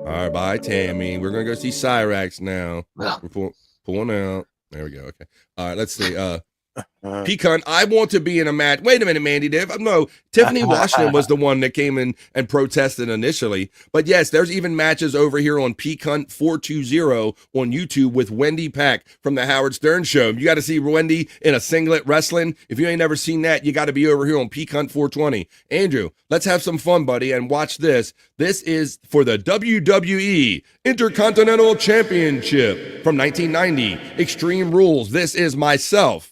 All right, bye, Tammy. We're going to go see Cyrax now. We're pulling out. There we go. Okay. All right, let's see. P-Cunt, I want to be in a match. Wait a minute, Mandy Div. No, Tiffany Washington was the one that came in and protested initially. But yes, there's even matches over here on P-Cunt 420 on YouTube with Wendy Pack from the Howard Stern Show. You got to see Wendy in a singlet wrestling. If you ain't never seen that, you got to be over here on P-Cunt 420. Andrew, let's have some fun, buddy, and watch this. This is for the WWE Intercontinental Championship from 1990. Extreme Rules. This is myself,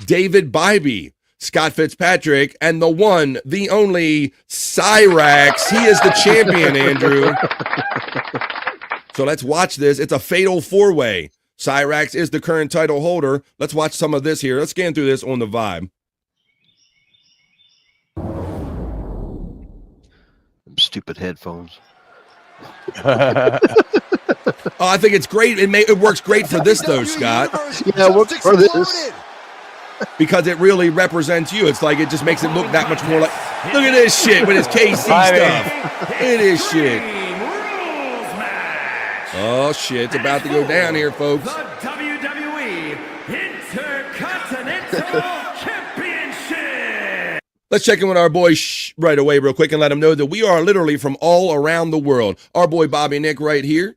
David Bybee, Scott Fitzpatrick, and the one, the only Cyrax. He is the champion, Andrew. So let's watch this. It's a fatal 4-way. Cyrax is the current title holder. Let's watch some of this here. Let's scan through this on the Vibe. Stupid headphones. I think it's great. It works great for this, though, Scott. Yeah, it works for this. Because it really represents you. It's like it just makes it look that much more like, look at this shit with his KC stuff. Look at this shit. Oh shit, it's about to go down here, folks. The WWE Intercontinental Championship. Let's check in with our boy right away real quick and let him know that we are literally from all around the world. Our boy Bobby Nick right here.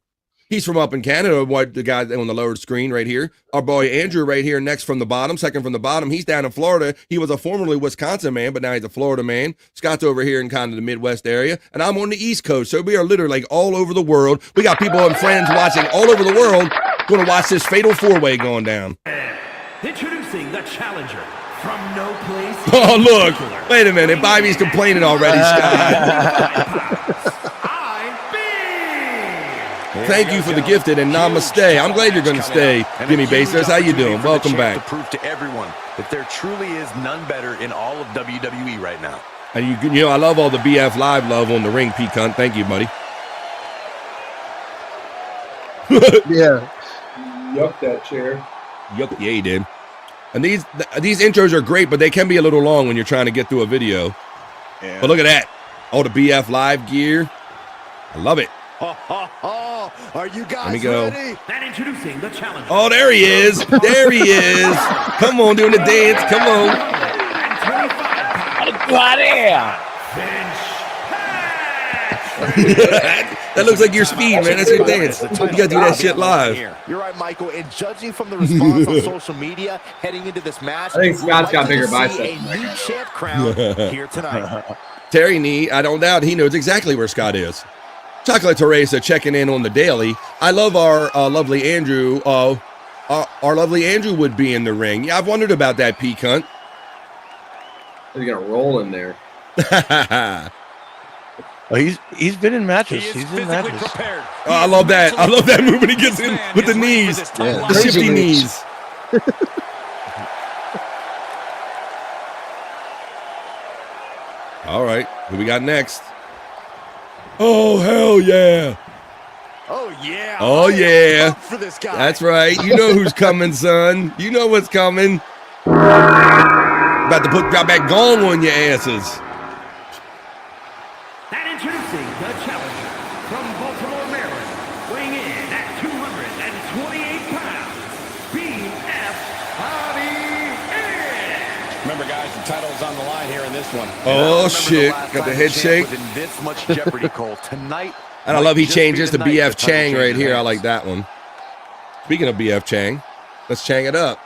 He's from up in Canada, what the guy on the lower screen right here. Our boy Andrew right here, next from the bottom, second from the bottom. He's down in Florida. He was a formerly Wisconsin man, but now he's a Florida man. Scott's over here in kind of the Midwest area, and I'm on the East Coast. So we are literally like all over the world. We got people and friends watching all over the world going to watch this fatal four-way going down. Introducing the challenger from no place. Oh, look. Wait a minute. Bobby's complaining already, Scott. Thank you for the gifted and namaste. I'm glad you're going to stay, Jimmy Basers. How you doing? Welcome back. To prove to everyone that there truly is none better in all of WWE right now. And you know, I love all the BF Live love on the ring, P. Cunt. Thank you, buddy. Yeah. Yuck that chair. Yuck, yeah, he did. And these intros are great, but they can be a little long when you're trying to get through a video. Yeah. But look at that. All the BF Live gear. I love it. Are you guys Let me go. ready? And introducing the challenger. Oh, there he is. There he is. Come on, doing the dance. Come on. That looks like your speed, man. That's your dance. You got to do that shit live. You're right, Michael. And judging from the response on social media heading into this match, I think Scott's got bigger biceps. A new champ crown here tonight. Terry Nee, I don't doubt he knows exactly where Scott is. Chocolate Teresa checking in on the daily. I love our lovely Andrew. Our lovely Andrew would be in the ring. Yeah, I've wondered about that, P. Cunt. He's gonna roll in there. Oh, he's been in matches. He's in matches. Oh, I love that. I love that move when he gets in with the knees, the shifty knees. All right, who we got next? Oh, hell yeah. Oh, yeah. Oh, yeah. For this guy. That's right. You know who's coming, son. You know what's coming. About to drop that gong on your asses. And introducing the challenger from Baltimore, Maryland, weighing in at 228 pounds, BF Bobby Heenan. Remember, guys, the title's on the line here in this one. Oh, shit. Got the head shake. This much jeopardy, Cole. Tonight. And I love he changes to BF Chang right here. I like that one. Speaking of BF Chang, let's Chang it up.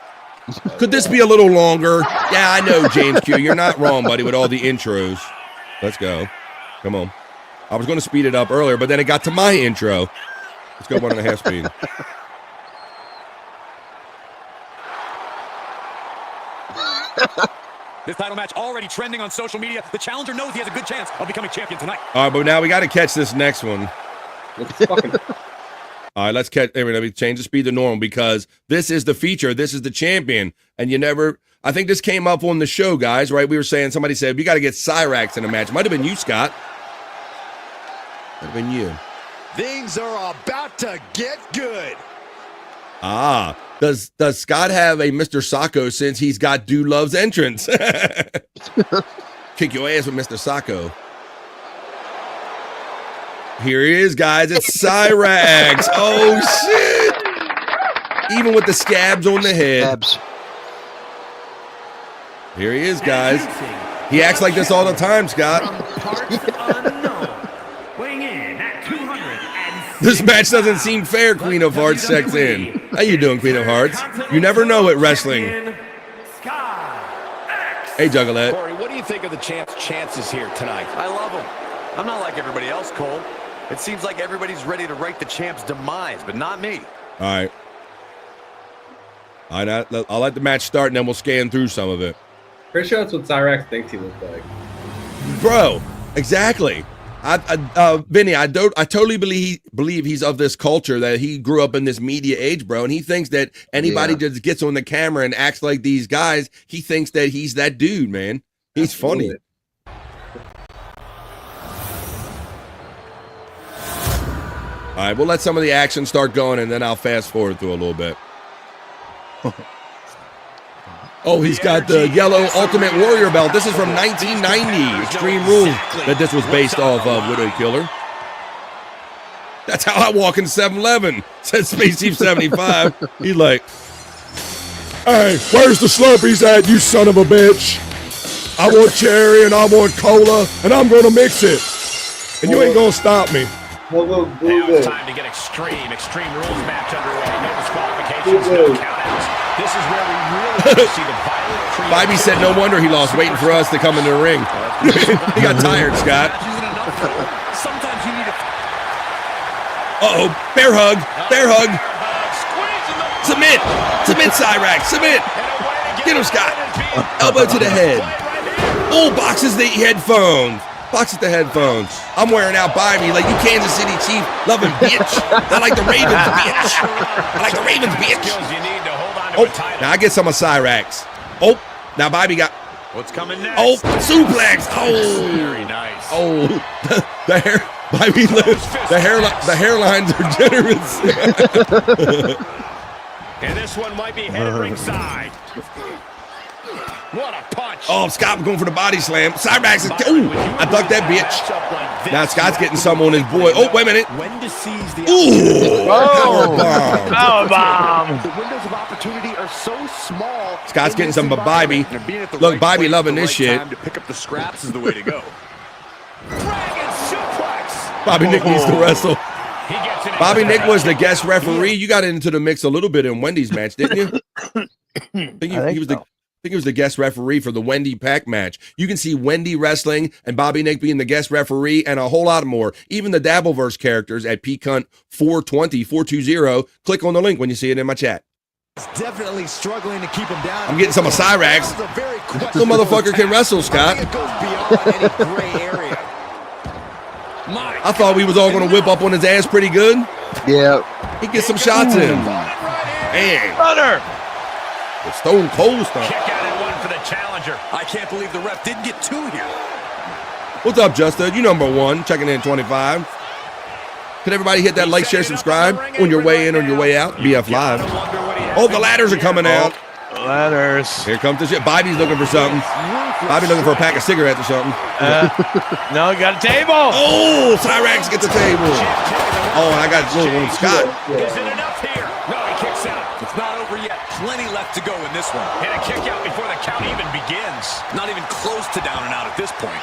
Could this be a little longer? Yeah, I know, James Q. You're not wrong, buddy, with all the intros. Let's go. Come on. I was going to speed it up earlier, but then it got to my intro. Let's go 1.5 speed. This title match already trending on social media. The challenger knows he has a good chance of becoming champion tonight. All right, but now we got to catch this next one. All right, let's catch. Let me change the speed to normal because this is the feature. This is the champion. And you never, I think this came up on the show, guys, right? We were saying, somebody said, we got to get Cyrax in a match. Might have been you, Scott. Might have been you. Things are about to get good. Ah, does Scott have a Mr. Sacco since he's got Dude Love's entrance? Kick your ass with Mr. Sacco. Here he is, guys. It's Cyrax. Oh, shit. Even with the scabs on the head. Here he is, guys. He acts like this all the time, Scott. This match doesn't seem fair, Queen of Hearts checks in. How you doing, Queen of Hearts? You never know at wrestling. Hey, Juggalette. Corey, what do you think of the champ's chances here tonight? I love him. I'm not like everybody else, Cole. It seems like everybody's ready to write the champ's demise, but not me. All right. I'll let the match start, and then we'll scan through some of it. Pretty sure that's what Cyrax thinks he looks like. Bro, exactly. Vinny, I totally believe he's of this culture, that he grew up in this media age, bro, and he thinks that anybody just gets on the camera and acts like these guys, he thinks that he's that dude, man. He's funny. All right, we'll let some of the action start going, and then I'll fast forward through a little bit. Oh, he's got the yellow Ultimate Warrior belt. This is from 1990. Extreme Rules that this was based off of, Widow Killer. That's how I walk in 7-Eleven, said Space Chief 75. He's like, hey, where's the Slurpees at, you son of a bitch? I want cherry and I want cola, and I'm going to mix it. And you ain't going to stop me. Now it's time to get Extreme Rules match underway. No disqualifications, no countouts. This is where we really see the violent. Bobby said no wonder he lost, waiting for us to come into the ring. He got tired, Scott. Sometimes you need a... Uh-oh, bear hug. Submit, Cyrax, submit. Get him, Scott. Elbow to the head. Oh, boxes the headphones. I'm wearing out Bobby like you Kansas City Chief loving bitch. I like the Ravens, bitch. Oh, now I get some of Cyrax. Oh, now Bobby got... What's coming next? Oh, suplex. Oh. Very nice. Oh, the hair... Bobby lives. The hairlines are generous. And this one might be headed ringside. What a punch. Oh, Scott was going for the body slam. Cyrax is... Ooh, I ducked that bitch. Now Scott's getting some on his boy. Oh, wait a minute. Ooh. Power bomb. The windows of opportunity are so small. Scott's getting some of Bobby. Look, Bobby loving this shit. To pick up the scraps is the way to go. Dragon suplex. Bobby Nick needs to wrestle. Bobby Nick was the guest referee. You got into the mix a little bit in Wendy's match, didn't you? I think he was the guest referee for the Wendy Pack match. You can see Wendy wrestling and Bobby Nick being the guest referee and a whole lot more. Even the Dabbleverse characters at PCunt 420. Click on the link when you see it in my chat. Definitely struggling to keep him down. I'm getting some of Cyrax. The motherfucker can wrestle, Scott. It goes beyond any gray area. I thought we was all going to whip up on his ass pretty good. Yeah. He gets some shots in. Man. Butter. The Stone Cold stuff. Kick out and one for the challenger. I can't believe the ref didn't get two here. What's up, Justa? You number one, checking in 25. Can everybody hit that like, share, subscribe on your way in, on your way out? BF Live. Oh, the ladders are coming out. Ladders. Here comes the shit. Bobby's looking for something. Bobby looking for a pack of cigarettes or something. No, got a table. Oh, Cyrax gets a table. Oh, I got a little one, Scott. Is it enough here? No, he kicks out. It's not over yet. Plenty left to go in this one. And a kick out before the count even begins. Not even close to down and out at this point.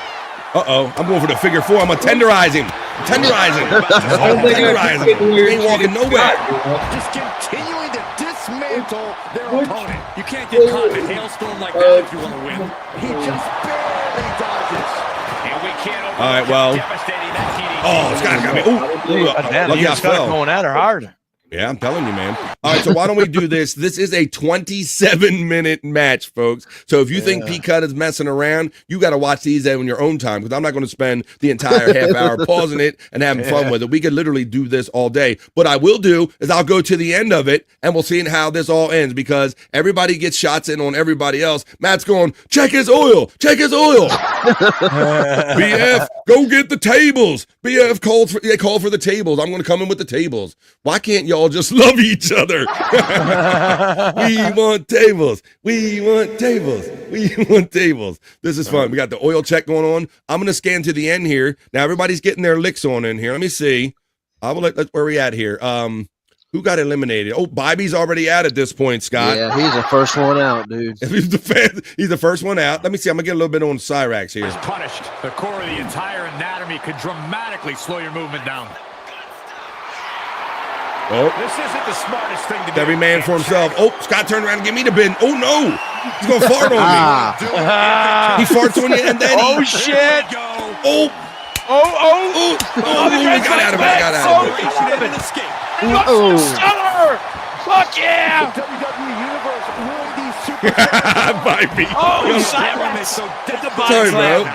Uh-oh, I'm going for the figure four. I'm going to tenderize him. Tenderize him. He ain't walking nowhere. Just continuing to dismantle their opponent. You can't get caught in a hailstorm like that if you want to win. He just barely dodges. And we can't overlook all right, well. Oh, Scott's got me. Ooh, lucky I fell. Going at her hard. Yeah, I'm telling you, man. All right, so why don't we do this? This is a 27-minute match, folks. So if you think P-Cut is messing around, you got to watch these on your own time, because I'm not going to spend the entire half hour pausing it and having fun with it. We could literally do this all day. What I will do is I'll go to the end of it, and we'll see how this all ends, because everybody gets shots in on everybody else. Matt's going, check his oil. Check his oil. BF, go get the tables. BF called for the tables. I'm going to come in with the tables. Why can't y'all just love each other? We want tables. We want tables. We want tables. This is fun. We got the oil check going on. I'm going to scan to the end here. Now everybody's getting their licks on in here. Let me see. I will let where we at here. Who got eliminated? Oh, Bobby's already out at this point, Scott. Yeah, he's the first one out, dude. He's the first one out. Let me see. I'm gonna get a little bit on Cyrax here. Punished. The core of the entire anatomy could dramatically slow your movement down. Oh, this isn't the smartest thing to do. Every man for himself. Oh, Scott turned around and give me the bin. Oh no, he's gonna fart on me. He farts on you and then shit. Oh, I got out of it. I got out of it. Fuck yeah! The WWE Universe will be super. Bite me. Oh, Cyrax. Sorry, bro.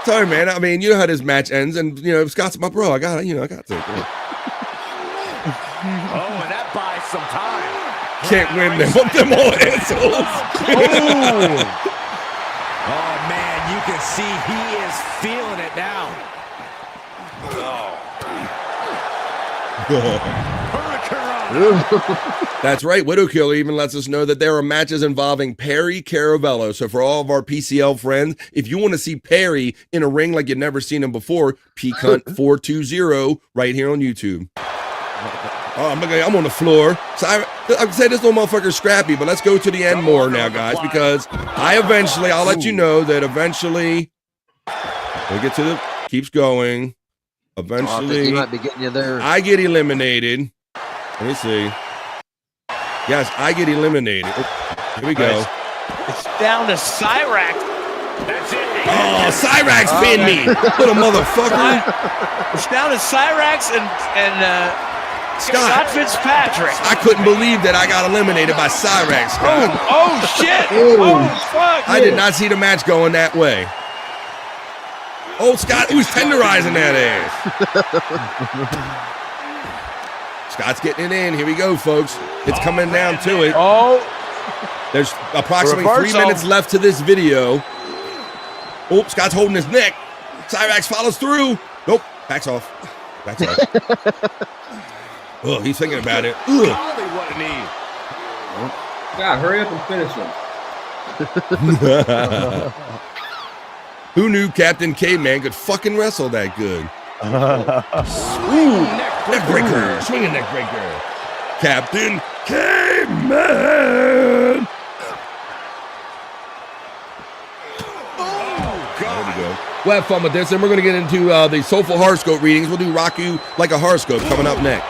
Sorry, man. I mean, you know how this match ends, and you know, if Scott's my bro, I got to. Yeah. Oh, and that buys some time. Can't win them. Put them all assholes. Oh, man, you can see he is feeling it now. That's right. Widow Killer even lets us know that there are matches involving Perry Caravello. So for all of our PCL friends, if you want to see Perry in a ring like you've never seen him before, PCunt 420 right here on YouTube. Oh, I'm on the floor. So I said this little motherfucker's scrappy, but let's go to the end more now, guys, because I'll let you know that eventually we get to the keeps going. Eventually, he might be getting you there. I get eliminated. Let me see. Yes, I get eliminated. Oh, here we go. It's down to Cyrax. That's it. Oh, Cyrax pinned me, little motherfucker. It's down to Cyrax and Scott Fitzpatrick. I couldn't believe that I got eliminated by Cyrax. Oh shit! Oh fuck! I did not see the match going that way. Oh, Scott, who's tenderizing that ass? Scott's getting it in. Here we go, folks. It's coming down to it. Oh. There's approximately 3 minutes left to this video. Oh, Scott's holding his neck. Cyrax follows through. Nope. Backs off. Backs off. Oh, he's thinking about it. Ugh. What a knee. God, hurry up and finish him. Who knew Captain Caveman could fucking wrestle that good? Ooh, neck breaker. Swinging neck breaker. Captain Caveman. We'll have fun with this, and we're going to get into the Soulful Horoscope readings. We'll do Raku like a horoscope coming up next.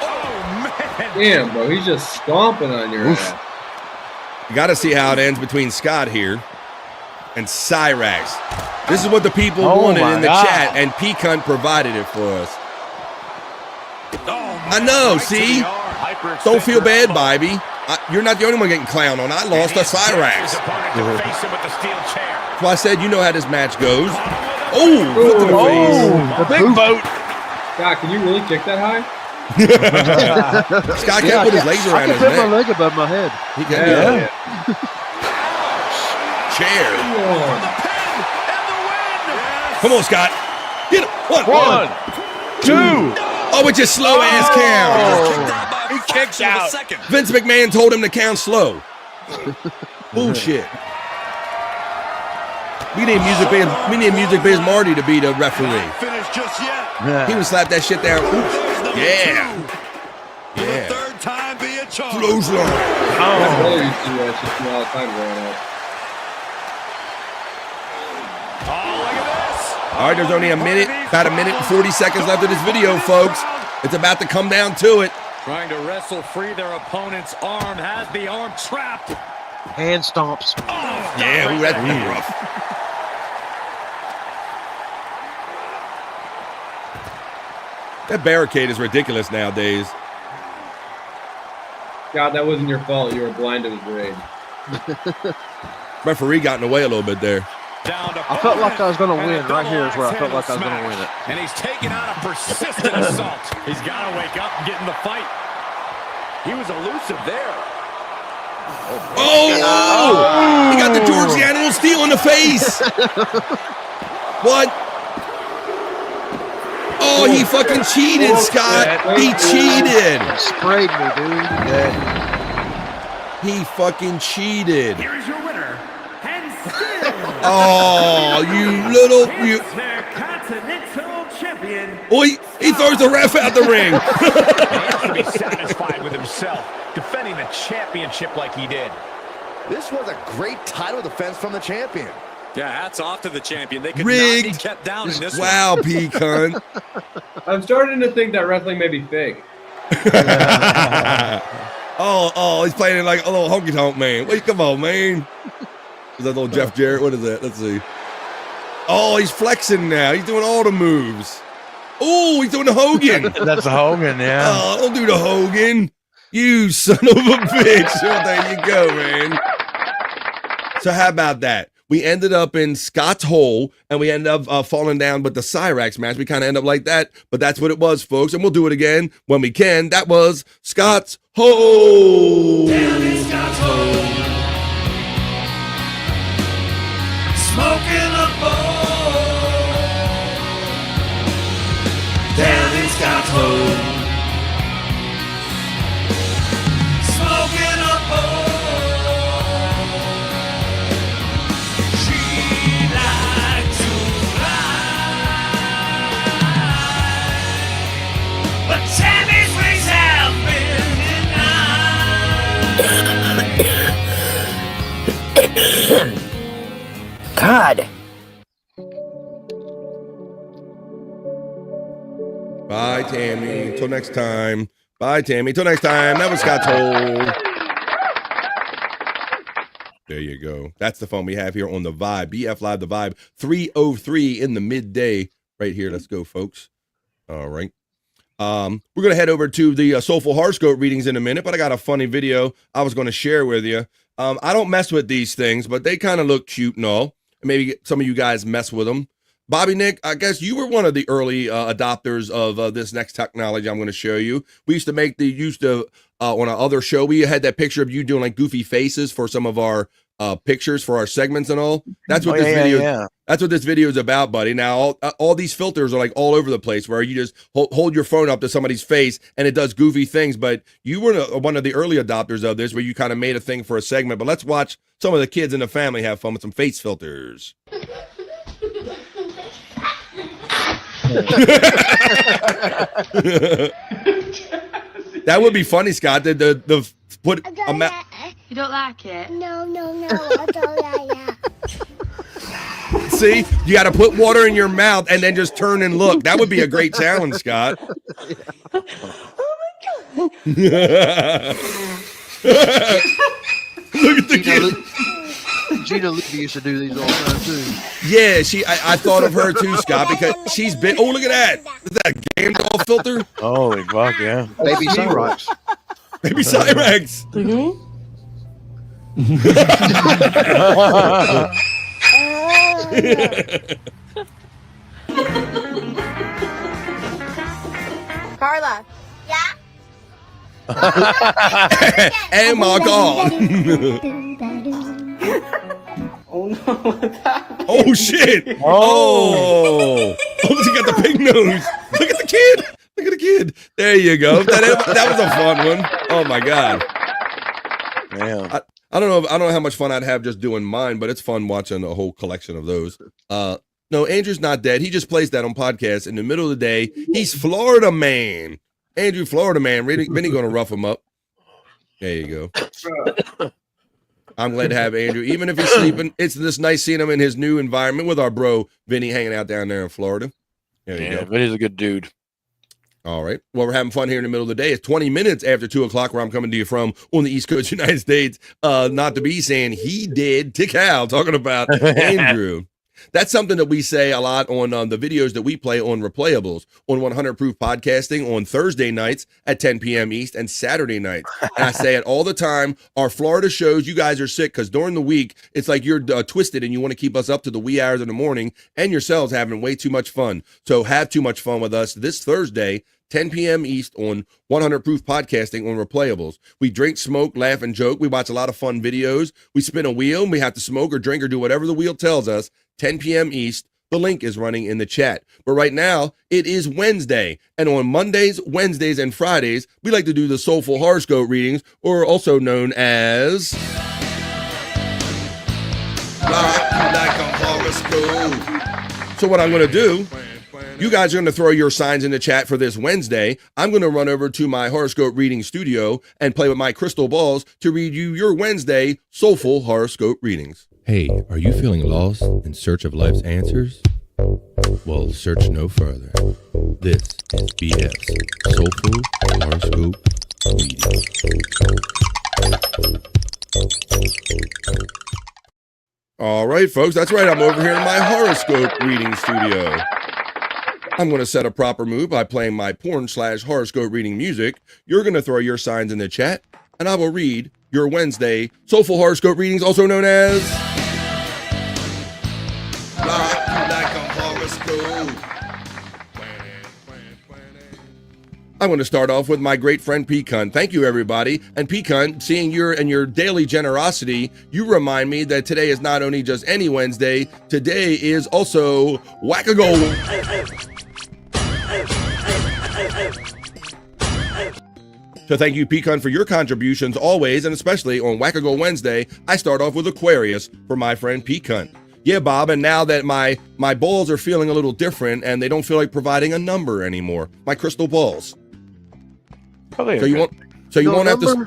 Damn, bro, he's just stomping on your ass. You got to see how it ends between Scott here and Cyrax. This is what the people wanted in the chat, and P-Cunt provided it for us. I know, see? Don't feel bad, Bobby. You're not the only one getting clowned on. I lost to Cyrax. That's why I said you know how this match goes. Oh, foot to the face. The big boat. God, can you really kick that high? Scott can't put his legs around his neck. I can put my neck. leg above my head. He can. Chair. Come on, Scott. Get him. One. Two. Oh, it's just slow ass count. He kicks out. Vince McMahon told him to count slow. Bullshit. We need Music Biz Marty to be the referee. Finished just yet. He would slap that shit down. Yeah. Yeah. Third time be a charge. Clothesline. My brother used to watch this all the time growing up. All right, there's only about a minute and 40 seconds left of this video, folks. It's about to come down to it. Trying to wrestle free their opponent's arm, has the arm trapped. Hand stomps. Yeah, ooh, that's rough. That barricade is ridiculous nowadays. God, that wasn't your fault. You were blind to his rage. Referee got in the way a little bit there. I felt like I was going to win. Right here is where I felt like I was going to win it. And he's taking on a persistent assault. He's got to wake up and get in the fight. He was elusive there. Oh! He got the George the Animal Steel in the face. What? Oh, he fucking cheated, Scott. He cheated. Sprayed me, dude. Yeah. He fucking cheated. Here is your winner, and still Oh, you little you. Continental Champion. Oh, he throws the ref out the ring. He has to be satisfied with himself, defending the championship like he did. This was a great title defense from the champion. Yeah, hats off to the champion. They could Rigged. not be kept down in this Wow, P-Cunt. I'm starting to think that wrestling may be fake. Oh, he's playing like a little honky tonk man. Wait, come on, man. Is that little Jeff Jarrett? What is that? Let's see. Oh, he's flexing now. He's doing all the moves. Oh, he's doing the Hogan. That's the Hogan, yeah. Oh, don't do the Hogan. You son of a bitch. Oh, there you go, man. So how about that? We ended up in Scott's hole, and we ended up falling down with the Cyrax match. We kind of end up like that, but that's what it was, folks. And we'll do it again when we can. That was Scott's hole. Down in Scott's hole. Smoking a bowl. Down in Scott's hole. Smoking a bowl. She liked to ride, but Tammy's wings have been denied. Bye, Tammy. Until next time. Bye, Tammy. Until next time. That was Scott Toll. There you go. That's the fun we have here on The Vibe. BF Live, The Vibe. 3:03 in the midday. Right here. Let's go, folks. All right. We're going to head over to the Soulful Horoscope readings in a minute, but I got a funny video I was going to share with you. I don't mess with these things, but they kind of look cute and all. Maybe some of you guys mess with them. Bobby Nick, I guess you were one of the early adopters of this next technology I'm going to show you. We used to on our other show, we had that picture of you doing like goofy faces for some of our pictures for our segments and all. That's what That's what this video is about, buddy. Now, all these filters are like all over the place where you just hold your phone up to somebody's face and it does goofy things. But you were one of the early adopters of this where you kind of made a thing for a segment. But let's watch some of the kids in the family have fun with some face filters. That would be funny, Scott. The put a You don't like it? No, I don't like it. See, you got to put water in your mouth and then just turn and look. That would be a great challenge, Scott. Oh my God. Look at the kid. Gina Levy used to do these all the time too. Yeah, I thought of her too, Scott, because she's been. Oh, look at that! Is that a game doll filter? Holy fuck, yeah. Baby Cyrax. Baby Cyrax. Carla. Yeah? Oh my God. Oh no. Oh shit. Oh, she got the pig nose. Look at the kid. Look at the kid. There you go. That was a fun one. Oh my God. Yeah. I don't know how much fun I'd have just doing mine, but it's fun watching a whole collection of those. No, Andrew's not dead. He just plays that on podcasts in the middle of the day. He's Florida man. Andrew, Florida man. Vinny gonna rough him up. There you go. I'm glad to have Andrew. Even if he's sleeping, it's this nice seeing him in his new environment with our bro Vinny hanging out down there in Florida. There you go. Vinny's a good dude. All right. Well, we're having fun here in the middle of the day. It's 20 minutes after 2 o'clock where I'm coming to you from on the East Coast United States. Not to be saying he did to Cal, talking about Andrew. That's something that we say a lot on the videos that we play on Replayables, on 100 Proof Podcasting on Thursday nights at 10 p.m. East and Saturday nights. And I say it all the time. Our Florida shows, you guys are sick because during the week, it's like you're twisted and you want to keep us up to the wee hours in the morning and yourselves having way too much fun. So have too much fun with us this Thursday, 10 p.m. East on 100 Proof Podcasting on Replayables. We drink, smoke, laugh, and joke. We watch a lot of fun videos. We spin a wheel and we have to smoke or drink or do whatever the wheel tells us. 10 p.m. East. The link is running in the chat. But right now, it is Wednesday. And on Mondays, Wednesdays, and Fridays, we like to do the Soulful Horoscope readings, or also known as... So what I'm going to do, you guys are going to throw your signs in the chat for this Wednesday. I'm going to run over to my horoscope reading studio and play with my crystal balls to read you your Wednesday Soulful Horoscope readings. Hey, are you feeling lost in search of life's answers? Well, search no further. This is BF's Soulful Horoscope reading. All right, folks, that's right. I'm over here in my horoscope reading studio. I'm going to set a proper mood by playing my porn/horoscope reading music. You're going to throw your signs in the chat, and I will read your Wednesday Soulful Horoscope readings, also known as... I'm going to start off with my great friend Pecan. Thank you, everybody. And Pecan, seeing your daily generosity, you remind me that today is not only just any Wednesday, today is also Whack-A-Go. So thank you, Pecan, for your contributions always, and especially on Whack-A-Go Wednesday. I start off with Aquarius for my friend Pecan. Yeah, Bob, and now that my balls are feeling a little different and they don't feel like providing a number anymore, my crystal balls. So you won't have to.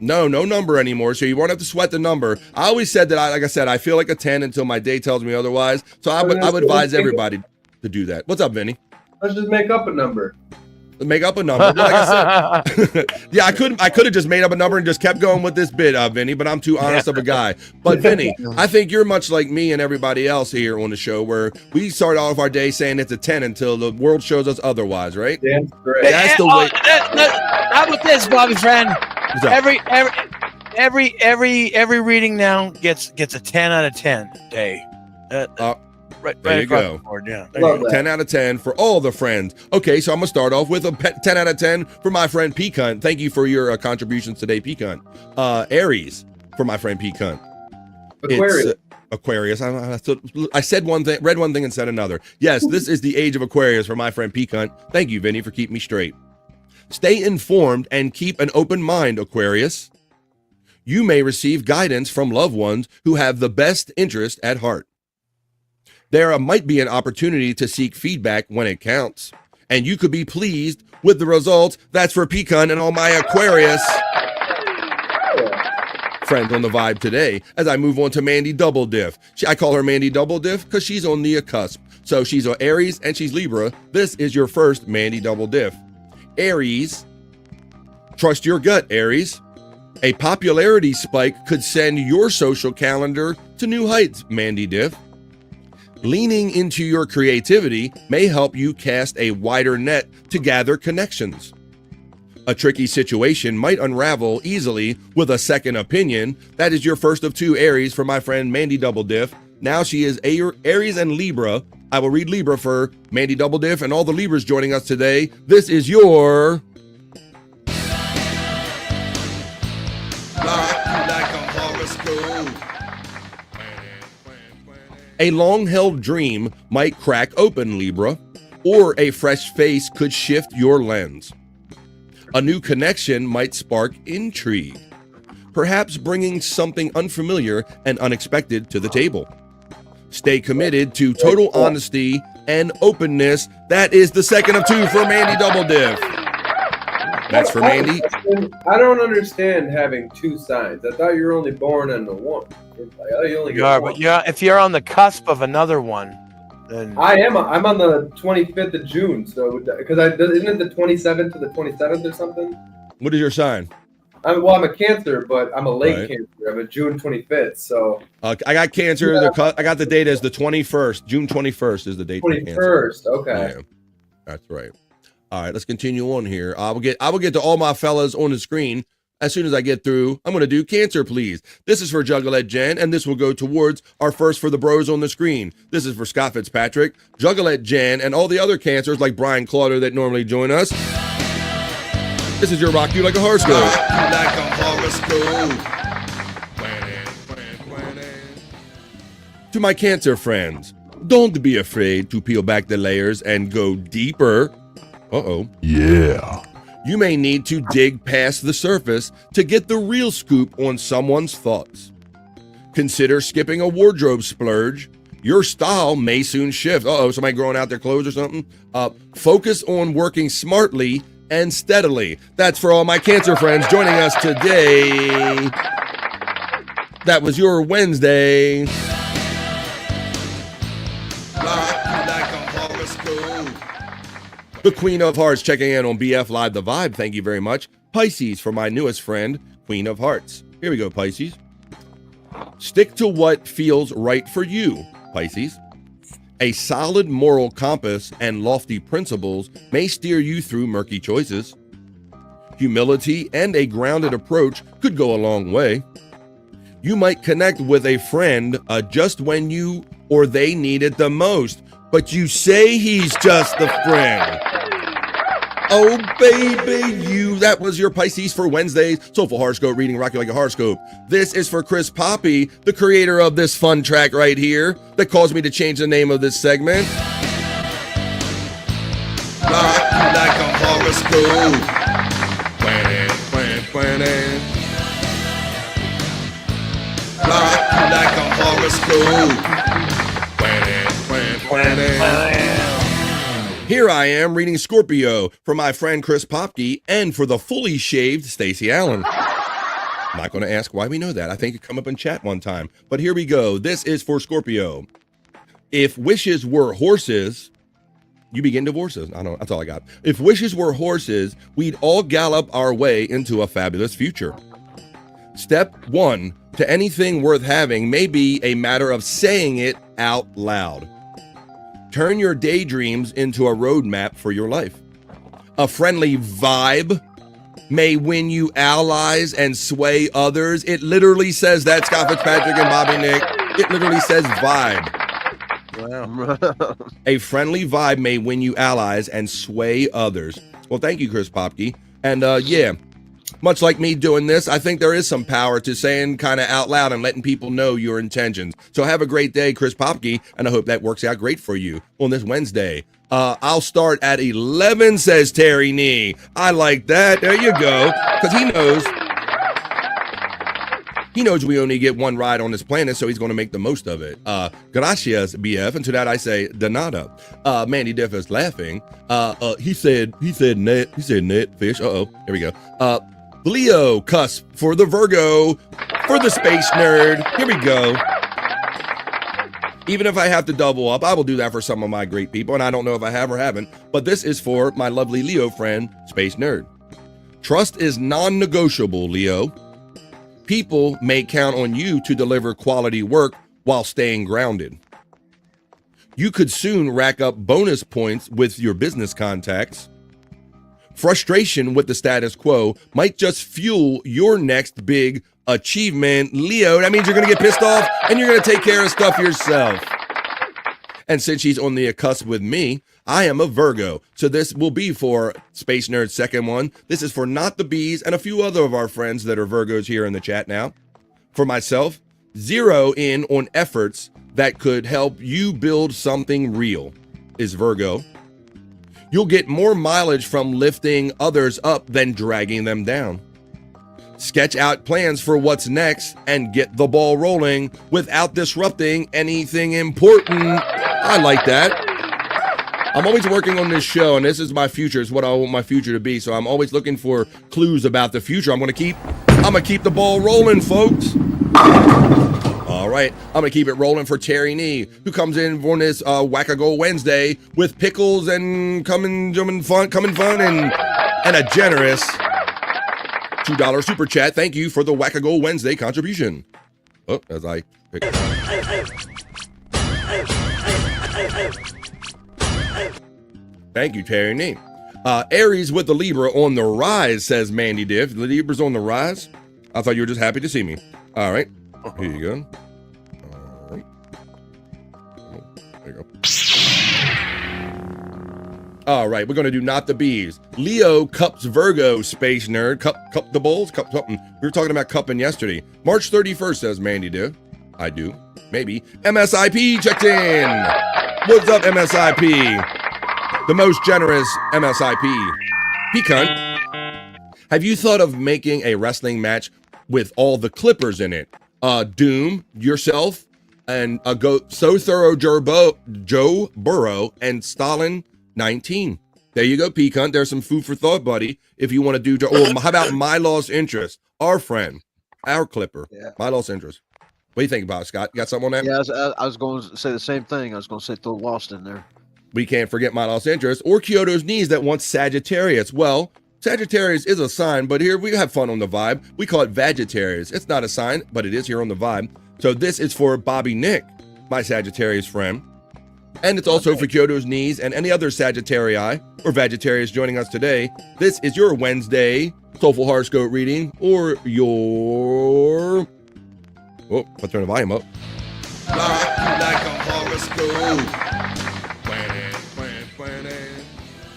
No number anymore. So you won't have to sweat the number. I always said that I feel like a 10 until my day tells me otherwise. So I would advise everybody to do that. What's up, Vinny? Let's just make up a number. Make up a number. But like I said, yeah, I could have just made up a number and just kept going with this bit, Vinny, but I'm too honest of a guy. But Vinny, I think you're much like me and everybody else here on the show, where we start off our day saying it's a 10 until the world shows us otherwise, right? Damn straight. That's the way. How about this, Bobby friend? Every reading now gets a 10 out of 10 day. There you go. The board, yeah. 10 out of 10 for all the friends. Okay, so I'm going to start off with a 10 out of 10 for my friend P Cunt. Thank you for your contributions today, P Cunt. Aries for my friend P Cunt. Aquarius. Aquarius. I said one thing, read one thing and said another. Yes, this is the age of Aquarius for my friend P Cunt. Thank you, Vinny, for keeping me straight. Stay informed and keep an open mind, Aquarius. You may receive guidance from loved ones who have the best interest at heart. There might be an opportunity to seek feedback when it counts, and you could be pleased with the results. That's for Pecan and all my Aquarius friends on the vibe today. As I move on to Mandy Double Diff. I call her Mandy Double Diff because she's on the cusp. So she's an Aries and she's Libra. This is your first Mandy Double Diff. Aries, trust your gut, Aries. A popularity spike could send your social calendar to new heights, Mandy Diff. Leaning into your creativity may help you cast a wider net to gather connections. A tricky situation might unravel easily with a second opinion. That is your first of two Aries for my friend Mandy Double Diff. Now she is Aries and Libra. I will read Libra for Mandy Double Diff and all the Libras joining us today. This is your... A long-held dream might crack open, Libra, or a fresh face could shift your lens. A new connection might spark intrigue, perhaps bringing something unfamiliar and unexpected to the table. Stay committed to total honesty and openness. That is the second of two for Mandy Double Diff. That's for Mandy. I don't understand having two signs. I thought you were only born on the one. You are, but if you're on the cusp of another one, then I am. I'm on the 25th of June. So because isn't it the 27th to the 27th or something? What is your sign? I'm a Cancer, but I'm a late Cancer. I'm a June 25th. So I got Cancer. I got the date as the 21st. June 21st is the date. 21st. Okay. Yeah, that's right. All right, let's continue on here. I will get to all my fellas on the screen as soon as I get through. I'm going to do Cancer, please. This is for Juggalette Jen, and this will go towards our first for the bros on the screen. This is for Scott Fitzpatrick, Juggalette Jen, and all the other Cancers like Brian Clauder that normally join us. This is your Rock You Like a Horoscope. Like a horoscope. To my Cancer friends, don't be afraid to peel back the layers and go deeper. Uh-oh. Yeah. You may need to dig past the surface to get the real scoop on someone's thoughts. Consider skipping a wardrobe splurge. Your style may soon shift. Uh-oh, somebody growing out their clothes or something? Focus on working smartly and steadily. That's for all my Cancer friends joining us today. That was your Wednesday. The Queen of Hearts checking in on BF Live The Vibe. Thank you very much. Pisces for my newest friend, Queen of Hearts. Here we go, Pisces. Stick to what feels right for you, Pisces. A solid moral compass and lofty principles may steer you through murky choices. Humility and a grounded approach could go a long way. You might connect with a friend just when you or they need it the most, but you say he's just a friend. Oh, baby, that was your Pisces for Wednesday's Soulful Horoscope reading, Rock You Like a Horoscope. This is for Chris Poppy, the creator of this fun track right here that caused me to change the name of this segment. Rock You Like a Horoscope. Rock You Like a Horoscope. Here I am reading Scorpio for my friend Chris Popke and for the fully shaved Stacey Allen. I'm not going to ask why we know that. I think it come up in chat one time. But here we go. This is for Scorpio. If wishes were horses, you begin divorces. I don't. That's all I got. If wishes were horses, we'd all gallop our way into a fabulous future. Step 1 to anything worth having may be a matter of saying it out loud. Turn your daydreams into a roadmap for your life. A friendly vibe may win you allies and sway others. It literally says that, Scott Fitzpatrick and Bobby Nick. It literally says vibe. Wow. A friendly vibe may win you allies and sway others. Well, thank you, Chris Popke. And yeah, much like me doing this, I think there is some power to saying kind of out loud and letting people know your intentions. So have a great day, Chris Popke, and I hope that works out great for you on this Wednesday. I'll start at 11, says Terry Nee. I like that. There you go. Because he knows we only get one ride on this planet, so he's going to make the most of it. Gracias, BF. And to that I say, de nada. Mandy Diff is laughing. He said net fish. Uh-oh. Here we go. Leo cusp for the Virgo, for the space nerd. Here we go. Even if I have to double up, I will do that for some of my great people, and I don't know if I have or haven't, but this is for my lovely Leo friend, Space Nerd. Trust is non-negotiable, Leo. People may count on you to deliver quality work while staying grounded. You could soon rack up bonus points with your business contacts. Frustration with the status quo might just fuel your next big achievement. Leo, that means you're going to get pissed off and you're going to take care of stuff yourself. And since she's on the cusp with me, I am a Virgo. So this will be for Space Nerd's second one. This is for Not the Bees and a few other of our friends that are Virgos here in the chat now. For myself, zero in on efforts that could help you build something real is Virgo. You'll get more mileage from lifting others up than dragging them down. Sketch out plans for what's next and get the ball rolling without disrupting anything important. I like that. I'm always working on this show, and this is my future. It's what I want my future to be. So I'm always looking for clues about the future. I'm gonna keep the ball rolling, folks. All right, I'm gonna keep it rolling for Terry Nee, who comes in on this Wackago Wednesday with pickles and coming fun and a generous $2 super chat. Thank you for the Wackago Wednesday contribution. Oh, as I pick. Thank you, Terry Nee. Aries with the Libra on the rise, says Mandy Diff. The Libra's on the rise. I thought you were just happy to see me. All right, here you go. All right. There you go. All right, we're going to do Not the Bees. Leo cups Virgo, Space Nerd. Cup the bowls? Cup something. We were talking about cupping yesterday. March 31st, says Mandy Diff. I do. Maybe. MSIP checked in. What's up, MSIP? The most generous MSIP. Pecan. Have you thought of making a wrestling match with all the Clippers in it? Doom, yourself, and So Thorough Joe Burrow, and Stalin 19. There you go, Pecan. There's some food for thought, buddy. If you want to do, or how about My Lost Interest? Our friend, our Clipper, yeah. My Lost Interest. What do you think about it, Scott? You got something on that? Yeah, I was going to say the same thing. I was going to say throw Lost in there. We can't forget My Lost Interest or Kyoto's Knees that wants Sagittarius. Well, Sagittarius is a sign, but here we have fun on the vibe. We call it Vagittarius. It's not a sign, but it is here on the vibe. So this is for Bobby Nick, my Sagittarius friend. And it's also for Kyoto's Knees and any other Sagittarii or Vagittarius joining us today. This is your Wednesday Soulful Horoscope reading or your... Oh, let's turn the volume up. Like a horoscope.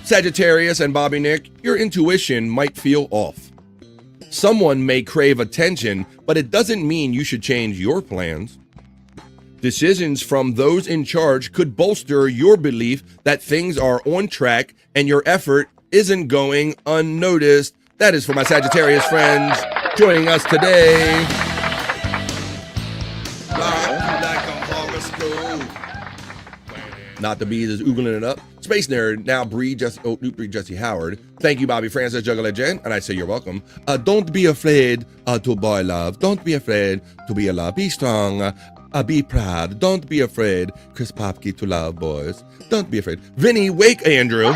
Sagittarius and Bobby Nick, your intuition might feel off. Someone may crave attention, but it doesn't mean you should change your plans. Decisions from those in charge could bolster your belief that things are on track and your effort isn't going unnoticed. That is for my Sagittarius friends joining us today. Not the Bees is oogling it up. Space Nerd, now new breed Jesse Howard. Thank you, Bobby Francis, Juggle Legend, and I say you're welcome. Don't be afraid to boy love. Don't be afraid to be in love. Be strong. Be proud. Don't be afraid. Chris Popke to love, boys. Don't be afraid. Vinny, wake Andrew.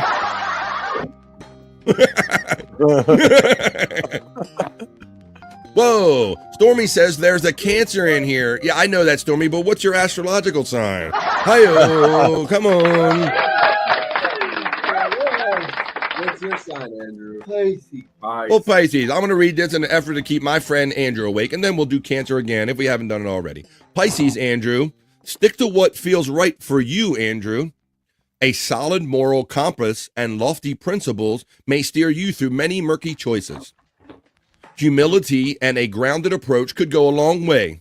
Whoa. Stormy says there's a Cancer in here. Yeah, I know that, Stormy, but what's your astrological sign? Hi-yo. Come on. What's your sign, Andrew? Pisces. Well, Pisces, I'm going to read this in an effort to keep my friend Andrew awake, and then we'll do Cancer again if we haven't done it already. Pisces, Andrew, stick to what feels right for you, Andrew. A solid moral compass and lofty principles may steer you through many murky choices. Humility and a grounded approach could go a long way.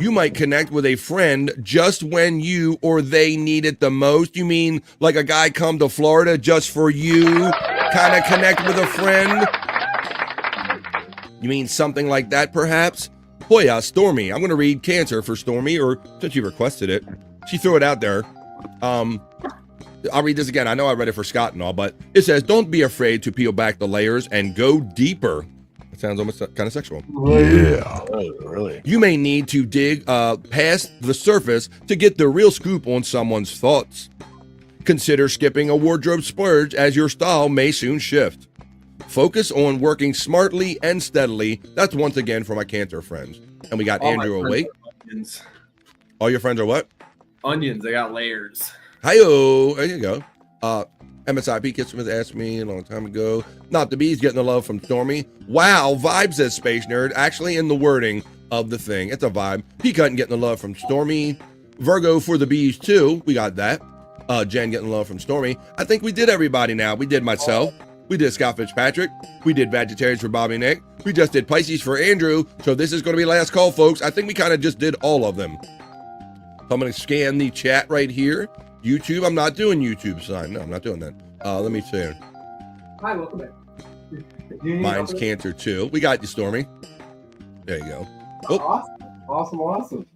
You might connect with a friend just when you or they need it the most. You mean like a guy come to Florida just for you? Kind of connect with a friend? You mean something like that, perhaps? Boy, Stormy. I'm going to read Cancer for Stormy, or since you requested it. She threw it out there. I'll read this again. I know I read it for Scott and all, but it says, don't be afraid to peel back the layers and go deeper. It sounds almost kind of sexual. Yeah, really. You may need to dig past the surface to get the real scoop on someone's thoughts. Consider skipping a wardrobe splurge as your style may soon shift. Focus on working smartly and steadily. That's once again for my Cancer friends. And we got All Andrew my awake. Onions. All your friends are what? Onions. They got layers. Hi-yo. There you go. MSIP Kissmith asked me a long time ago. Not the bees getting the love from Stormy. Wow, vibe, says Space Nerd. Actually, in the wording of the thing, it's a vibe. He couldn't get the love from Stormy. Virgo for the bees too. We got that. Jen getting love from Stormy. I think we did everybody now. We did myself. We did Scott Fitzpatrick. We did Vegetarians for Bobby Nick. We just did Pisces for Andrew. So this is going to be last call, folks. I think we kind of just did all of them. So I'm going to scan the chat right here. YouTube, I'm not doing YouTube sign. No, I'm not doing that. Let me see. Hi, welcome back. Mine's Cancer too. We got you, Stormy. There you go. Oh. Awesome.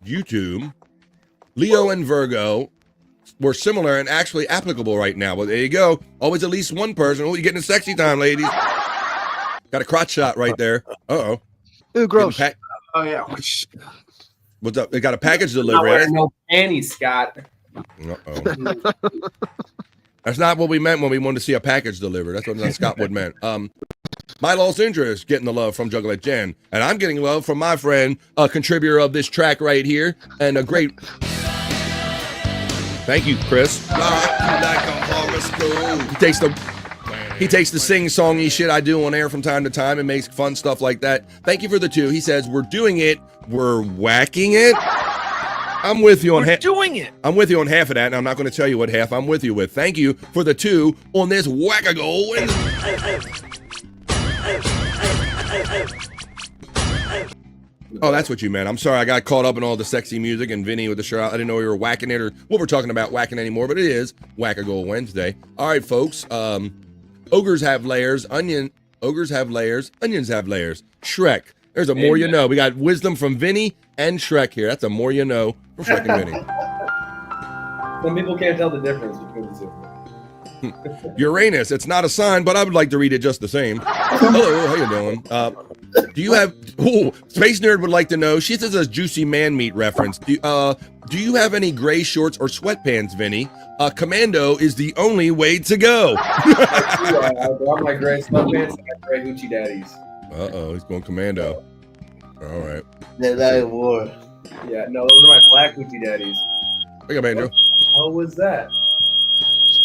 YouTube, Leo and Virgo were similar and actually applicable right now. Well, there you go. Always at least one person. Oh, you're getting a sexy time, ladies. Got a crotch shot right there. Uh-oh. Ooh, gross. Oh, yeah. What's up? They got a package delivery. Not wearing no panties, Scott. Uh-oh. That's not what we meant when we wanted to see a package delivered. That's what Scott would meant. My Lost Interest getting the love from Juggalette Jen. And I'm getting love from my friend, a contributor of this track right here. And a great... Thank you, Chris. He takes the sing-songy shit I do on air from time to time and makes fun stuff like that. Thank you for the 2. He says, we're doing it. We're whacking it. I'm with you on half. Doing it. I'm with you on half of that, and I'm not going to tell you what half I'm with you with. Thank you for the 2 on this whack-a-go. Oh, that's what you meant. I'm sorry. I got caught up in all the sexy music and Vinny with the shirt. I didn't know we were whacking it or what we're talking about whacking anymore, but it is Whack-a-Go Wednesday. All right, folks. Ogres have layers. Ogres have layers. Onions have layers. Shrek. There's a more you know. We got wisdom from Vinny and Shrek here. That's a more you know from Shrek and Vinny. Some people can't tell the difference between the 2. Uranus. It's not a sign, but I would like to read it just the same. Hello, how you doing? Do you have... Oh, Space Nerd would like to know. She says a juicy man meat reference. Do you have any gray shorts or sweatpants, Vinny? Commando is the only way to go. I brought my gray sweatpants and my gray hoochie daddies. Uh-oh, he's going commando. All right. That I wore. Yeah, no, those are my black hoochie daddies. Wake up, Andrew. How was that?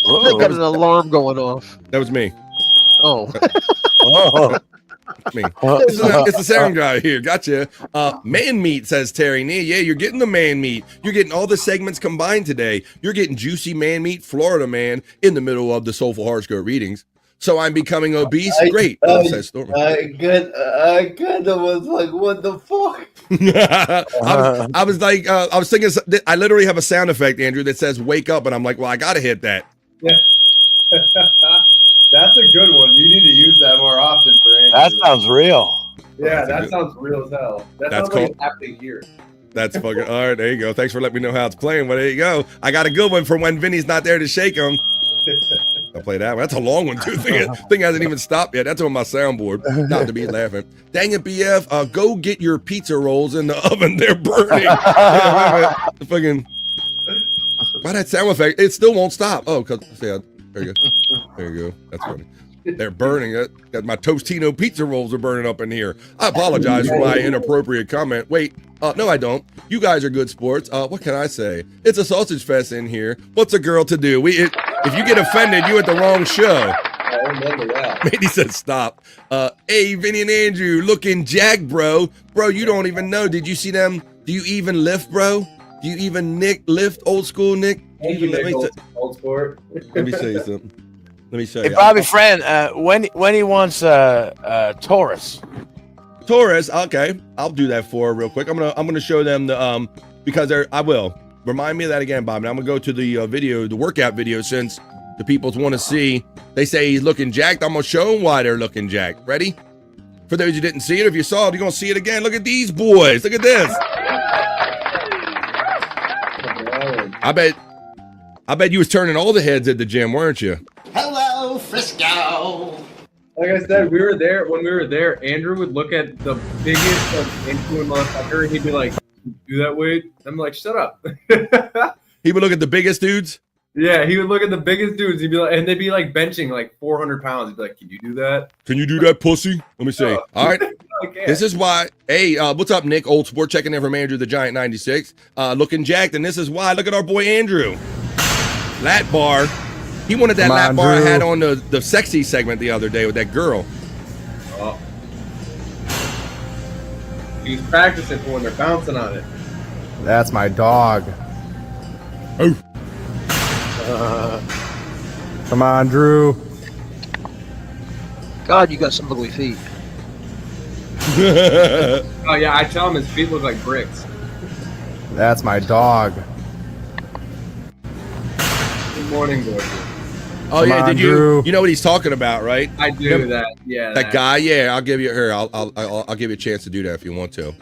They got an alarm going off. That was me. Oh. Oh. Me. It's the sound guy here. Gotcha. Man meat, says Terry Nee. Yeah, you're getting the man meat. You're getting all the segments combined today. You're getting juicy man meat, Florida man, in the middle of the Soulful Horoscope readings. So I'm becoming obese. Great, says Stormy. I kind of was like, what the fuck? I was like, I was thinking, I literally have a sound effect, Andrew, that says wake up. And I'm like, well, I got to hit that. Yeah. That's a good one. You need to use that more often for Andrew. That sounds real. Yeah, that sounds real as hell. That's sounds like it's happening here. That's fucking, all right, there you go. Thanks for letting me know how it's playing. Well, there you go. I got a good one for when Vinny's not there to shake him. I'll play that one. That's a long one too. Thing hasn't even stopped yet. That's on my soundboard. Not to be laughing. Dang it, BF. Go get your pizza rolls in the oven. They're burning. Fucking. Why that sound effect? It still won't stop. Oh, cause there you go. There you go. That's funny. They're burning it. Got my Tostino pizza rolls are burning up in here. I apologize for my inappropriate comment. Wait, no, I don't. You guys are good sports. What can I say? It's a sausage fest in here. What's a girl to do? If you get offended, you at the wrong show. I remember that. Mandy said stop. Hey, Vinny and Andrew, looking jacked, bro. Bro, you don't even know. Did you see them? Do you even lift, bro? Do you even lift, old school Nick? Old sport. Let me say something. Let me show Hey, you. Bobby friend, when he wants Taurus. Taurus, okay. I'll do that for her real quick. I'm gonna show them the because I will. Remind me of that again, Bob. And I'm gonna go to the video, the workout video, since the peoples want to see. They say he's looking jacked. I'm gonna show them why they're looking jacked. Ready? For those who didn't see it, if you saw it, you're gonna see it again. Look at these boys. Look at this. I bet you was turning all the heads at the gym, weren't you? Hello, Frisco. Like I said, when we were there, Andrew would look at the biggest influent motherfucker and he'd be like, do that weight? I'm like, shut up. He would look at the biggest dudes? Yeah, he would look at the biggest dudes. He'd be like, and they'd be like benching like 400 pounds. He'd be like, can you do that? Can you do that, pussy? Let me see. All right. This is why. Hey, what's up, Nick? Old Sport checking in from Andrew the Giant 96. Looking jacked, and this is why. Look at our boy Andrew. Lat bar. He wanted that lat bar I had on the sexy segment the other day with that girl. Oh. He was practicing for when they're bouncing on it. That's my dog. Oh. Come on, Drew. God, you got some ugly feet. Oh yeah, I tell him his feet look like bricks. That's my dog. Good morning, gorgeous. Oh yeah, did you? You know what he's talking about, right? I do that. Yeah, that guy. Yeah, I'll give you her. I'll give you a chance to do that if you want to.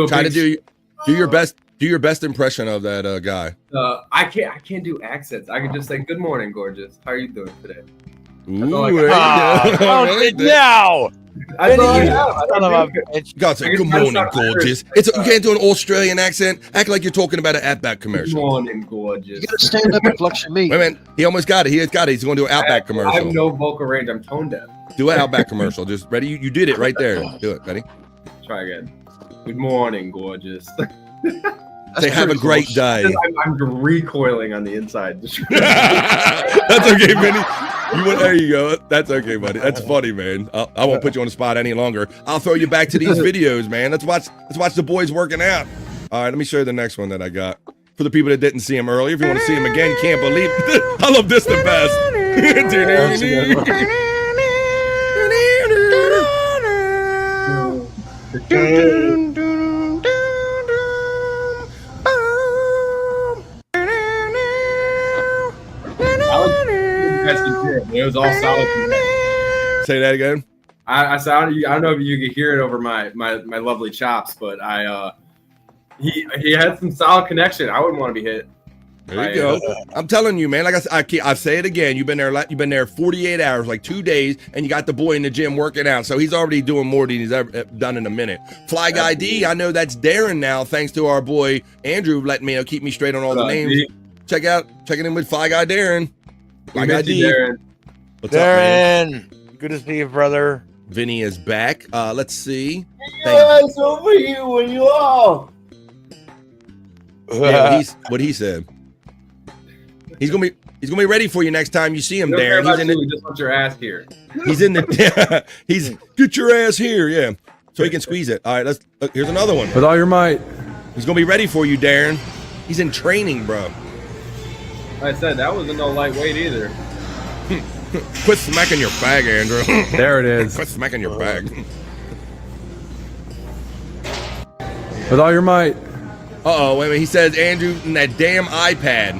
Try to do your best. Do your best impression of that guy. I can't do accents. I can just say, "Good morning, gorgeous. How are you doing today?" Ooh, now. God, say good morning, gorgeous. You can't do an Australian accent. Act like you're talking about an Outback commercial. Good morning, gorgeous. You gotta stand up and flex your meat. Wait a minute. He almost got it. He has got it. He's going to do an Outback commercial. I have no vocal range. I'm tone deaf. Do an Outback commercial. Just ready? You did it right there. Do it. Ready? Try again. Good morning, gorgeous. They have a great day. I'm recoiling on the inside. That's okay, Vinny. There you go. That's okay, buddy. That's funny, man. I won't put you on the spot any longer. I'll throw you back to these videos, man. Let's watch the boys working out. All right, let me show you the next one that I got. For the people that didn't see him earlier, if you want to see him again, can't believe. I love this the best. It was all solid. Say that again. I don't know if you could hear it over my lovely chops, but he had some solid connection. I wouldn't want to be hit. There you go. I'm telling you, man. Like I say it again. You've been there 48 hours, like 2 days, and you got the boy in the gym working out. So he's already doing more than he's ever done in a minute. Fly Guy D, I know that's Darren now, thanks to our boy Andrew letting me keep me straight on all the names. D? Checking in with Fly Guy Darren. Fly Guy D. Darren. What's up, man? Good to see you, brother. Vinny is back. Let's see. Yes, over you when you off. Yeah, what he said. He's gonna be ready for you next time you see him, Darren. He just wants your ass here. He's in the. Get your ass here, yeah. So he can squeeze it. All right, look. Here's another one. With all your might. He's gonna be ready for you, Darren. He's in training, bro. Like I said, that wasn't no lightweight either. Quit smacking your bag, Andrew. There it is. Quit smacking your bag. With all your might. Uh-oh, wait a minute. He says, Andrew, in that damn iPad.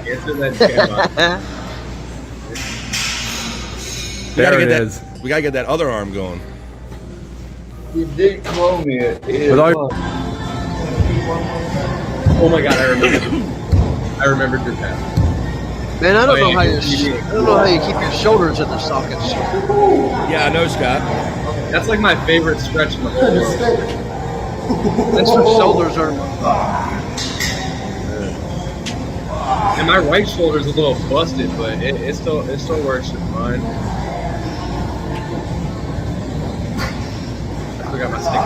Answer that damn There it is. We gotta get that other arm going. You did call me it. With all your... Oh my god, I remembered your pass. Man, I don't know how you keep your shoulders in the sockets. Yeah, I know, Scott. That's like my favorite stretch in the whole world. That's what shoulders are. And my right shoulder's a little busted, but it still works just fine. I still got my stick.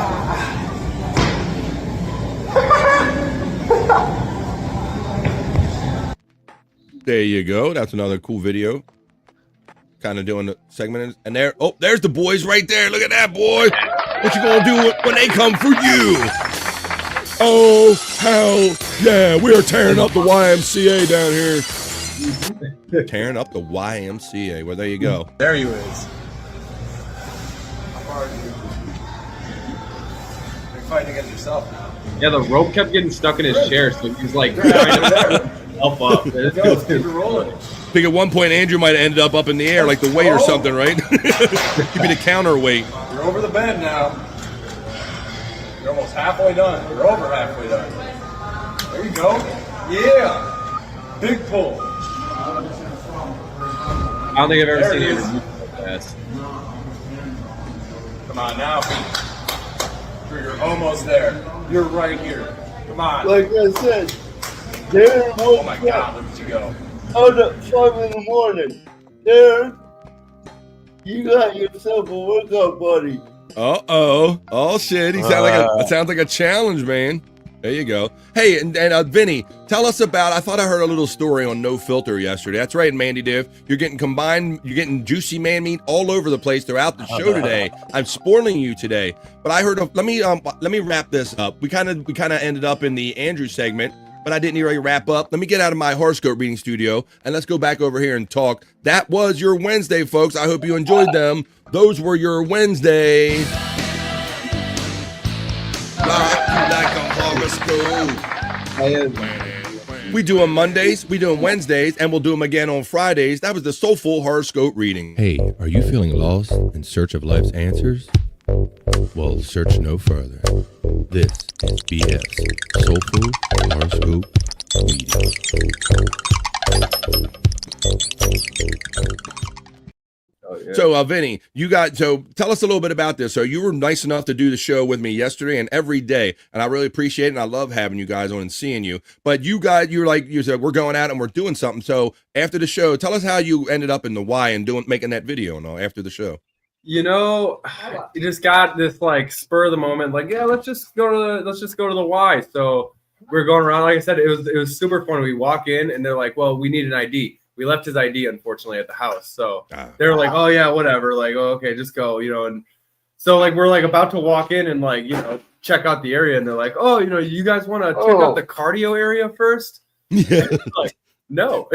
There you go. That's another cool video. Kind of doing the segment. And there's the boys right there. Look at that, boy. What you gonna do when they come for you? Oh, hell yeah. We are tearing up the YMCA down here. Tearing up the YMCA. Well, there you go. There you is. You're fighting against yourself now. Yeah, the rope kept getting stuck in his chair, so he's like trying to help up. It's good. Rolling. I think at one point Andrew might have ended up in the air like the weight or something, right? Give me the counterweight. You're over the bend now. You're almost halfway done. You're over halfway done. There you go. Yeah. Big pull. I don't think I've ever seen Andrew move so fast. Come on now. You're almost there. You're right here. Come on. Like I said, Darren Oh my God, look at you go. out at 5 in the morning. Darren, you got yourself a workout buddy. Oh shit. He sounds like a challenge, man. There you go. Hey, and Vinny, tell us about, I thought I heard a little story on No Filter yesterday. That's right, Mandy Div. You're getting juicy man meat all over the place throughout the show today. I'm spoiling you today. But I heard let me wrap this up. We kind of ended up in the Andrew segment, but I didn't really wrap up. Let me get out of my horoscope reading studio and let's go back over here and talk. That was your Wednesday, folks. I hope you enjoyed them. Those were your Wednesdays. We do them Mondays, we do them Wednesdays, and we'll do them again on Fridays. That was the Soulful Horoscope reading. Hey, are you feeling lost in search of life's answers? Well, search no further. This is BS Soulful Horoscope reading. So, Vinny, tell us a little bit about this. So you were nice enough to do the show with me yesterday and every day, and I really appreciate it, and I love having you guys on and seeing you. But you said, we're going out and we're doing something. So after the show, tell us how you ended up in the Y and making that video and all after the show. You know, you just got this like spur of the moment, like, yeah, let's just go to the Y. So we're going around. Like I said, it was super fun. We walk in and they're like, well, we need an ID. We left his ID, unfortunately, at the house. So they're like, oh, yeah, whatever. Like, oh, okay, just go, And so, like, we're, like, about to walk in and, like, check out the area. And they're like, oh, you guys want to check out the cardio area first? Yeah. Like, no.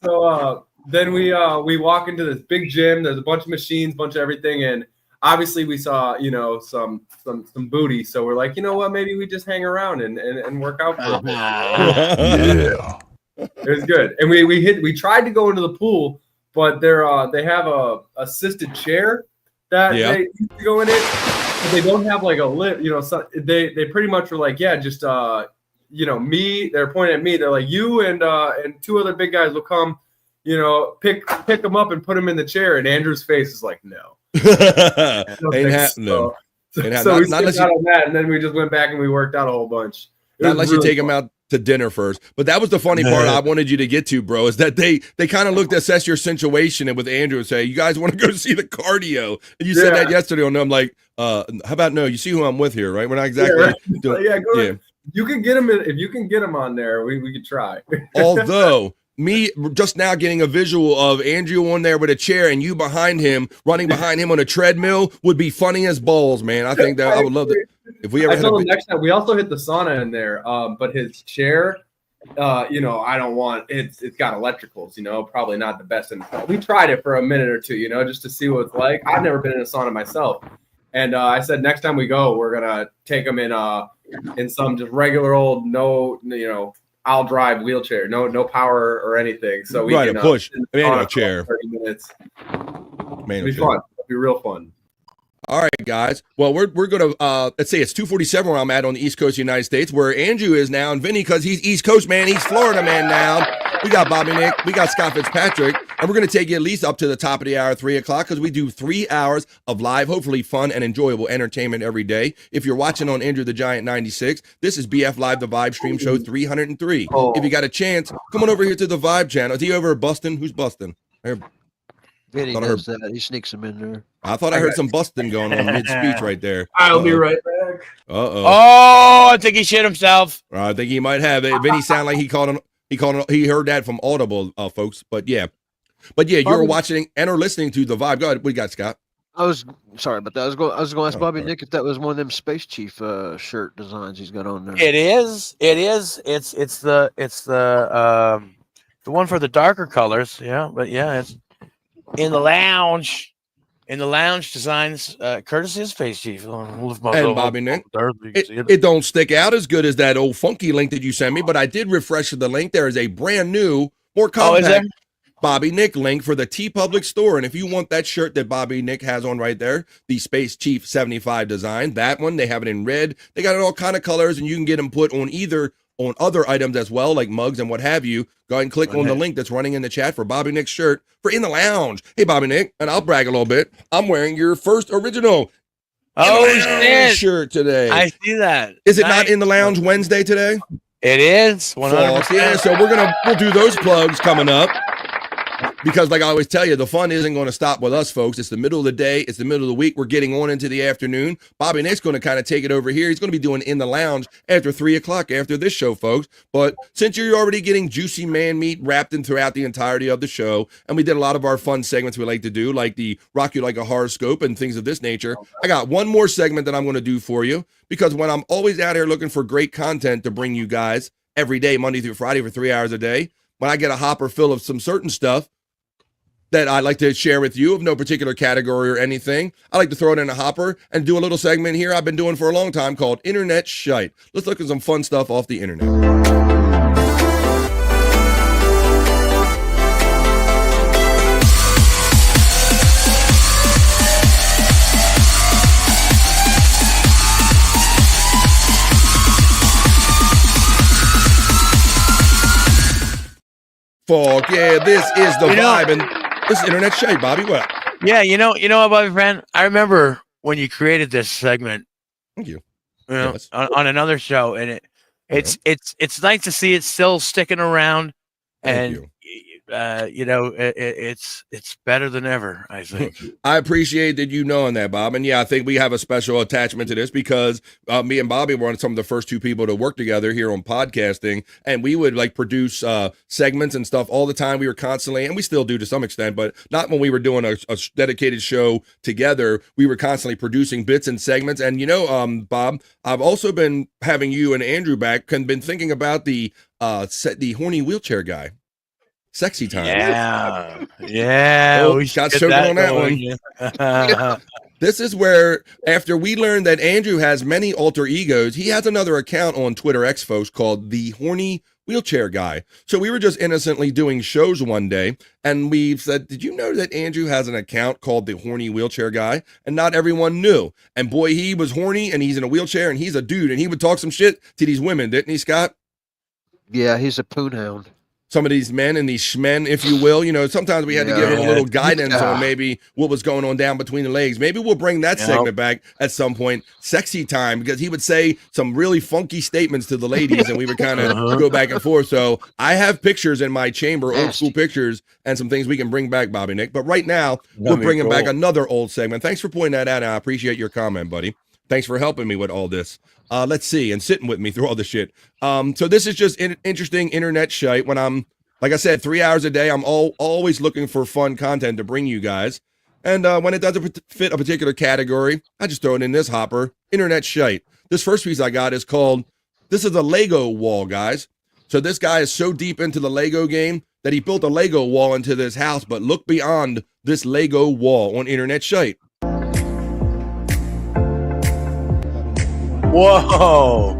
So then we walk into this big gym. There's a bunch of machines, bunch of everything. And obviously we saw, some booty. So we're like, you know what? Maybe we just hang around and work out for a bit. Yeah. It was good, and we tried to go into the pool, but they have a assisted chair that they used to go in it, but they don't have like a lift. So they pretty much were like, yeah, just me. They're pointing at me. They're like, you and two other big guys will come, pick them up and put them in the chair. And Andrew's face is like, no, ain't happening. So we skipped out on that, and then we just went back and we worked out a whole bunch. Not unless you take them out to dinner first. But that was the funny part I wanted you to get to, bro, is that they kind of looked to assess your situation and with Andrew and say, you guys want to go see the cardio? And you said that yesterday on them, like, how about no, you see who I'm with here, right? We're not exactly doing go ahead. You can get them if you can get them on there, we could try. Although me just now getting a visual of Andrew on there with a chair and you behind him, running behind him on a treadmill would be funny as balls, man. I think that I would love to. If we ever I told him next time, we also hit the sauna in there, but his chair, I don't want it's got electricals, probably not the best. And we tried it for a minute or two, just to see what it's like. I've never been in a sauna myself, and I said next time we go, we're gonna take him in some just regular old I'll drive wheelchair, no power or anything, so we can push manual chair. 30 minutes. It'll be fun. It'll be real fun. All right, guys. Well, we're going to, let's say it's 2:47 where I'm at on the East Coast of the United States, where Andrew is now, and Vinny, because he's East Coast, man. He's Florida man now. We got Bobby Nick. We got Scott Fitzpatrick. And we're going to take you at least up to the top of the hour, 3 o'clock, because we do 3 hours of live, hopefully fun and enjoyable entertainment every day. If you're watching on Andrew the Giant 96, this is BF Live, the Vibe Stream Show 303. If you got a chance, come on over here to the Vibe channel. Is he over at Bustin'? Who's Bustin'? Vinny does that. He sneaks him in there. I thought I heard some busting going on mid-speech right there. I'll be right back. Uh-oh. Oh, I think he shit himself. I think he might have it. Vinny sound like he heard that from Audible, folks. But yeah, you're watching and or listening to the Vibe. Go ahead. What you got, Scott? I was sorry about that. I was going to ask Bobby Nick if that was one of them Space Chief shirt designs he's got on there. It is. It's the one for the darker colors. Yeah, but yeah, it's in the lounge. In the lounge designs, courtesy of Space Chief. And Bobby Nick. It don't stick out as good as that old funky link that you sent me, but I did refresh the link. There is a brand new, more compact Bobby Nick link for the TeePublic store. And if you want that shirt that Bobby Nick has on right there, the Space Chief 75 design, that one, they have it in red. They got it all kind of colors, and you can get them put on on other items as well, like mugs and what have you. Go ahead and click on the link that's running in the chat for Bobby Nick's shirt for In the Lounge. Hey, Bobby Nick, and I'll brag a little bit. I'm wearing your first original shirt today. I see that. Is it not In the Lounge Wednesday today? It is. 100%. Yeah, so we'll do those plugs coming up. Because like I always tell you, the fun isn't going to stop with us, folks. It's the middle of the day. It's the middle of the week. We're getting on into the afternoon. Bobby Nick's going to kind of take it over here. He's going to be doing In the Lounge after 3 o'clock after this show, folks. But since you're already getting juicy man meat wrapped in throughout the entirety of the show, and we did a lot of our fun segments we like to do, like the Rock You Like a Horoscope and things of this nature, I got one more segment that I'm going to do for you. Because when I'm always out here looking for great content to bring you guys every day, Monday through Friday for 3 hours a day, when I get a hopper full of some certain stuff that I like to share with you of no particular category or anything, I like to throw it in a hopper and do a little segment here I've been doing for a long time called Internet Shite. Let's look at some fun stuff off the internet. Fuck yeah, this is the vibe, and this is Internet Shite, Bobby. What? Yeah, you know what, Bobby friend? I remember when you created this segment. Thank you. Yes. on another show, and it's nice to see it still sticking around. Thank you. It's better than ever, I think. I appreciate that you knowing that, Bob. And yeah, I think we have a special attachment to this because me and Bobby were some of the first two people to work together here on podcasting, and we would like produce segments and stuff all the time. We were constantly, and we still do to some extent, but not when we were doing a dedicated show together. We were constantly producing bits and segments. And Bob, I've also been having you and Andrew back and been thinking about the horny wheelchair guy. Sexy time. Yeah. Oh, got choking on that one. This is where, after we learned that Andrew has many alter egos, he has another account on Twitter X, folks, called The Horny Wheelchair Guy. So we were just innocently doing shows one day, and we said, did you know that Andrew has an account called The Horny Wheelchair Guy? And not everyone knew. And boy, he was horny, and he's in a wheelchair, and he's a dude, and he would talk some shit to these women, didn't he, Scott? Yeah, he's a poonhound. Some of these men and these shmen, if you will, sometimes we had to give them a little guidance on maybe what was going on down between the legs. Maybe we'll bring that segment back at some point. Sexy time, because he would say some really funky statements to the ladies, and we would kind of go back and forth. So I have pictures in my chamber, old school pictures, and some things we can bring back, Bobby Nick. But right now, we're bringing back another old segment. Thanks for pointing that out, and I appreciate your comment, buddy. Thanks for helping me with all this. Let's see, and sitting with me through all this shit. So this is just interesting internet shite. When I'm, like I said, 3 hours a day, I'm always looking for fun content to bring you guys. And when it doesn't fit a particular category, I just throw it in this hopper, internet shite. This first piece I got is called, this is a Lego wall, guys. So this guy is so deep into the Lego game that he built a Lego wall into this house, but look beyond this Lego wall on internet shite. Whoa.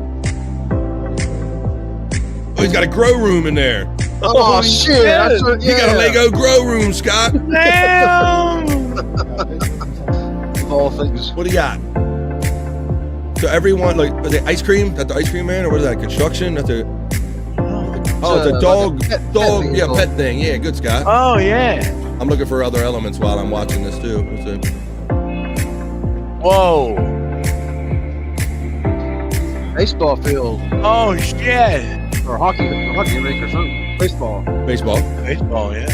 Oh, he's got a grow room in there. Oh, shit. He got a Lego grow room, Scott. Damn. Of all things. What do you got? So everyone, like, is it ice cream? That's the ice cream man? Or what is that? Construction? That's Oh, it's a dog, pet yeah, pet thing. Yeah, good, Scott. Oh, yeah. I'm looking for other elements while I'm watching this too. Let's see. Whoa. Baseball field. Oh, shit. Or hockey rink or something. Baseball. Baseball, yeah.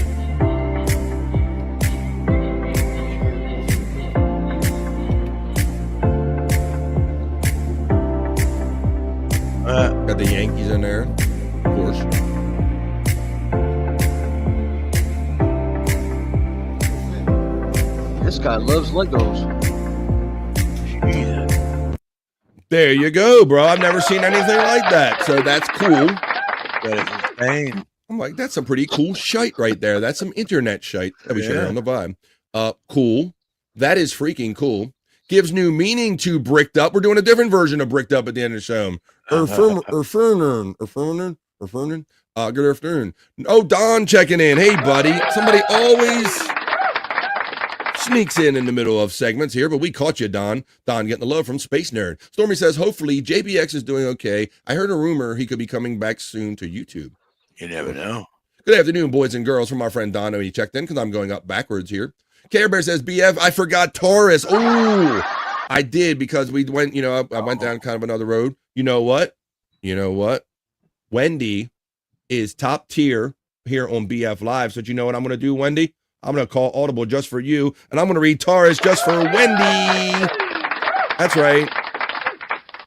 Got the Yankees in there, of course. This guy loves Legos. There you go, bro. I've never seen anything like that. So that's cool. That is insane. I'm like, that's some pretty cool shite right there. That's some internet shite that we share on the vibe. Cool. That is freaking cool. Gives new meaning to Bricked Up. We're doing a different version of Bricked Up at the end of the show. Good afternoon. Oh, Don checking in. Hey, buddy. Somebody always sneaks in the middle of segments here, but we caught you, Don. Don getting the love from Space Nerd. Stormy says, hopefully JBX is doing okay. I heard a rumor he could be coming back soon to YouTube. You never know. Good afternoon, boys and girls, from our friend Don. He checked in because I'm going up backwards here. Care Bear says, BF, I forgot Taurus. Oh, I did because we went, I went down kind of another road. You know what? Wendy is top tier here on BF Live. So you know what I'm going to do, Wendy? I'm going to call Audible just for you, and I'm going to read Taurus just for Wendy. That's right.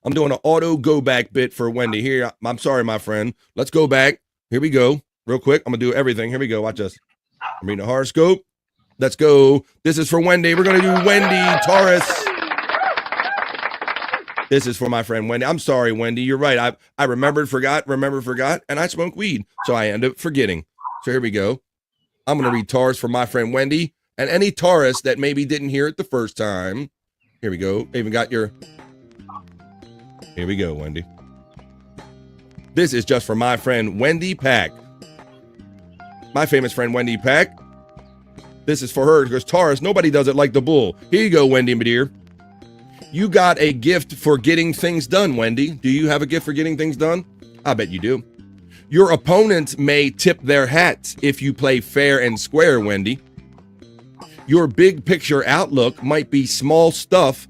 I'm doing an auto go back bit for Wendy. Here, I'm sorry, my friend. Let's go back. Here we go. Real quick. I'm going to do everything. Here we go. Watch this. I'm reading the horoscope. Let's go. This is for Wendy. We're going to do Wendy Taurus. This is for my friend Wendy. I'm sorry, Wendy. You're right. I remembered, forgot, and I smoke weed. So I end up forgetting. So here we go. I'm going to read Taurus for my friend Wendy and any Taurus that maybe didn't hear it the first time. Here we go. Even got your... Here we go, Wendy. This is just for my friend Wendy Pack. My famous friend Wendy Pack. This is for her because Taurus, nobody does it like the bull. Here you go, Wendy, my dear. You got a gift for getting things done, Wendy. Do you have a gift for getting things done? I bet you do. Your opponents may tip their hats if you play fair and square, Wendy. Your big picture outlook might be small stuff.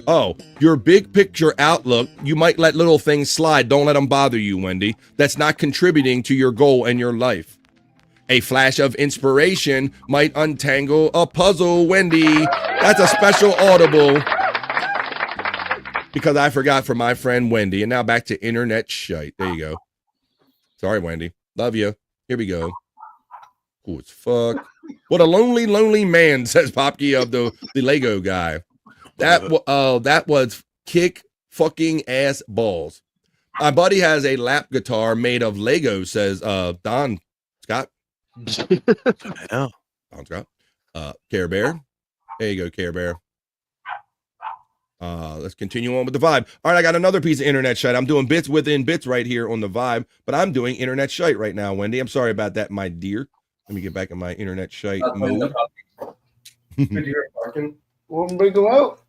Oh, your big picture outlook, you might let little things slide. Don't let them bother you, Wendy. That's not contributing to your goal and your life. A flash of inspiration might untangle a puzzle, Wendy. That's a special Audible. Because I forgot for my friend Wendy. And now back to internet shite. There you go. Sorry, Wendy. Love you. Here we go. Cool as fuck. What a lonely, lonely man, says Popke of the Lego guy. That was kick fucking ass balls. My buddy has a lap guitar made of Lego, says Don Scott. Yeah. Don Scott. Care Bear. There you go, Care Bear. Let's continue on with the vibe. All right, I got another piece of internet shite. I'm doing bits within bits right here on the vibe, but I'm doing internet shite right now, Wendy. I'm sorry about that, my dear. Let me get back in my internet shite mode. Good to hear barking. Won't we go out?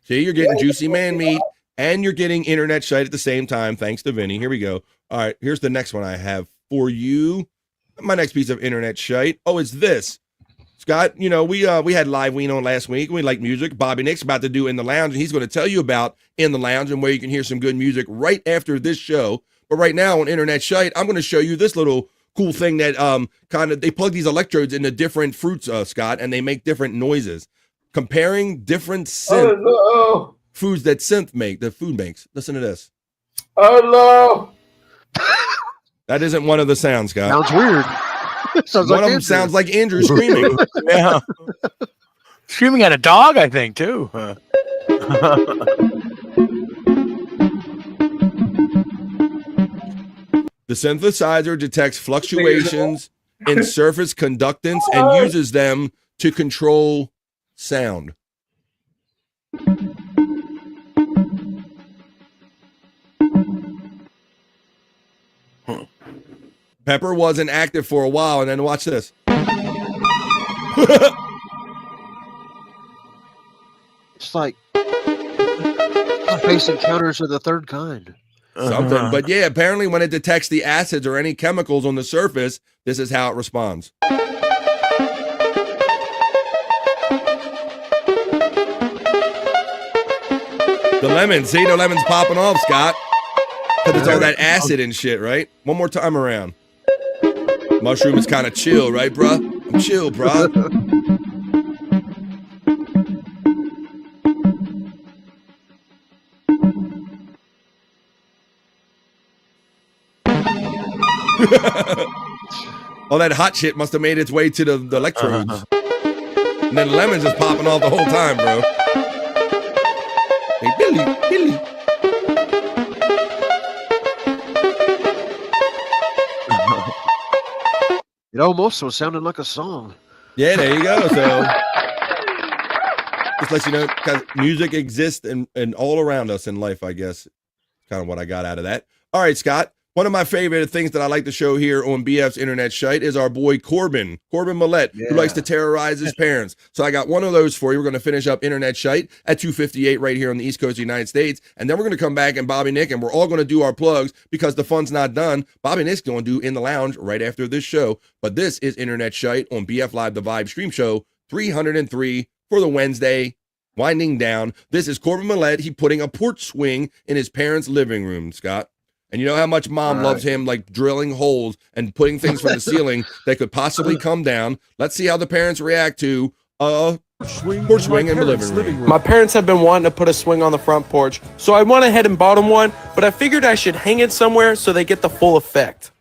See, you're getting juicy man meat and you're getting internet shite at the same time, thanks to Vinny. Here we go. All right, here's the next one I have for you. My next piece of internet shite. Oh, it's this. Scott, we had Live Ween on last week. We like music. Bobby Nick's about to do In the Lounge, and he's going to tell you about In the Lounge and where you can hear some good music right after this show. But right now on Internet Shite, I'm going to show you this little cool thing that they plug these electrodes into different fruits, Scott, and they make different noises. Comparing different foods that the food makes. Listen to this. Hello. That isn't one of the sounds, Scott. Sounds weird. One of them sounds like Andrew screaming. Yeah. Screaming at a dog, I think, too. The synthesizer detects fluctuations in surface conductance and uses them to control sound. Pepper wasn't active for a while, and then watch this. It's like Space Encounters of the Third Kind. Something. But yeah, apparently when it detects the acids or any chemicals on the surface, this is how it responds. The lemon, see, the lemon's popping off, Scott. Because it's all that acid and shit, right? One more time around. Mushroom is kind of chill, right, bruh? I'm chill, bruh. All that hot shit must have made its way to the electrodes. And then the lemon's just popping off the whole time, bro. Hey, Billy. It almost was sounding like a song. Yeah, there you go. So just let you know, because music exists and all around us in life, I guess. Kind of what I got out of that. All right, Scott. One of my favorite things that I like to show here on BF's Internet Shite is our boy Corbin Millette, who likes to terrorize his parents. So I got one of those for you. We're going to finish up Internet Shite at 2:58 right here on the East Coast of the United States. And then we're going to come back and Bobby Nick, and we're all going to do our plugs because the fun's not done. Bobby Nick's going to do In the Lounge right after this show. But this is Internet Shite on BF Live, the Vibe stream show 303 for the Wednesday. Winding down. This is Corbin Millette. He putting a porch swing in his parents' living room, Scott. And you know how much mom loves him, like drilling holes and putting things from the ceiling that could possibly come down. Let's see how the parents react to a porch swing in the living room. My parents have been wanting to put a swing on the front porch, so I went ahead and bought them one, but I figured I should hang it somewhere so they get the full effect.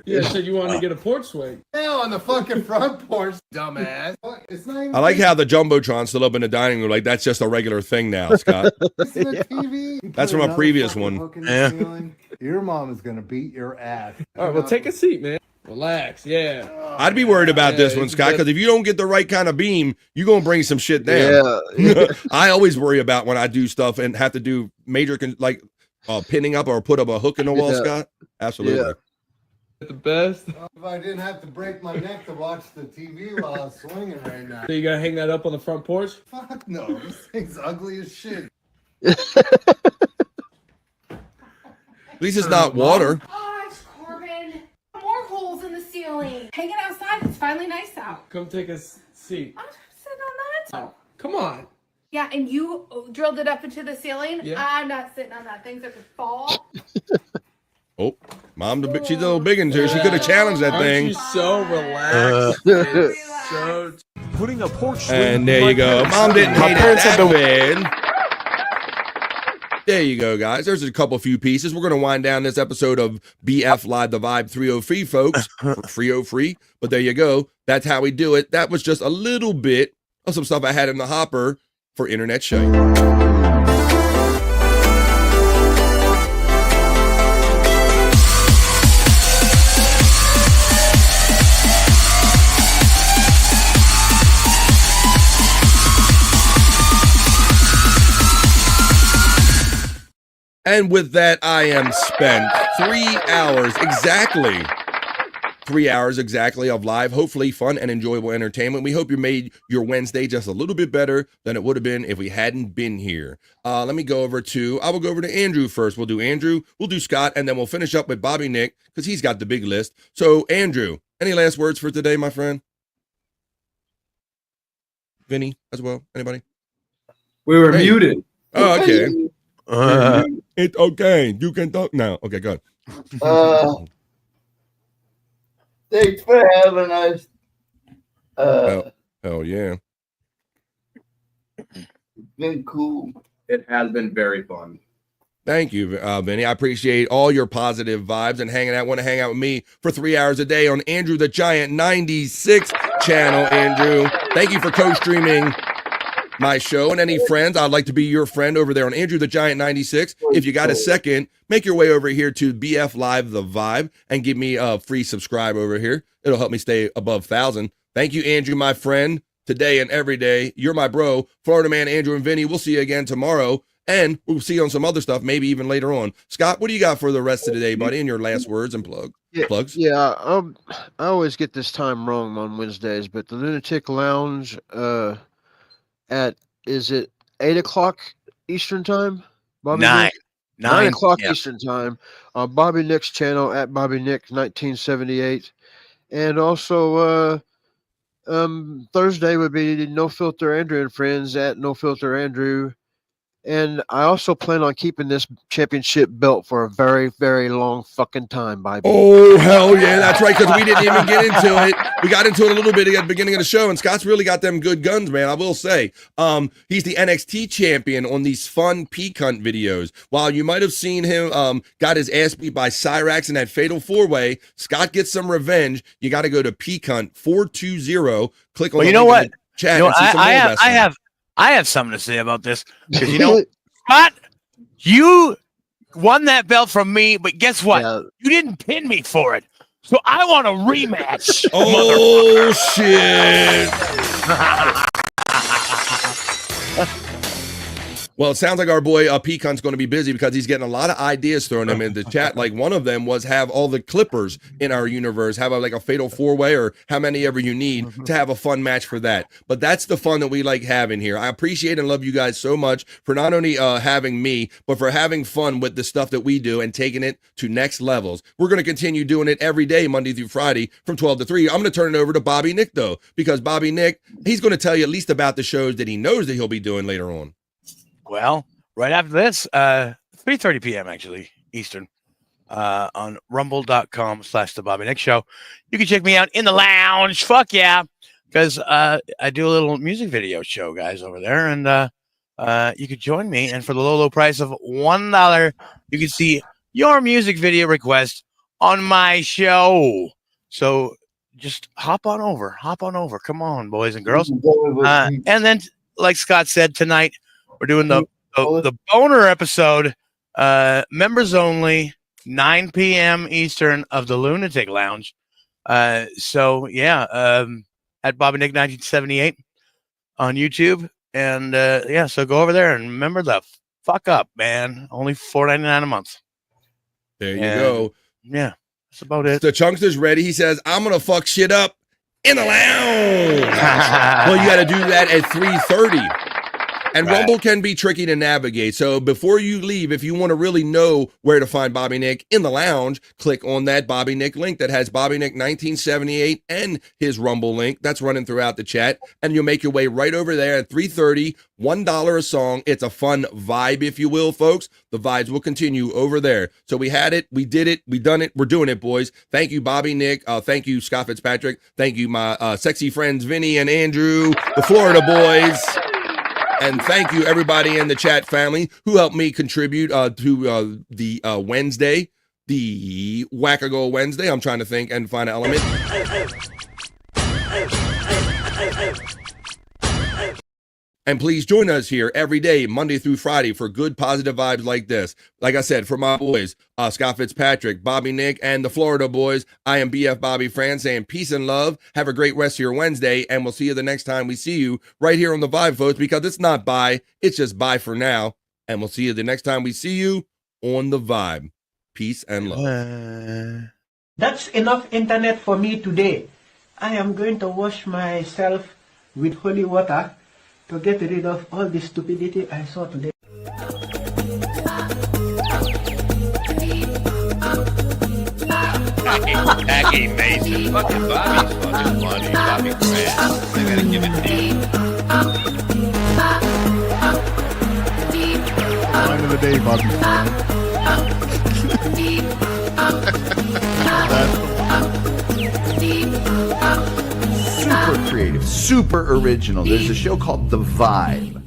Yeah, so you wanted to get a porch swing. Hell, on the fucking front porch, dumbass. It's not even I like how the Jumbotron's still up in the dining room. Like, that's just a regular thing now, Scott. Listen to TV. That's from a previous one. Your mom is going to beat your ass. All right, well, take a seat, man. Relax, yeah. I'd be worried about this one, Scott, because if you don't get the right kind of beam, you're going to bring some shit down. Yeah. I always worry about when I do stuff and have to do major, pinning up or put up a hook in the wall, Scott. Absolutely. Yeah. The best. If I didn't have to break my neck to watch the TV while I was swinging right now. So you gotta hang that up on the front porch? Fuck no, this thing's ugly as shit. At least it's not water. Gosh, Corbin, more holes in the ceiling. Hanging outside, it's finally nice out. Come take a seat. I'm sitting on that. Oh, come on. Yeah, and you drilled it up into the ceiling? Yeah. I'm not sitting on that. Things that could fall. Oh, mom, she's a little big into her. She could have challenged that thing. She's so relaxed. It's so Putting a porch swing. And there you go. Mom didn't hate it that bad. There you go, guys. There's a few pieces. We're going to wind down this episode of BF Live, the Vibe 303, folks. 303. But there you go. That's how we do it. That was just a little bit of some stuff I had in the hopper for Internet Shite. And with that, I am spent 3 hours exactly. 3 hours exactly of live, hopefully fun and enjoyable entertainment. We hope you made your Wednesday just a little bit better than it would have been if we hadn't been here. I will go over to Andrew first. We'll do Andrew, we'll do Scott, and then we'll finish up with Bobby Nick because he's got the big list. So Andrew, any last words for today, my friend? Vinny as well, anybody? We were muted. Oh, okay. It's okay. You can talk now. Okay, go ahead. Thanks for having us. Hell yeah. It's been cool. It has been very fun. Thank you, Vinny. I appreciate all your positive vibes and hanging out. Want to hang out with me for 3 hours a day on Andrew the Giant 96 channel, Andrew. Thank you for co-streaming my show. And any friends, I'd like to be your friend over there on Andrew the Giant 96. If you got a second, make your way over here to BF Live the Vibe and give me a free subscribe over here. It'll help me stay above 1,000. Thank you, Andrew, my friend, today and every day. You're my bro. Florida Man, Andrew and Vinny. We'll see you again tomorrow. And we'll see you on some other stuff, maybe even later on. Scott, what do you got for the rest of the day, buddy, in your last words and plugs? Yeah, I always get this time wrong on Wednesdays, but the Lunatic Lounge is it 8 o'clock Eastern time. Bobby 9. Nick? 9 o'clock yeah. Eastern time on Bobby Nick's channel at Bobby Nick 1978, and also Thursday would be No Filter Andrew and Friends at No Filter Andrew. And I also plan on keeping this championship belt for a very, very long fucking time, Bobby. Oh, hell yeah. That's right, because we didn't even get into it. We got into it a little bit at the beginning of the show, and Scott's really got them good guns, man. I will say. He's the NXT champion on these fun peak hunt videos. While you might have seen him got his ass beat by Cyrax in that fatal 4-way, Scott gets some revenge. You got to go to Peak Hunt 420. Click on Well, the you know link in what? the chat You know, and see some more wrestling. I have something to say about this, because you know, Scott, you won that belt from me, but guess what? You didn't pin me for it, so I want a rematch. Oh shit! Well, it sounds like our boy Peak Hunt's going to be busy because he's getting a lot of ideas thrown him in the chat. Like one of them was have all the Clippers in our universe, have like a fatal 4-way or how many ever you need to have a fun match for that. But that's the fun that we like having here. I appreciate and love you guys so much for not only having me, but for having fun with the stuff that we do and taking it to next levels. We're going to continue doing it every day, Monday through Friday from 12 to 3. I'm going to turn it over to Bobby Nick, though, because Bobby Nick, he's going to tell you at least about the shows that he knows that he'll be doing later on. Well, right after this, 3:30 p.m. actually Eastern, on rumble.com/The Bobby Nick Show. You can check me out in the lounge. Fuck yeah, because I do a little music video show, guys, over there, and you could join me. And for the low price of $1, you can see your music video request on my show. So just hop on over. Come on, boys and girls. And then, like Scott said, tonight we're doing the boner episode, members only, 9 p.m. Eastern of the Lunatic Lounge. So yeah, at Bobby Nick 1978 on YouTube, and yeah, so go over there and remember the fuck up, man. Only $4.99 a month. There you go. Yeah, that's about it. The Chunkster's ready. He says, "I'm gonna fuck shit up in the lounge." Well, you got to do that at 3:30. And Right. Rumble can be tricky to navigate. So before you leave, if you want to really know where to find Bobby Nick in the lounge, click on that Bobby Nick link that has Bobby Nick 1978 and his Rumble link. That's running throughout the chat. And you'll make your way right over there at 3:30, $1 a song. It's a fun vibe, if you will, folks. The vibes will continue over there. So we had it. We did it. We done it. We're doing it, boys. Thank you, Bobby Nick. Thank you, Scott Fitzpatrick. Thank you, my sexy friends, Vinny and Andrew, the Florida boys. And thank you, everybody in the chat family who helped me contribute to the Wednesday, the Wackago Wednesday. I'm trying to think and find an element. And please join us here every day, Monday through Friday, for good, positive vibes like this. Like I said, for my boys, Scott Fitzpatrick, Bobby Nick, and the Florida boys, I am BF Bobby Fran saying peace and love. Have a great rest of your Wednesday, and we'll see you the next time we see you right here on the Vibe, folks, because it's not bye, it's just bye for now. And we'll see you the next time we see you on the Vibe. Peace and love. That's enough internet for me today. I am going to wash myself with holy water to get rid of all the stupidity I saw today. Jackie Mason. Fucking Bobby's fucking funny. Bobby Grant. I gotta give it to you. Line of the day, Bobby. Super creative, super original. There's a show called The Vibe.